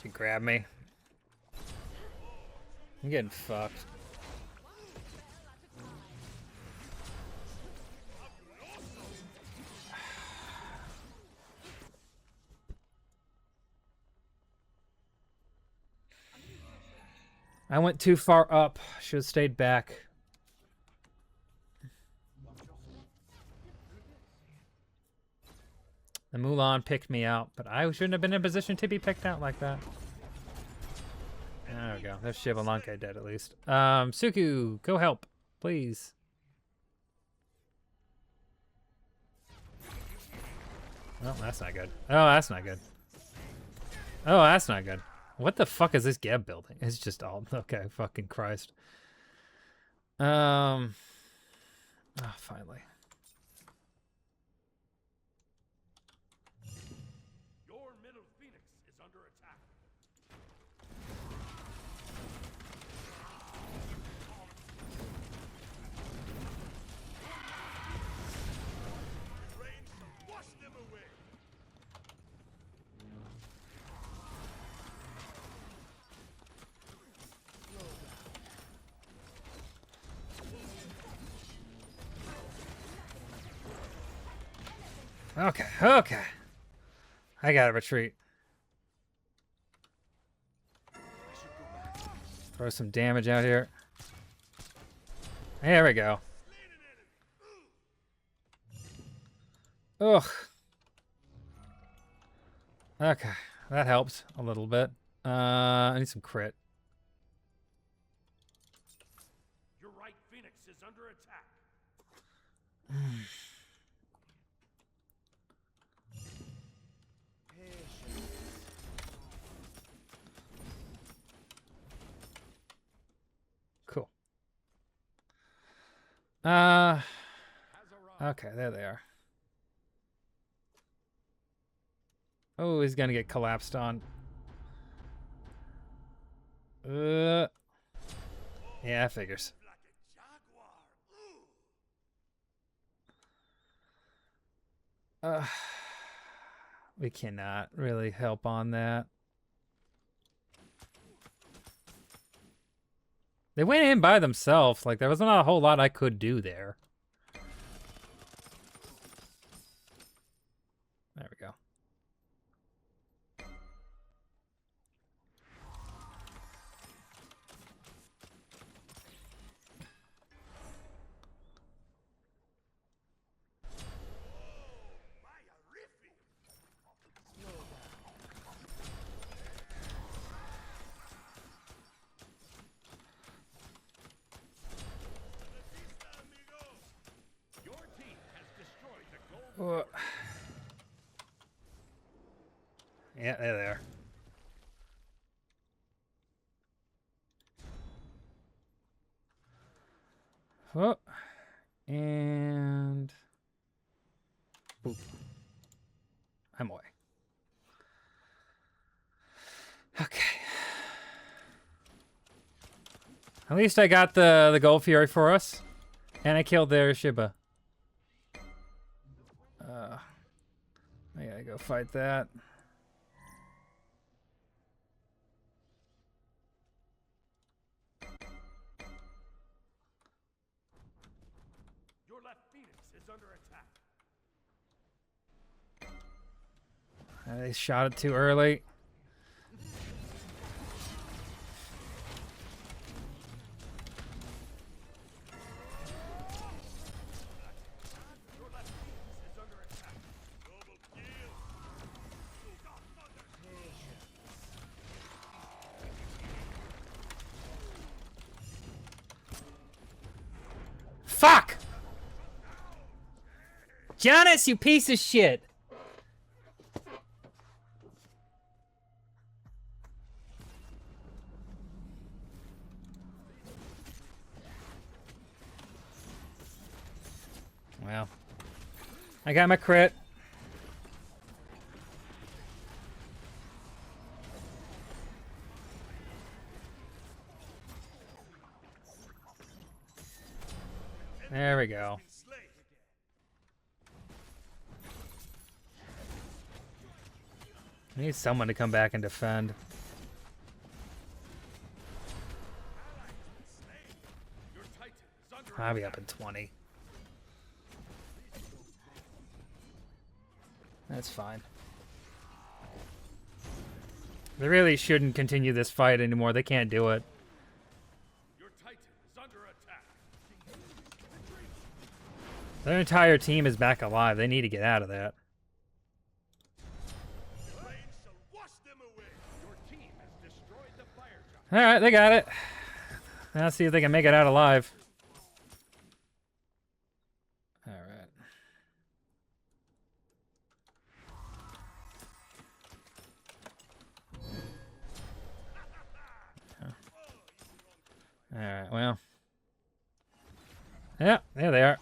She grabbed me. I'm getting fucked. I went too far up. Should have stayed back. The Mulan picked me out, but I shouldn't have been in a position to be picked out like that. There we go. There's Shivalanka dead at least. Suku, go help, please. Oh, that's not good. Oh, that's not good. Oh, that's not good. What the fuck is this Geb building? It's just all okay. Fucking Christ. Oh, finally. Your middle phoenix is under attack. Rage, wash them away. Okay, okay. I gotta retreat. Throw some damage out here. There we go. Ugh. Okay, that helps a little bit. I need some crit. Your right phoenix is under attack. Cool. Has arrived. Okay, there they are. Oh, he's gonna get collapsed on. Yeah, figures. Like a jaguar. Ooh. We cannot really help on that. They went in by themselves. Like, there wasn't a whole lot I could do there. There we go. Vaya riffy. Your team has destroyed the gold. Yeah, there they are. Oh, and boop. I'm away. Okay. At least I got the Gold Fury for us. And I killed their Shiba. I gotta go fight that. Your left Phoenix is under attack. They shot it too early. Your left Phoenix is under attack. Double kill. Fuck! Jonas, you piece of shit! Well, I got my crit. There we go. I need someone to come back and defend. Your Titan is under I'll be up in 20. That's fine. They really shouldn't continue this fight anymore. They can't do it. Your Titan is under attack. Their entire team is back alive. They need to get out of that. Rain shall wash them away. Your team has destroyed the fire giant. All right, they got it. Now let's see if they can make it out alive. All right. All right, well. Yeah, there they are.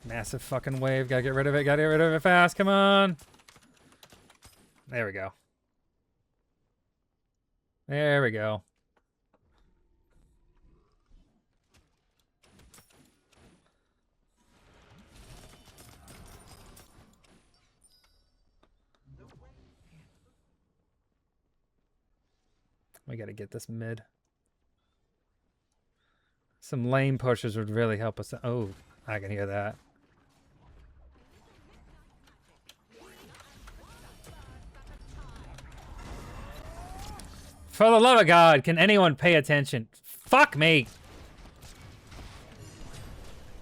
Massive fucking wave. Gotta get rid of it. Gotta get rid of it fast. Come on. There we go. There we go. We gotta get this mid. Some lane pushes would really help us. Oh, I can hear that. For the love of God, can anyone pay attention? Fuck me.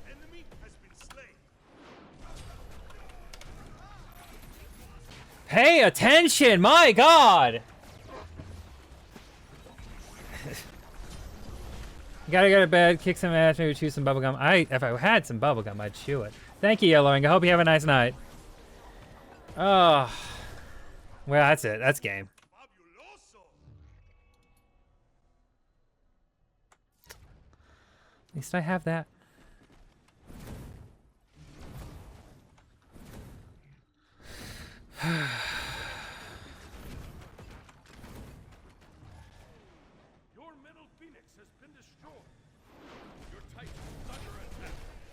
Enemy has been slain. Pay attention, my God. Gotta go to bed, kick some ass, maybe chew some bubblegum. If I had some bubblegum, I'd chew it. Thank you, Yellowing. I hope you have a nice night. Oh. Well, that's it. That's game. Fabuloso. At least I have that. Your middle Phoenix has been destroyed. Your Titan is under attack.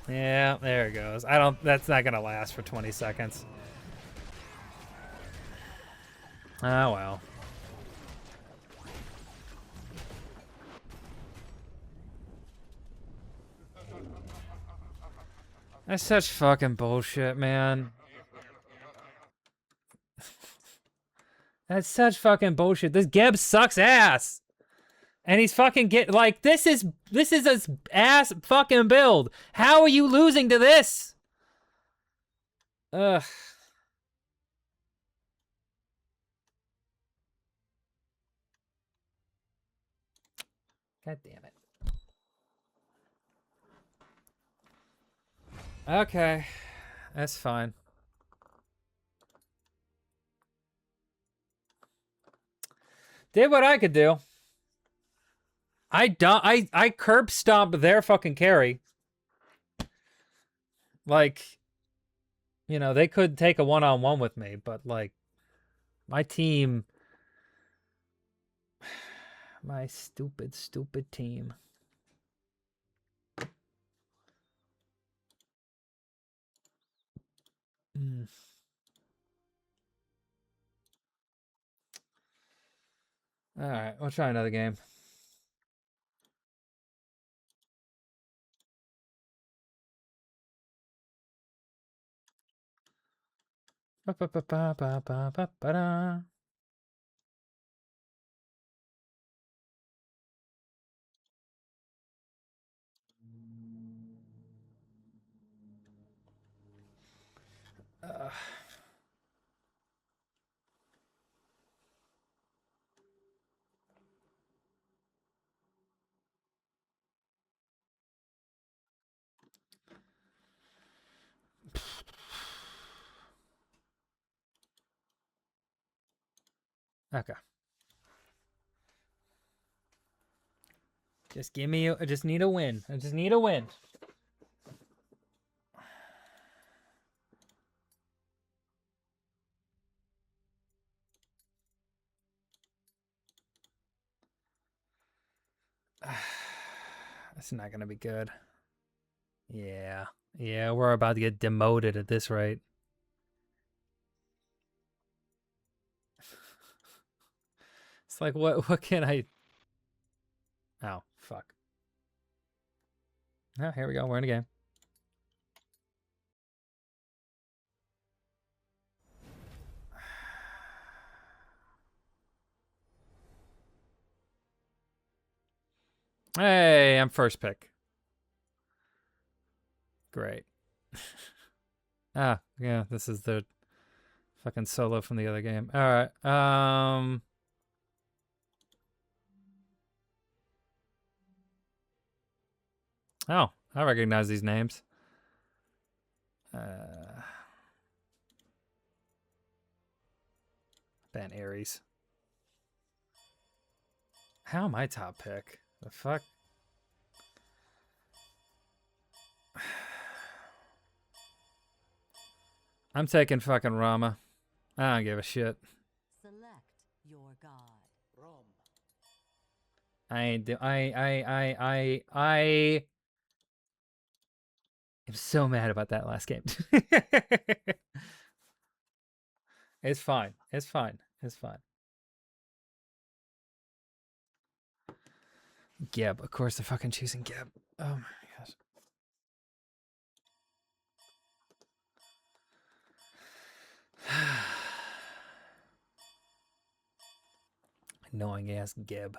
Yeah, there it goes. That's not gonna last for 20 seconds. Oh well. That's such fucking bullshit, man. That's such fucking bullshit. This Geb sucks ass. And he's fucking like, this is a ass fucking build. How are you losing to this? Ugh. God damn it. Okay. That's fine. Did what I could do. I curb stomped their fucking carry. Like, you know, they could take a one-on-one with me, but like my team, my stupid team. All right, we'll try another game. Ba ba ba ba ba ba ba ba da. Okay. Just give me. I just need a win. I just need a win. That's not gonna be good. Yeah. Yeah, we're about to get demoted at this rate. It's like, what can I... Oh, fuck. Oh, here we go. We're in a game. Hey, I'm first pick. Great. Ah, yeah, this is the fucking solo from the other game. All right. Oh, I recognize these names. Ben Aries. How am I top pick? The fuck? I'm taking fucking Rama. I don't give a shit. Select your god. I ain't do. I am so mad about that last game. It's fine. It's fine. It's fine. Geb. Of course, they're fucking choosing Geb. Oh my gosh. Annoying ass Geb.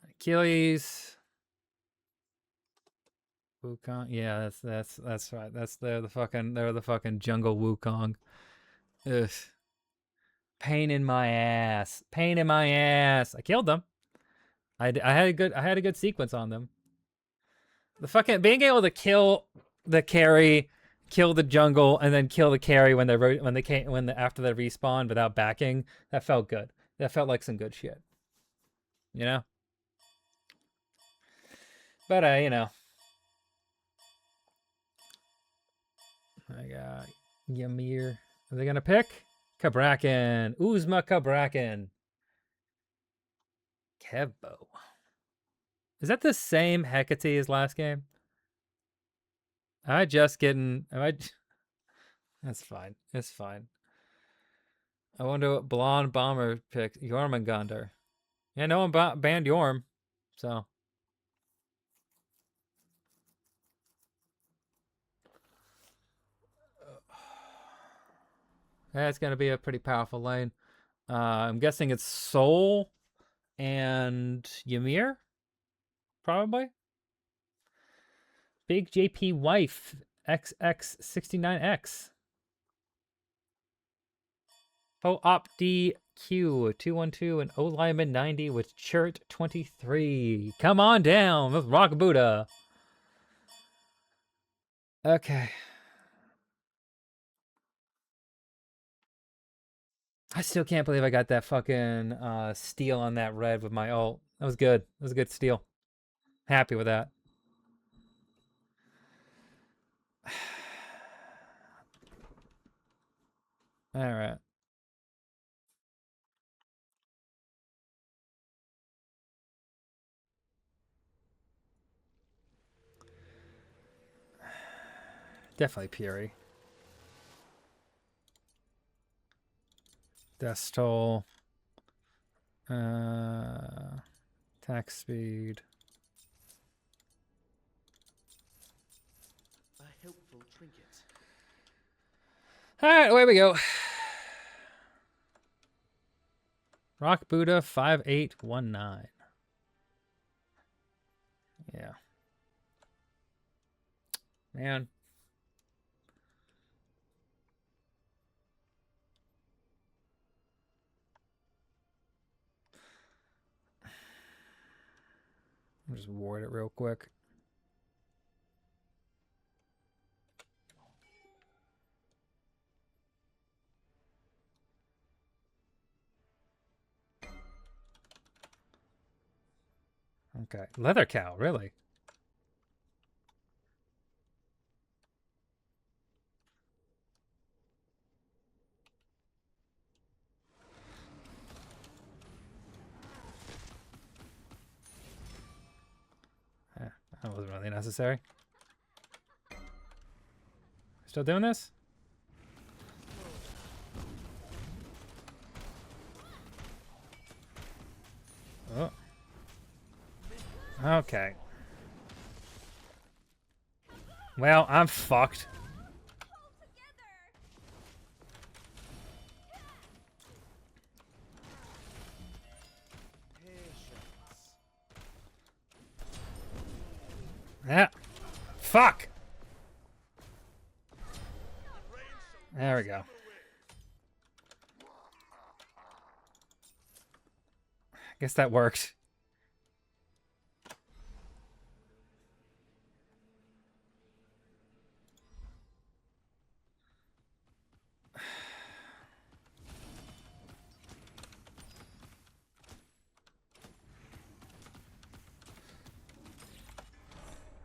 Achilles. Wukong. Yeah, that's right. They're the fucking jungle Wukong. Ugh. Pain in my ass. Pain in my ass. I killed them. I had a good sequence on them. The fucking being able to kill the carry, kill the jungle, and then kill the carry when after they respawn without backing, that felt good. That felt like some good shit. You know? But you know. I got Ymir. Are they gonna pick? Kabrakan. Uzma Kabrakan. Kevbo. Is that the same Hecate as last game? Am I just getting... That's fine. It's fine. I wonder what blonde bomber picked. Jormungandr. Yeah, no one banned Yorm. So. That's going to be a pretty powerful lane. I'm guessing it's Soul and Ymir, probably. Big JP Wife XX69X. O Op DQ 212 and O Lyman 90 with Chert 23. Come on down. Let's rock Buddha. Okay. I still can't believe I got that fucking steal on that red with my ult. That was good. That was a good steal. Happy with that. All right. Definitely Puri. Death Toll. Attack speed. A helpful trinket. Alright, away we go. Rock Buddha 5819. Yeah. Man. I'll just ward it real quick. Okay. Leather cow, really? That wasn't really necessary. Still doing this? Oh. Okay. Well, I'm fucked. Yeah. Fuck! There we go. Guess that worked.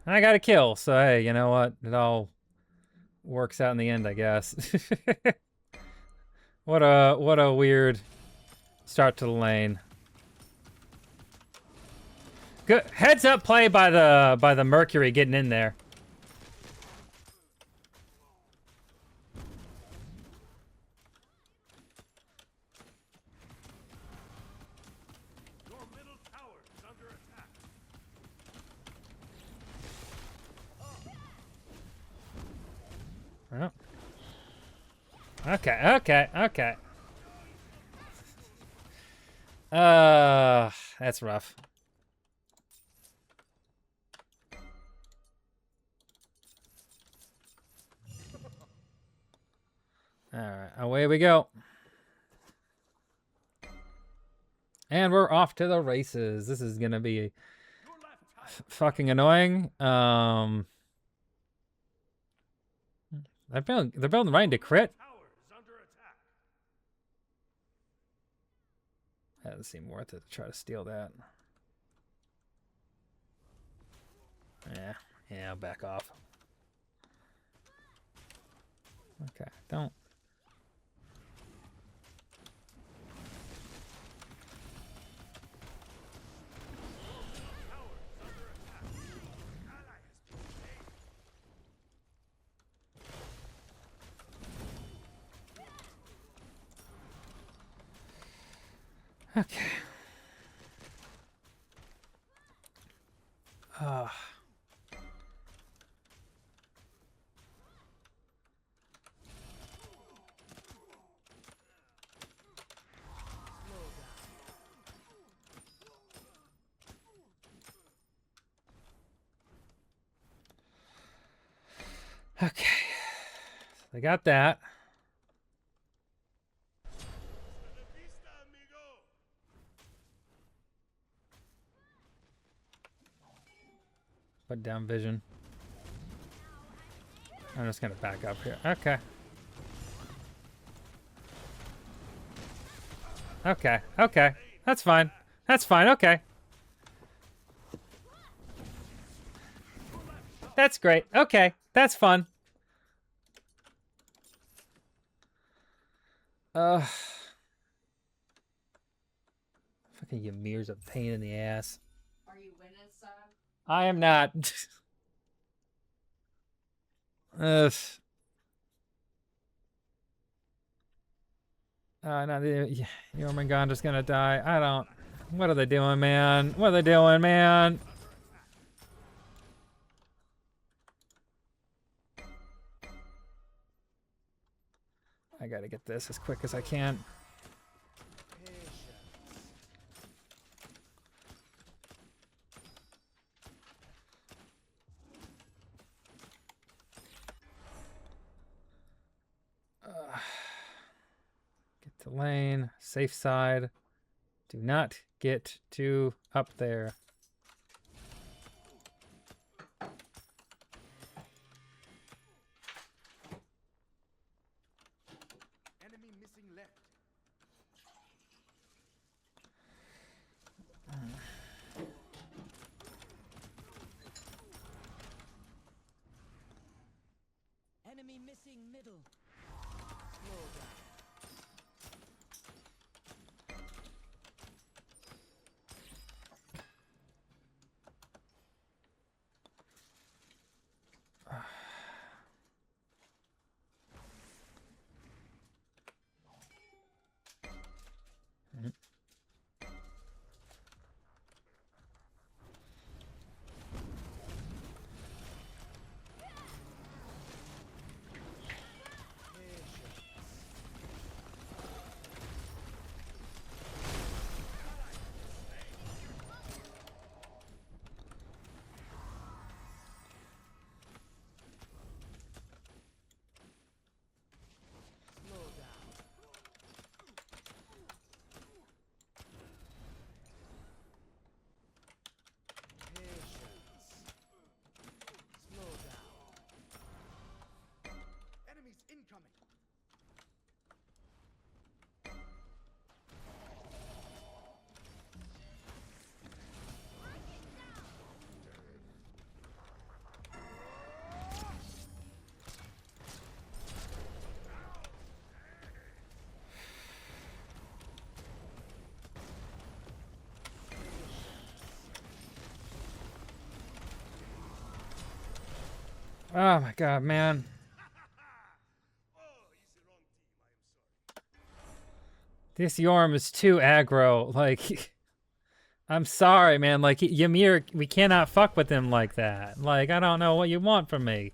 I got a kill, so hey, you know what? It all works out in the end, I guess. What a weird start to the lane. Good heads up play by the Mercury getting in there. Your middle tower is under attack. Oh. Okay. That's rough. All right, away we go. And we're off to the races. This is gonna be fucking annoying. They're building right into crit. Tower is under attack. That doesn't seem worth it to try to steal that. Yeah, I'll back off. Okay, don't. Okay. Okay. They got that. Put down vision. I'm just gonna back up here. Okay. Okay. Okay. That's fine. That's fine. Okay. That's great. Okay. That's fun. Fucking Ymir's a pain in the ass. Are you winning, son? I am not. Ugh. No, Jormungandr's gonna die. I don't. What are they doing, man? What are they doing, man? I gotta get this as quick as I can. Get to lane, safe side. Do not get too up there. Enemy missing left. Enemy missing middle. Slow down. Slow down. Patience. Slow down. Enemies incoming. Oh my god, man. Oh, he's the wrong team. I am sorry. This Yorm is too aggro. Like, I'm sorry, man. Like, Ymir, we cannot fuck with him like that. Like, I don't know what you want from me.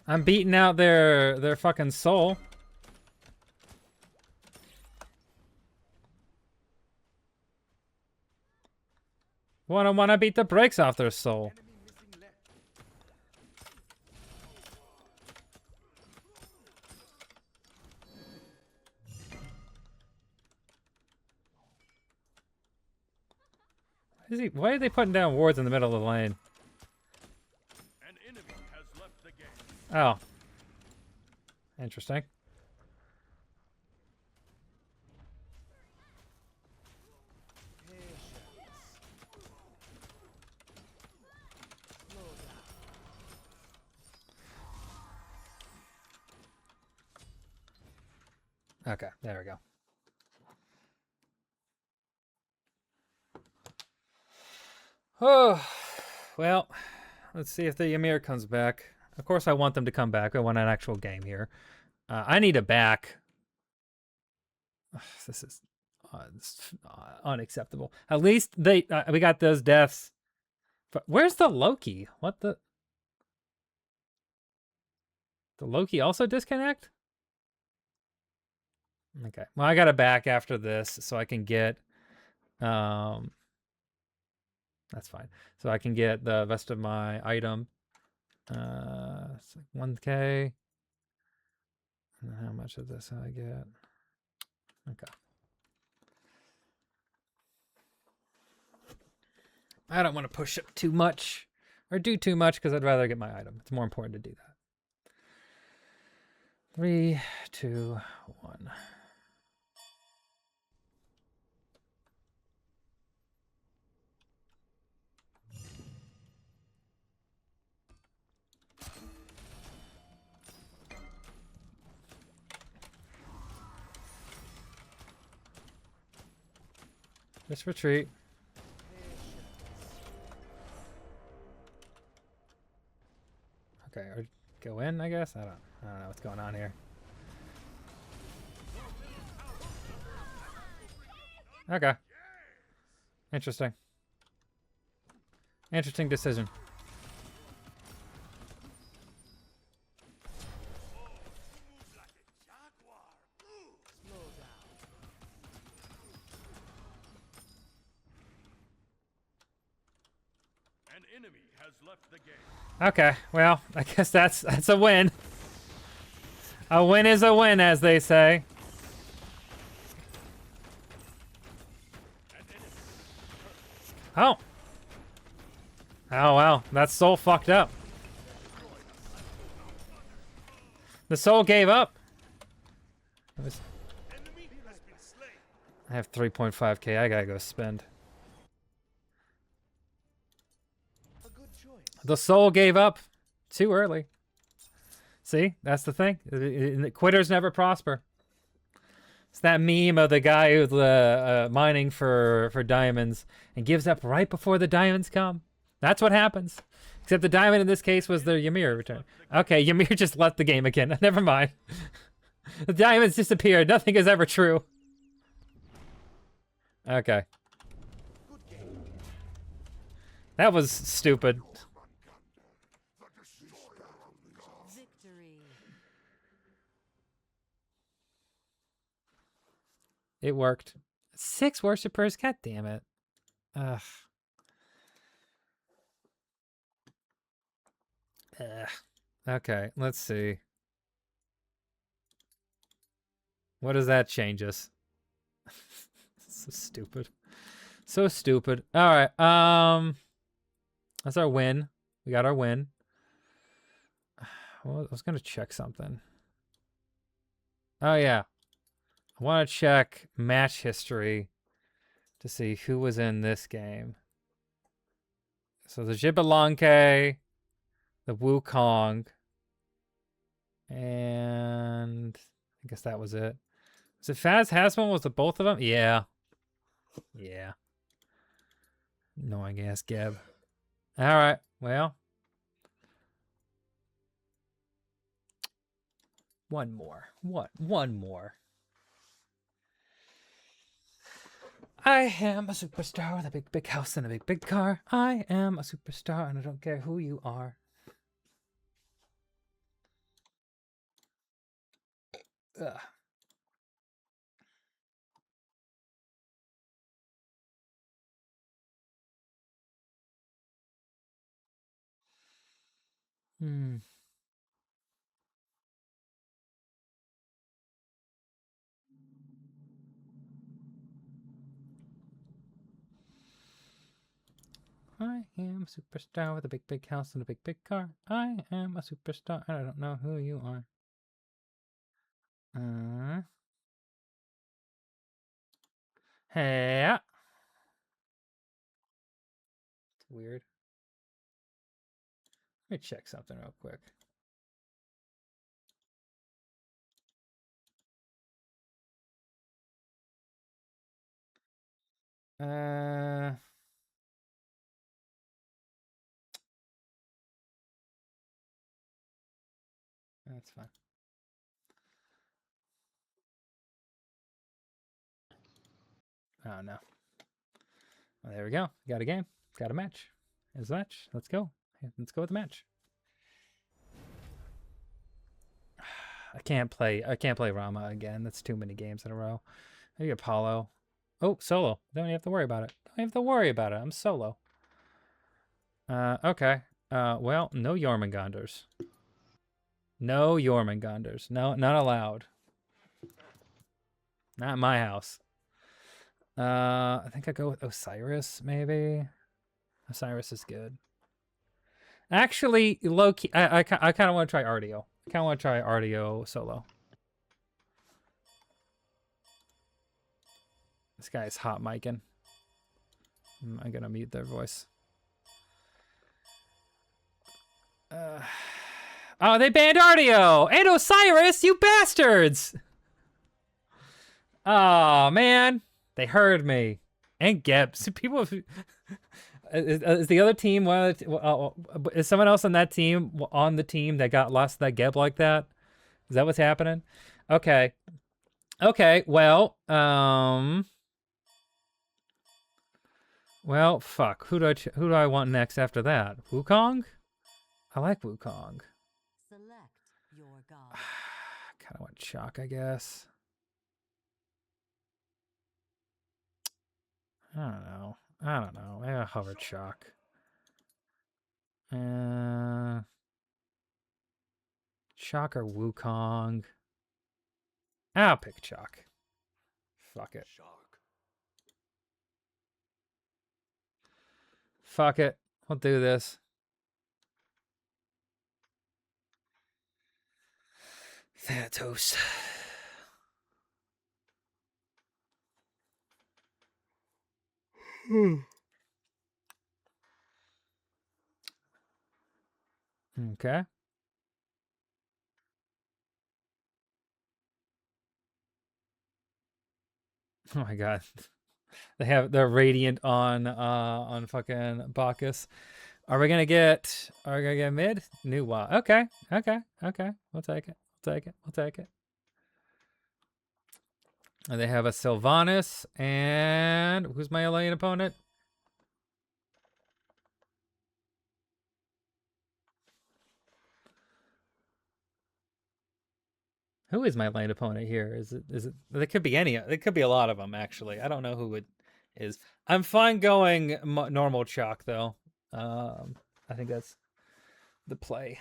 I'm beating out their fucking soul. Wanna beat the brakes off their soul. Enemy missing left. Why are they putting down wards in the middle of the lane? An enemy has left the game. Oh. Interesting. Patience. Slow down. Okay, there we go. Oh, well, let's see if the Ymir comes back. Of course, I want them to come back. I want an actual game here. I need a back. Ugh, this is unacceptable. At least we got those deaths. But where's the Loki? What the? The Loki also disconnect? Okay. Well, I got a back after this, so I can get That's fine. So I can get the rest of my item. It's like 1K. And how much of this I get? Okay. I don't want to push up too much or do too much because I'd rather get my item. It's more important to do that. 3, 2, 1. Just retreat. Okay, or go in, I guess. I don't know what's going on here. Okay. Interesting. Interesting decision. An enemy has left the game. Okay, well, I guess that's a win. A win is a win, as they say. Oh. Oh, wow. That soul fucked up. The soul gave up. Enemy has been slain. I have 3.5k. I gotta go spend. A good choice. The soul gave up too early. See, that's the thing. Quitters never prosper. It's that meme of the guy who's mining for diamonds and gives up right before the diamonds come. That's what happens. Except the diamond in this case was the Ymir return. Okay, Ymir just left the game again. Never mind. The diamonds disappeared. Nothing is ever true. Okay. That was stupid. Victory. It worked. 6 worshippers? God damn it. Ugh. Ugh. Okay, let's see. What does that change us? So stupid. So stupid. Alright, that's our win. We got our win. Well, I was gonna check something. Oh yeah. I want to check match history to see who was in this game. So the Xbalanque, the Wukong, and I guess that was it. Was it Faz Hasman? Was it both of them? Yeah. Yeah. Annoying ass Geb. All right. Well. One more. What? One more. I am a superstar with a big, big house and a big, big car. I am a superstar and I don't care who you are. Ugh. Hmm. I am a superstar with a big, big house and a big, big car. I am a superstar and I don't know who you are. Hey. It's weird. Let me check something real quick. That's fine. Oh no. Well, there we go. Got a game. Got a match. Here's the match. Let's go. Let's go with the match. I can't play Rama again. That's too many games in a row. Maybe Apollo. Oh, solo. Don't even have to worry about it. Don't have to worry about it. I'm solo. Okay. Well, no Jormungandrs. No Jormungandrs. No, not allowed. Not in my house. I think I go with Osiris, maybe. Osiris is good. Actually, low key, I kind of want to try Artio. I kind of want to try Artio solo. This guy is hot micing. I'm gonna mute their voice. Oh, they banned Artio and Osiris, you bastards! Oh man, they heard me. And Gebs. People have, is the other team one of the, is someone else on that team that got lost to that Geb like that? Is that what's happening? Okay. Okay, well, fuck. Who do I want next after that? Wukong? I like Wukong. Select your god. Kind of want Shock, I guess. I don't know. Maybe a hovered Shock. Shock or Wukong? I'll pick Shock. Fuck it. Shock. Fuck it. We'll do this. Thanatos. Okay. Oh my god. They're radiant on fucking Bacchus. Are we gonna get mid? New Wa. Okay. We'll take it. And they have a Sylvanas and who's my lane opponent? Who is my lane opponent here? Is it there could be any, there could be a lot of them actually. I don't know who it is. I'm fine going normal chalk though. I think that's the play.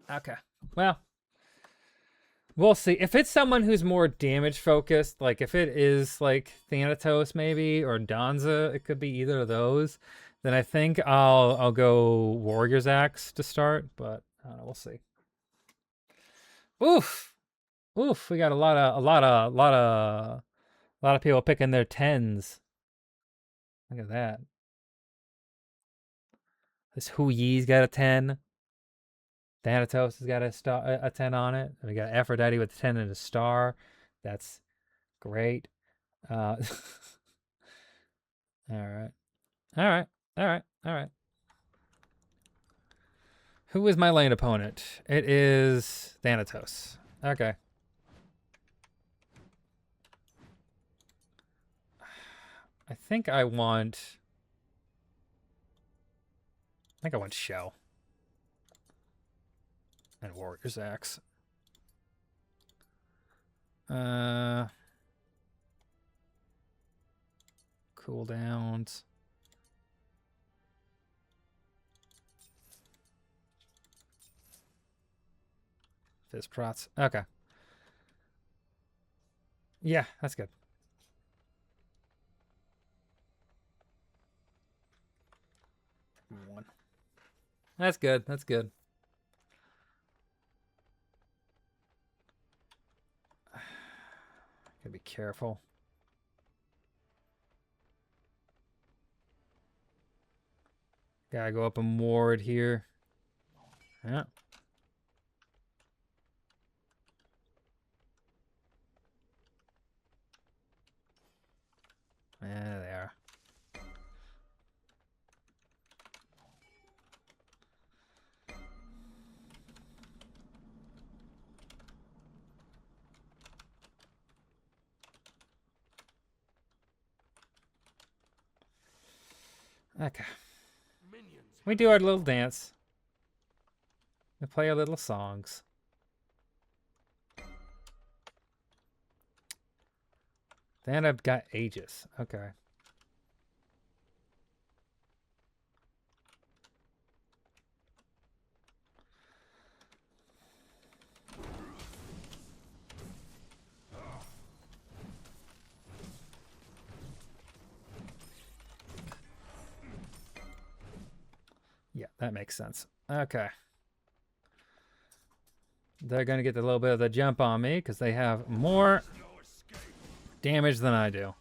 Okay. Well, we'll see. If it's someone who's more damage focused, like if it is like Thanatos maybe or Danza, it could be either of those. Then I think I'll go Warrior's Axe to start, but I don't know, we'll see. Oof. We got a lot of people picking their 10s. Look at that. This Hu Yi's got a 10. Thanatos has got a 10 on it. And we got Aphrodite with a 10 and a star. That's great. All right. Who is my lane opponent? It is Thanatos. Okay. I think I want Shell. And Warrior's Axe. Cooldowns. Fizz Prots. Okay. Yeah, that's good. One. That's good. That's good. Gotta be careful. Gotta go up and ward here. Yeah. There they are. Okay. We do our little dance. We play our little songs. Then I've got Aegis. Okay. That makes sense. Okay. They're going to get a little bit of the jump on me because they have more damage than I do.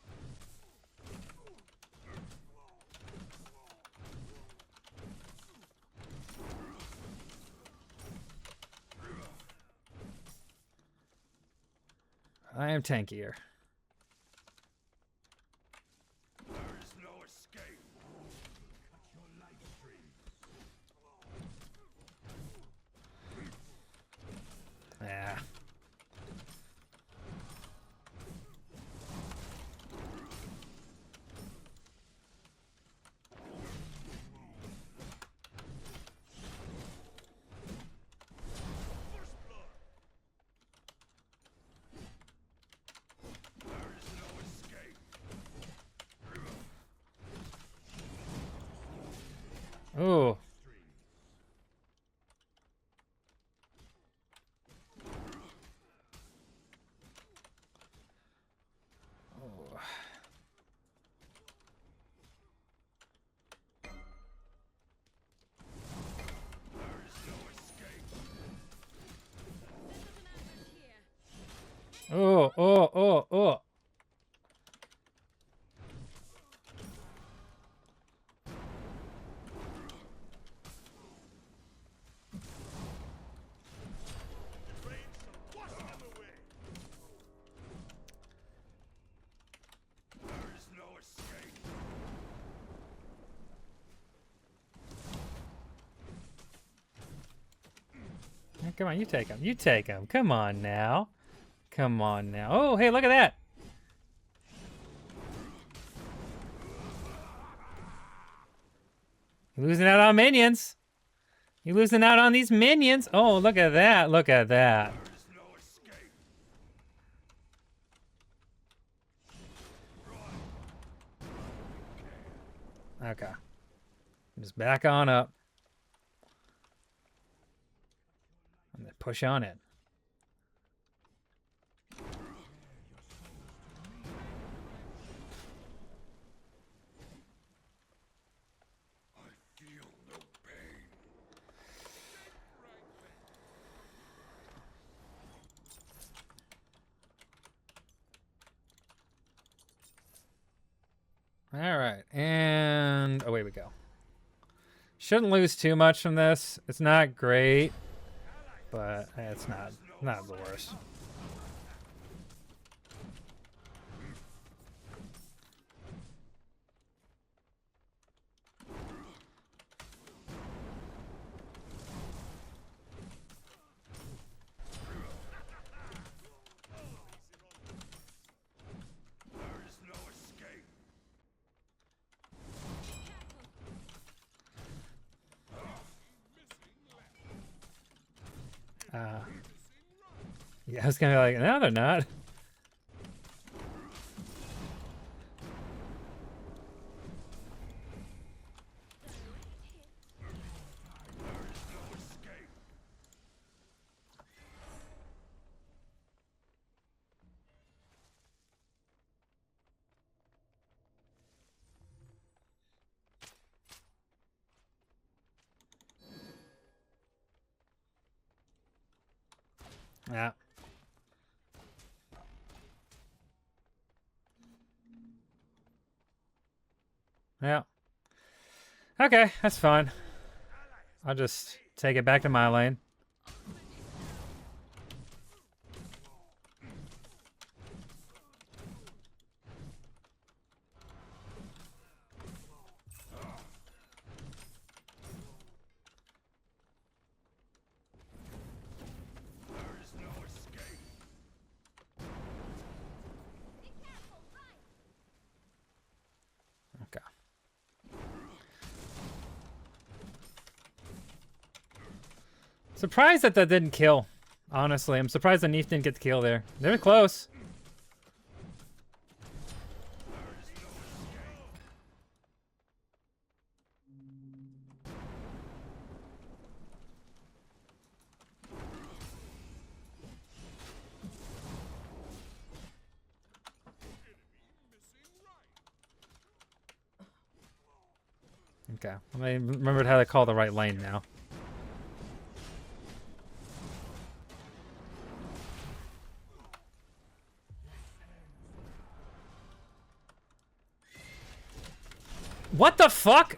I am tankier. There is no escape. Cut your life stream. Yeah. First blood. There is no escape. Ooh. Oh. There is no escape. Oh, oh, oh, oh. Rain shall wash them away. There is no escape. Come on, you take him. You take him. Come on now. Come on now. Oh, hey, look at that. You're losing out on minions. You're losing out on these minions. Oh, look at that. Look at that. There is no escape. Okay. Just back on up. And then push on it. I feel no pain. All right. And away we go. Shouldn't lose too much from this. It's not great, but it's not the worst. There is no escape. Yeah, I was gonna be like, no, they're not. No escape. Yeah. Yeah. Okay, that's fine. I'll just take it back to my lane. There is no escape. Okay. Surprised that didn't kill. Honestly, I'm surprised the Neef didn't get the kill there. They're close. Okay, I remembered how to call the right lane now. What the fuck?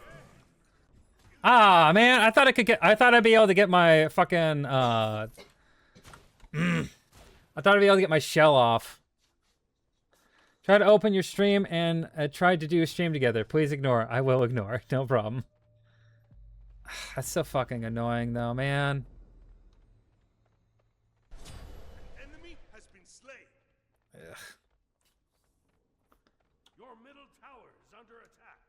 Ah, man, I thought I could get. I thought I'd be able to get my fucking. I thought I'd be able to get my shell off. Try to open your stream and tried to do a stream together. Please ignore. I will ignore. No problem. That's so fucking annoying, though, man. An enemy has been slain. Ugh. Your middle tower is under attack.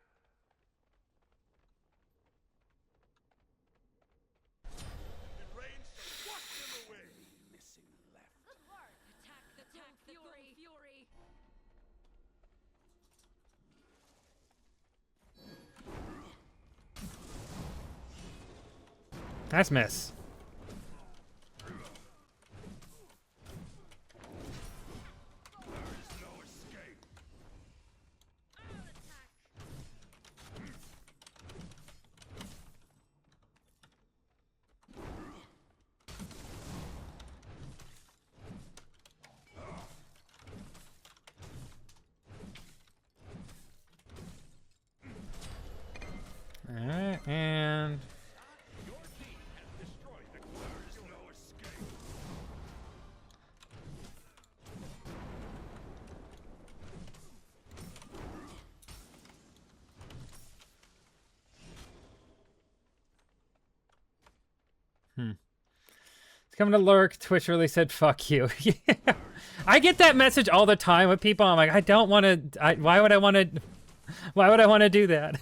The rain shall wash them away. Missing left. Good work. Attack the fury. Nice miss. No escape. Alright, and. Your team has destroyed the there is no escape. It's coming to lurk. Twitch really said fuck you. Yeah. I get that message all the time with people. I'm like, I don't want to. Why would I want to? Why would I want to do that?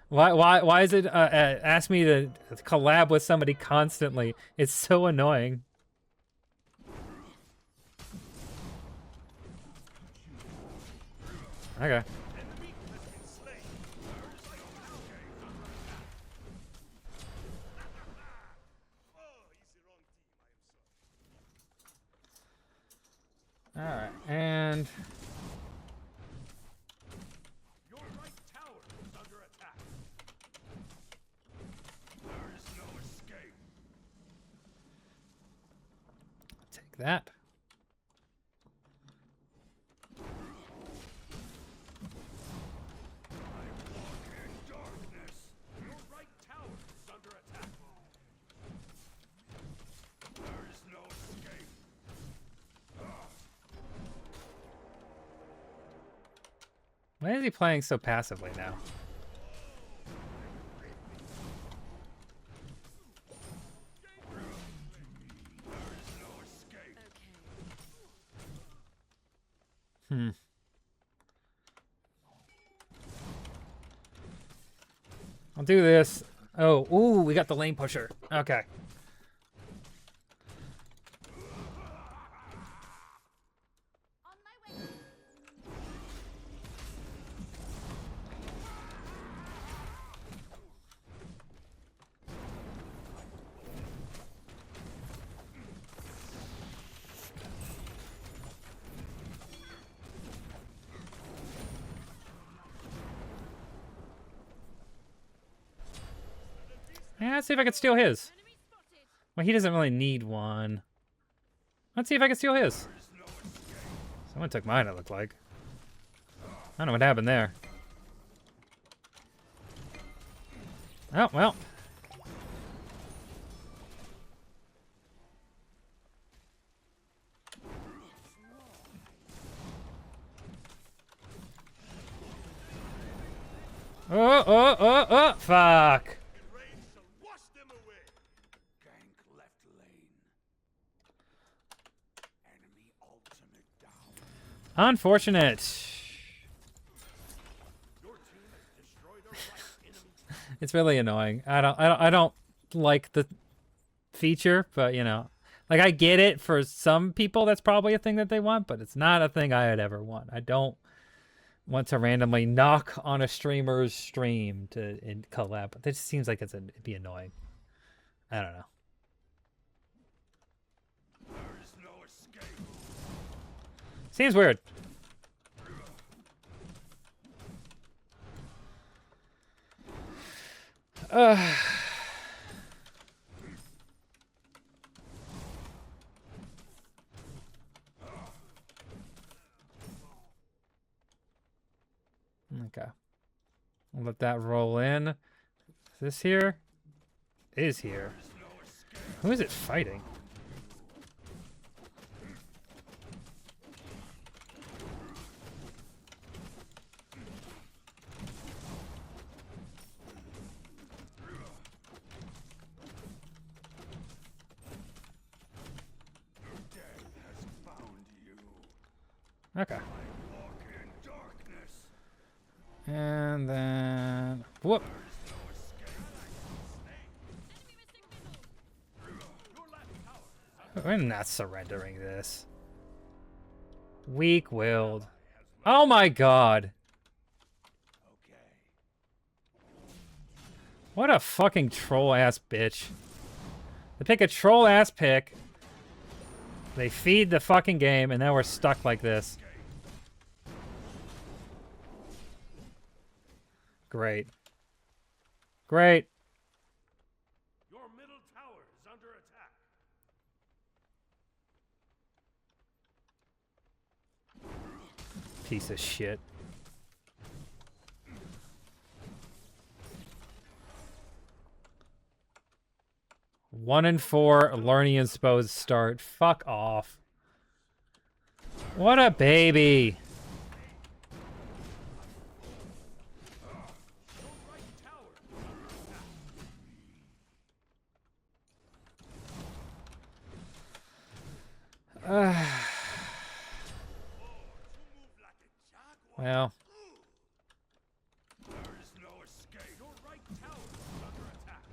Why is it ask me to collab with somebody constantly? It's so annoying. Okay. Enemy has been slain. There is no escape. Oh, he's the wrong team. I am sorry. All right, and Your right tower is under attack. There is no escape. take that. I walk in darkness. Your right tower is under attack. There is no escape. Why is he playing so passively now? There is no escape. Hmm. I'll do this. Oh, ooh, we got the lane pusher. Okay. On my way. Yeah, let's see if I can steal his. Enemy spotted. Well, he doesn't really need one. Let's see if I can steal his. Someone took mine, it looked like. I don't know what happened there. Oh, well. Fuck. The rain shall wash them away. Gank left lane. Enemy ultimate down. Unfortunate. Your team has destroyed a right enemy. It's really annoying. I don't like the feature, but you know, like I get it for some people. That's probably a thing that they want, but it's not a thing I would ever want. I don't want to randomly knock on a streamer's stream to collab. That just seems like it'd be annoying. I don't know. There is no escape. Seems weird. Okay. I'll let that roll in. Is this here? It is here. Who is it fighting? Okay. And then whoop. We're not surrendering this. Weak-willed. Oh my god. What a fucking troll-ass bitch. They pick a troll-ass pick. They feed the fucking game, and now we're stuck like this. Great. Great. Your middle tower is under attack. Piece of shit. One and 4, Lernian Spo's start. Fuck off. What a baby. Well. There is no escape. Your right tower is under attack.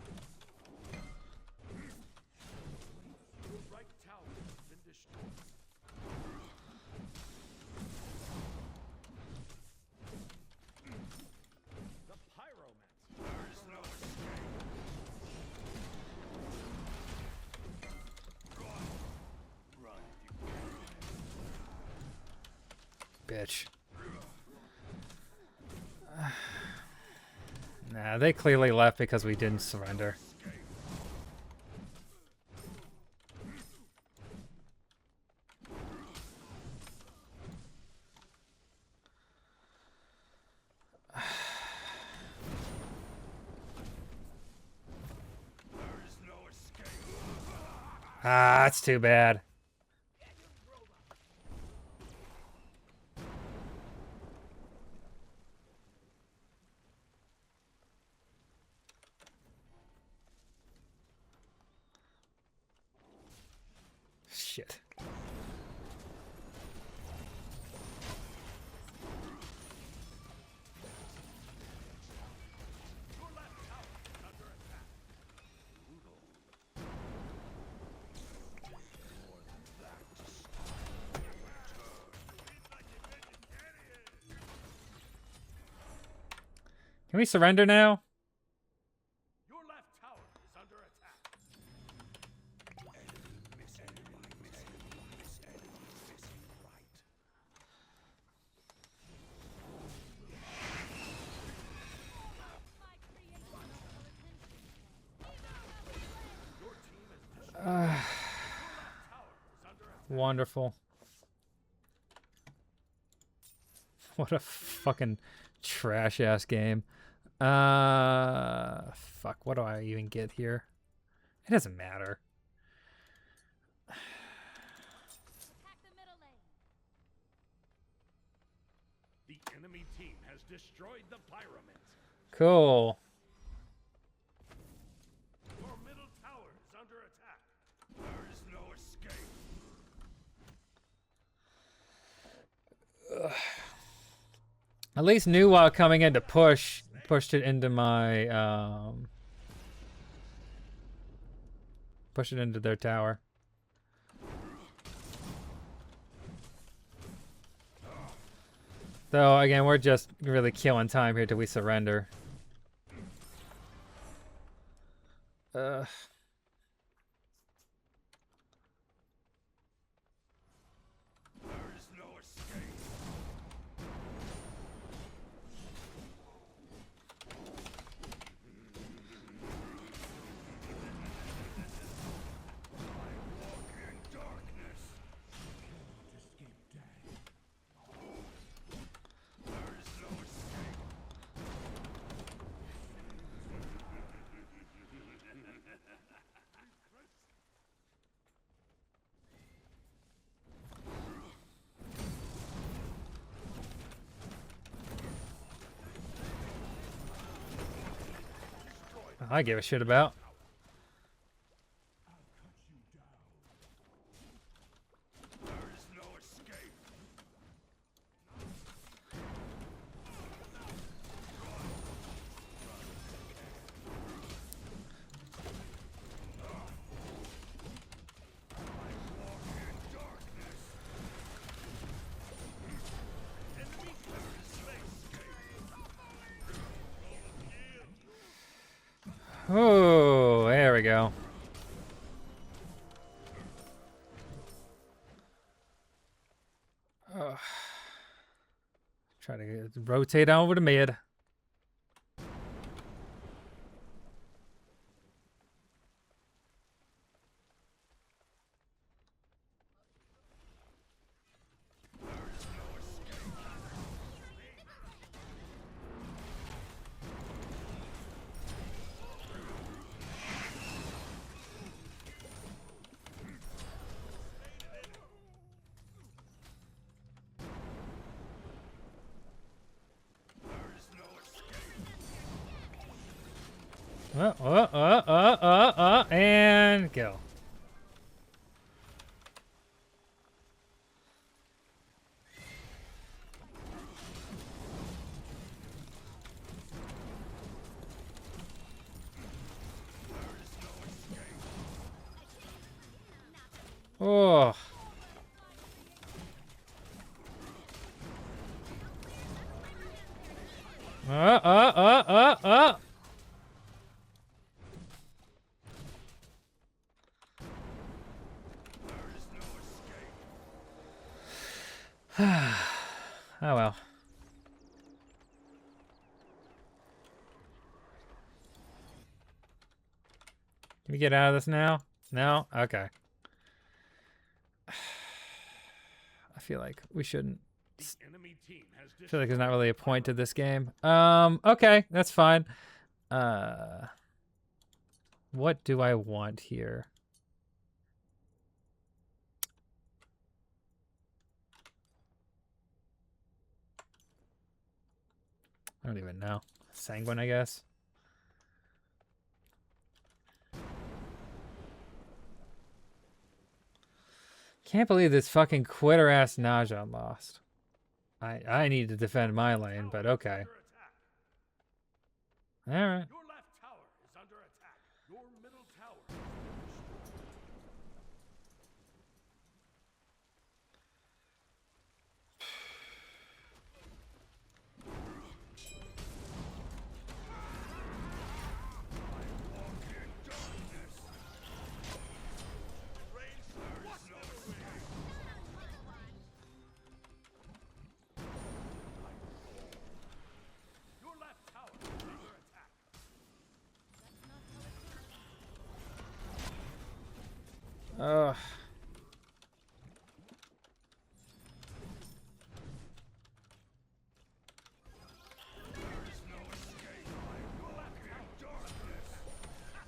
Your right tower has been destroyed. The pyromancer. There is no escape. Run. Bitch. Nah, they clearly left because we didn't surrender. Ah, that's too bad. Shit. Can we surrender now? Your left tower is under attack. Wonderful. What a fucking trash ass game. Fuck, what do I even get here? It doesn't matter. The enemy team has destroyed the pyramid. Cool. Your middle tower is under attack. There is no escape. At least Nuwa coming in to pushed it into my push it into their tower. Though again, we're just really killing time here till we surrender. There is no escape. I give a shit about. There is no escape. Oh, there we go. Ugh. Try to rotate over to mid. And kill. Oh. Uh, uh, uh, uh, uh. Oh well. Can we get out of this now? No? Okay. I feel like we shouldn't. The enemy team has I feel like there's not really a point to this game. Okay, that's fine. What do I want here? I don't even know. Sanguine, I guess. Can't believe this fucking quitter ass Naja lost. I need to defend my lane, but okay. All right. Your left tower is under attack. Your middle tower is destroyed. Your left tower is under attack. Ugh.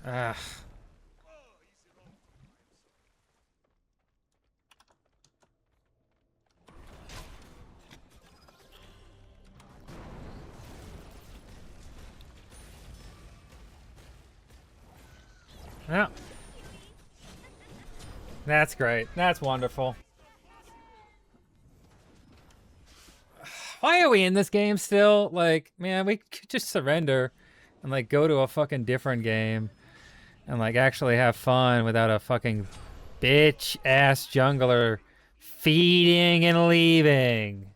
Ah. Yeah. That's great. That's wonderful. Why are we in this game still? Like, man, we could just surrender and like go to a fucking different game and like actually have fun without a fucking bitch ass jungler feeding and leaving.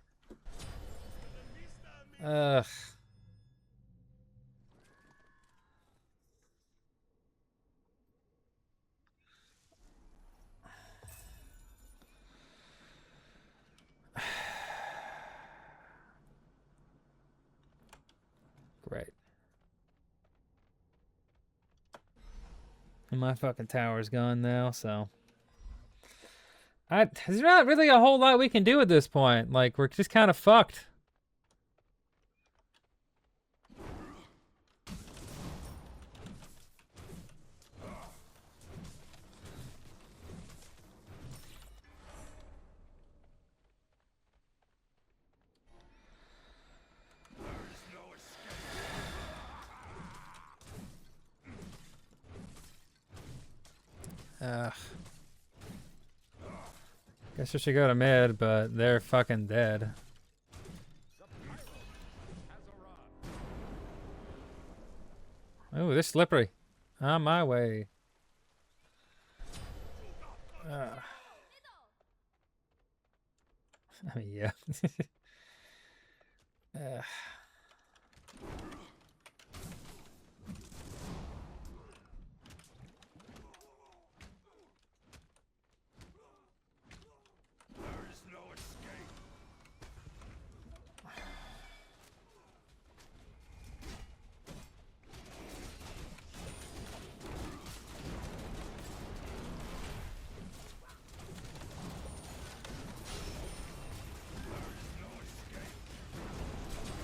Ugh. Great. And my fucking tower's gone now, so there's not really a whole lot we can do at this point. Like, we're just kind of fucked. Ugh. Guess I should go to mid, but they're fucking dead. Oh, they're slippery. On my way. I mean, yeah. There's no escape.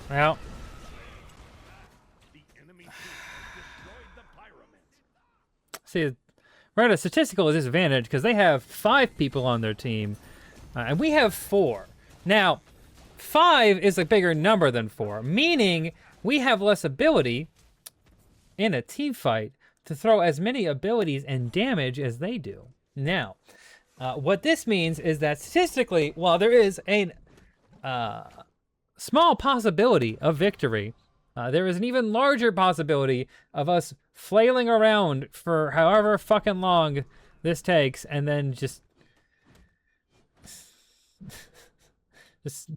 Well, The enemy team has destroyed the pyramid. see, we're at a statistical disadvantage because they have 5 people on their team, and we have 4. Now, 5 is a bigger number than 4, meaning we have less ability in a team fight to throw as many abilities and damage as they do. Now, what this means is that statistically, while there is a small possibility of victory, there is an even larger possibility of us flailing around for however fucking long this takes, and then just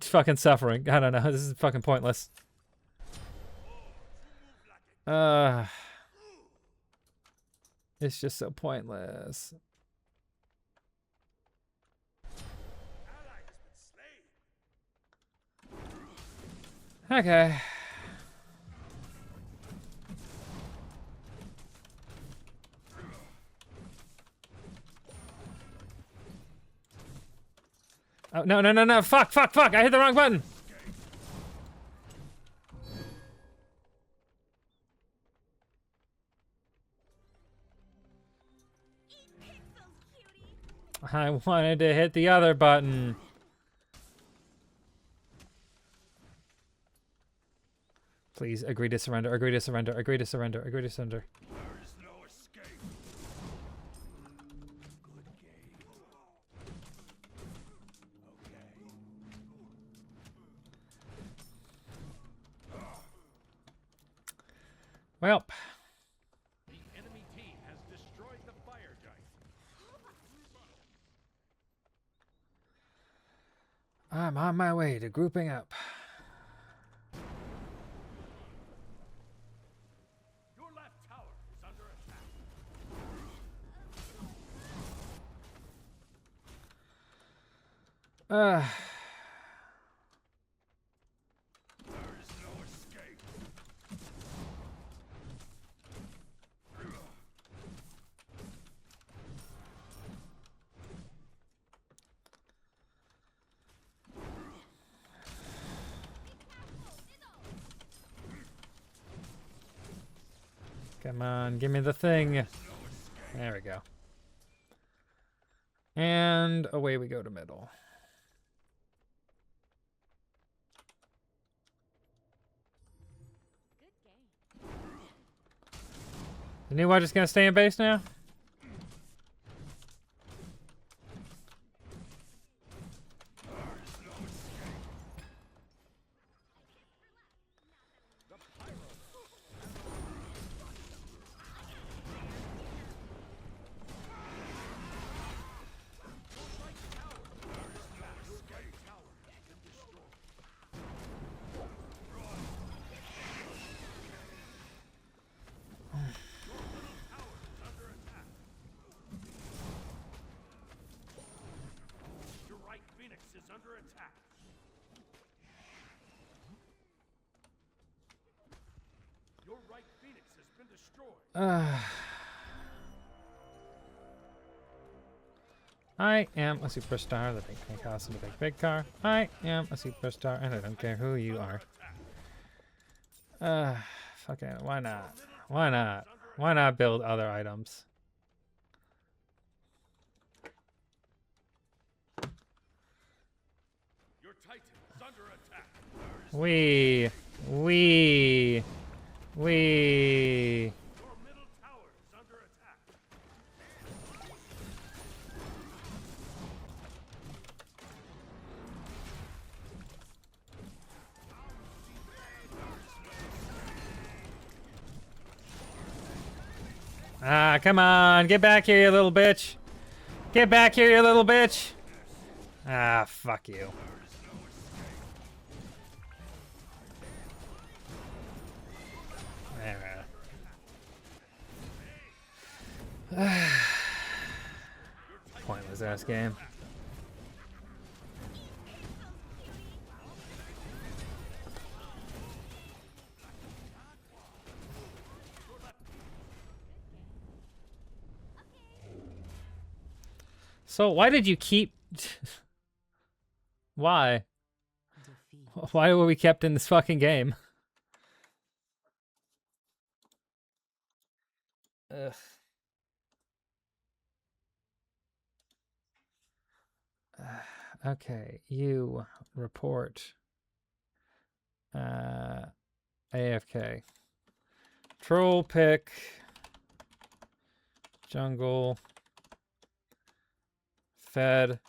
fucking suffering. I don't know. This is fucking pointless. It's just so pointless. Ally has been slain. Okay. Oh, no, no, no, no. Fuck, fuck, fuck. I hit the wrong button. I wanted to hit the other button. Please agree to surrender, agree to surrender, agree to surrender, agree to surrender. There's no escape. Good game. Okay. Well, The enemy team has destroyed the fire giant. I'm on my way to grouping up. Your left tower is under attack. There's no escape. Come on, give me the thing. There we go. And away we go to middle. The new watch is gonna stay in base now? Your right phoenix is under attack. Your right phoenix has been destroyed. I am a superstar, the big tank house and the big car. I am a superstar, and I don't care who you are. Fucking, why not? Why not? Why not build other items? Your titan is under attack. We. Your middle tower is under attack. Ah, come on. Get back here, you little bitch. Get back here, you little bitch. Ah, fuck you. Pointless ass game. So why did you keep... Why? Why were we kept in this fucking game? Ugh. Okay, you report. AFK. Troll pick. Jungle. Fed.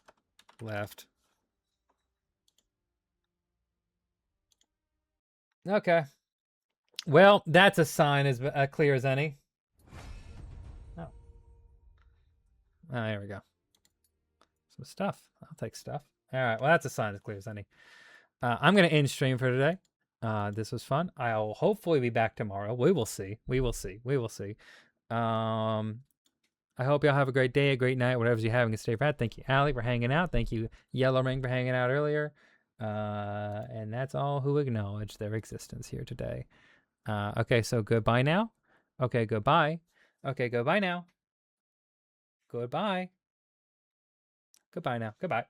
Left. Okay. Well, that's a sign as clear as any. Oh. There we go. Some stuff. I'll take stuff. All right. Well, that's a sign as clear as any. I'm going to end stream for today. This was fun. I'll hopefully be back tomorrow. We will see. We will see. We will see. I hope y'all have a great day, a great night, whatever you're having. Stay rad. Thank you, Allie, for hanging out. Thank you, Yellow Ring, for hanging out earlier. And that's all who acknowledge their existence here today. Okay, so goodbye now. Okay, goodbye. Okay, goodbye now. Goodbye. Goodbye now. Goodbye.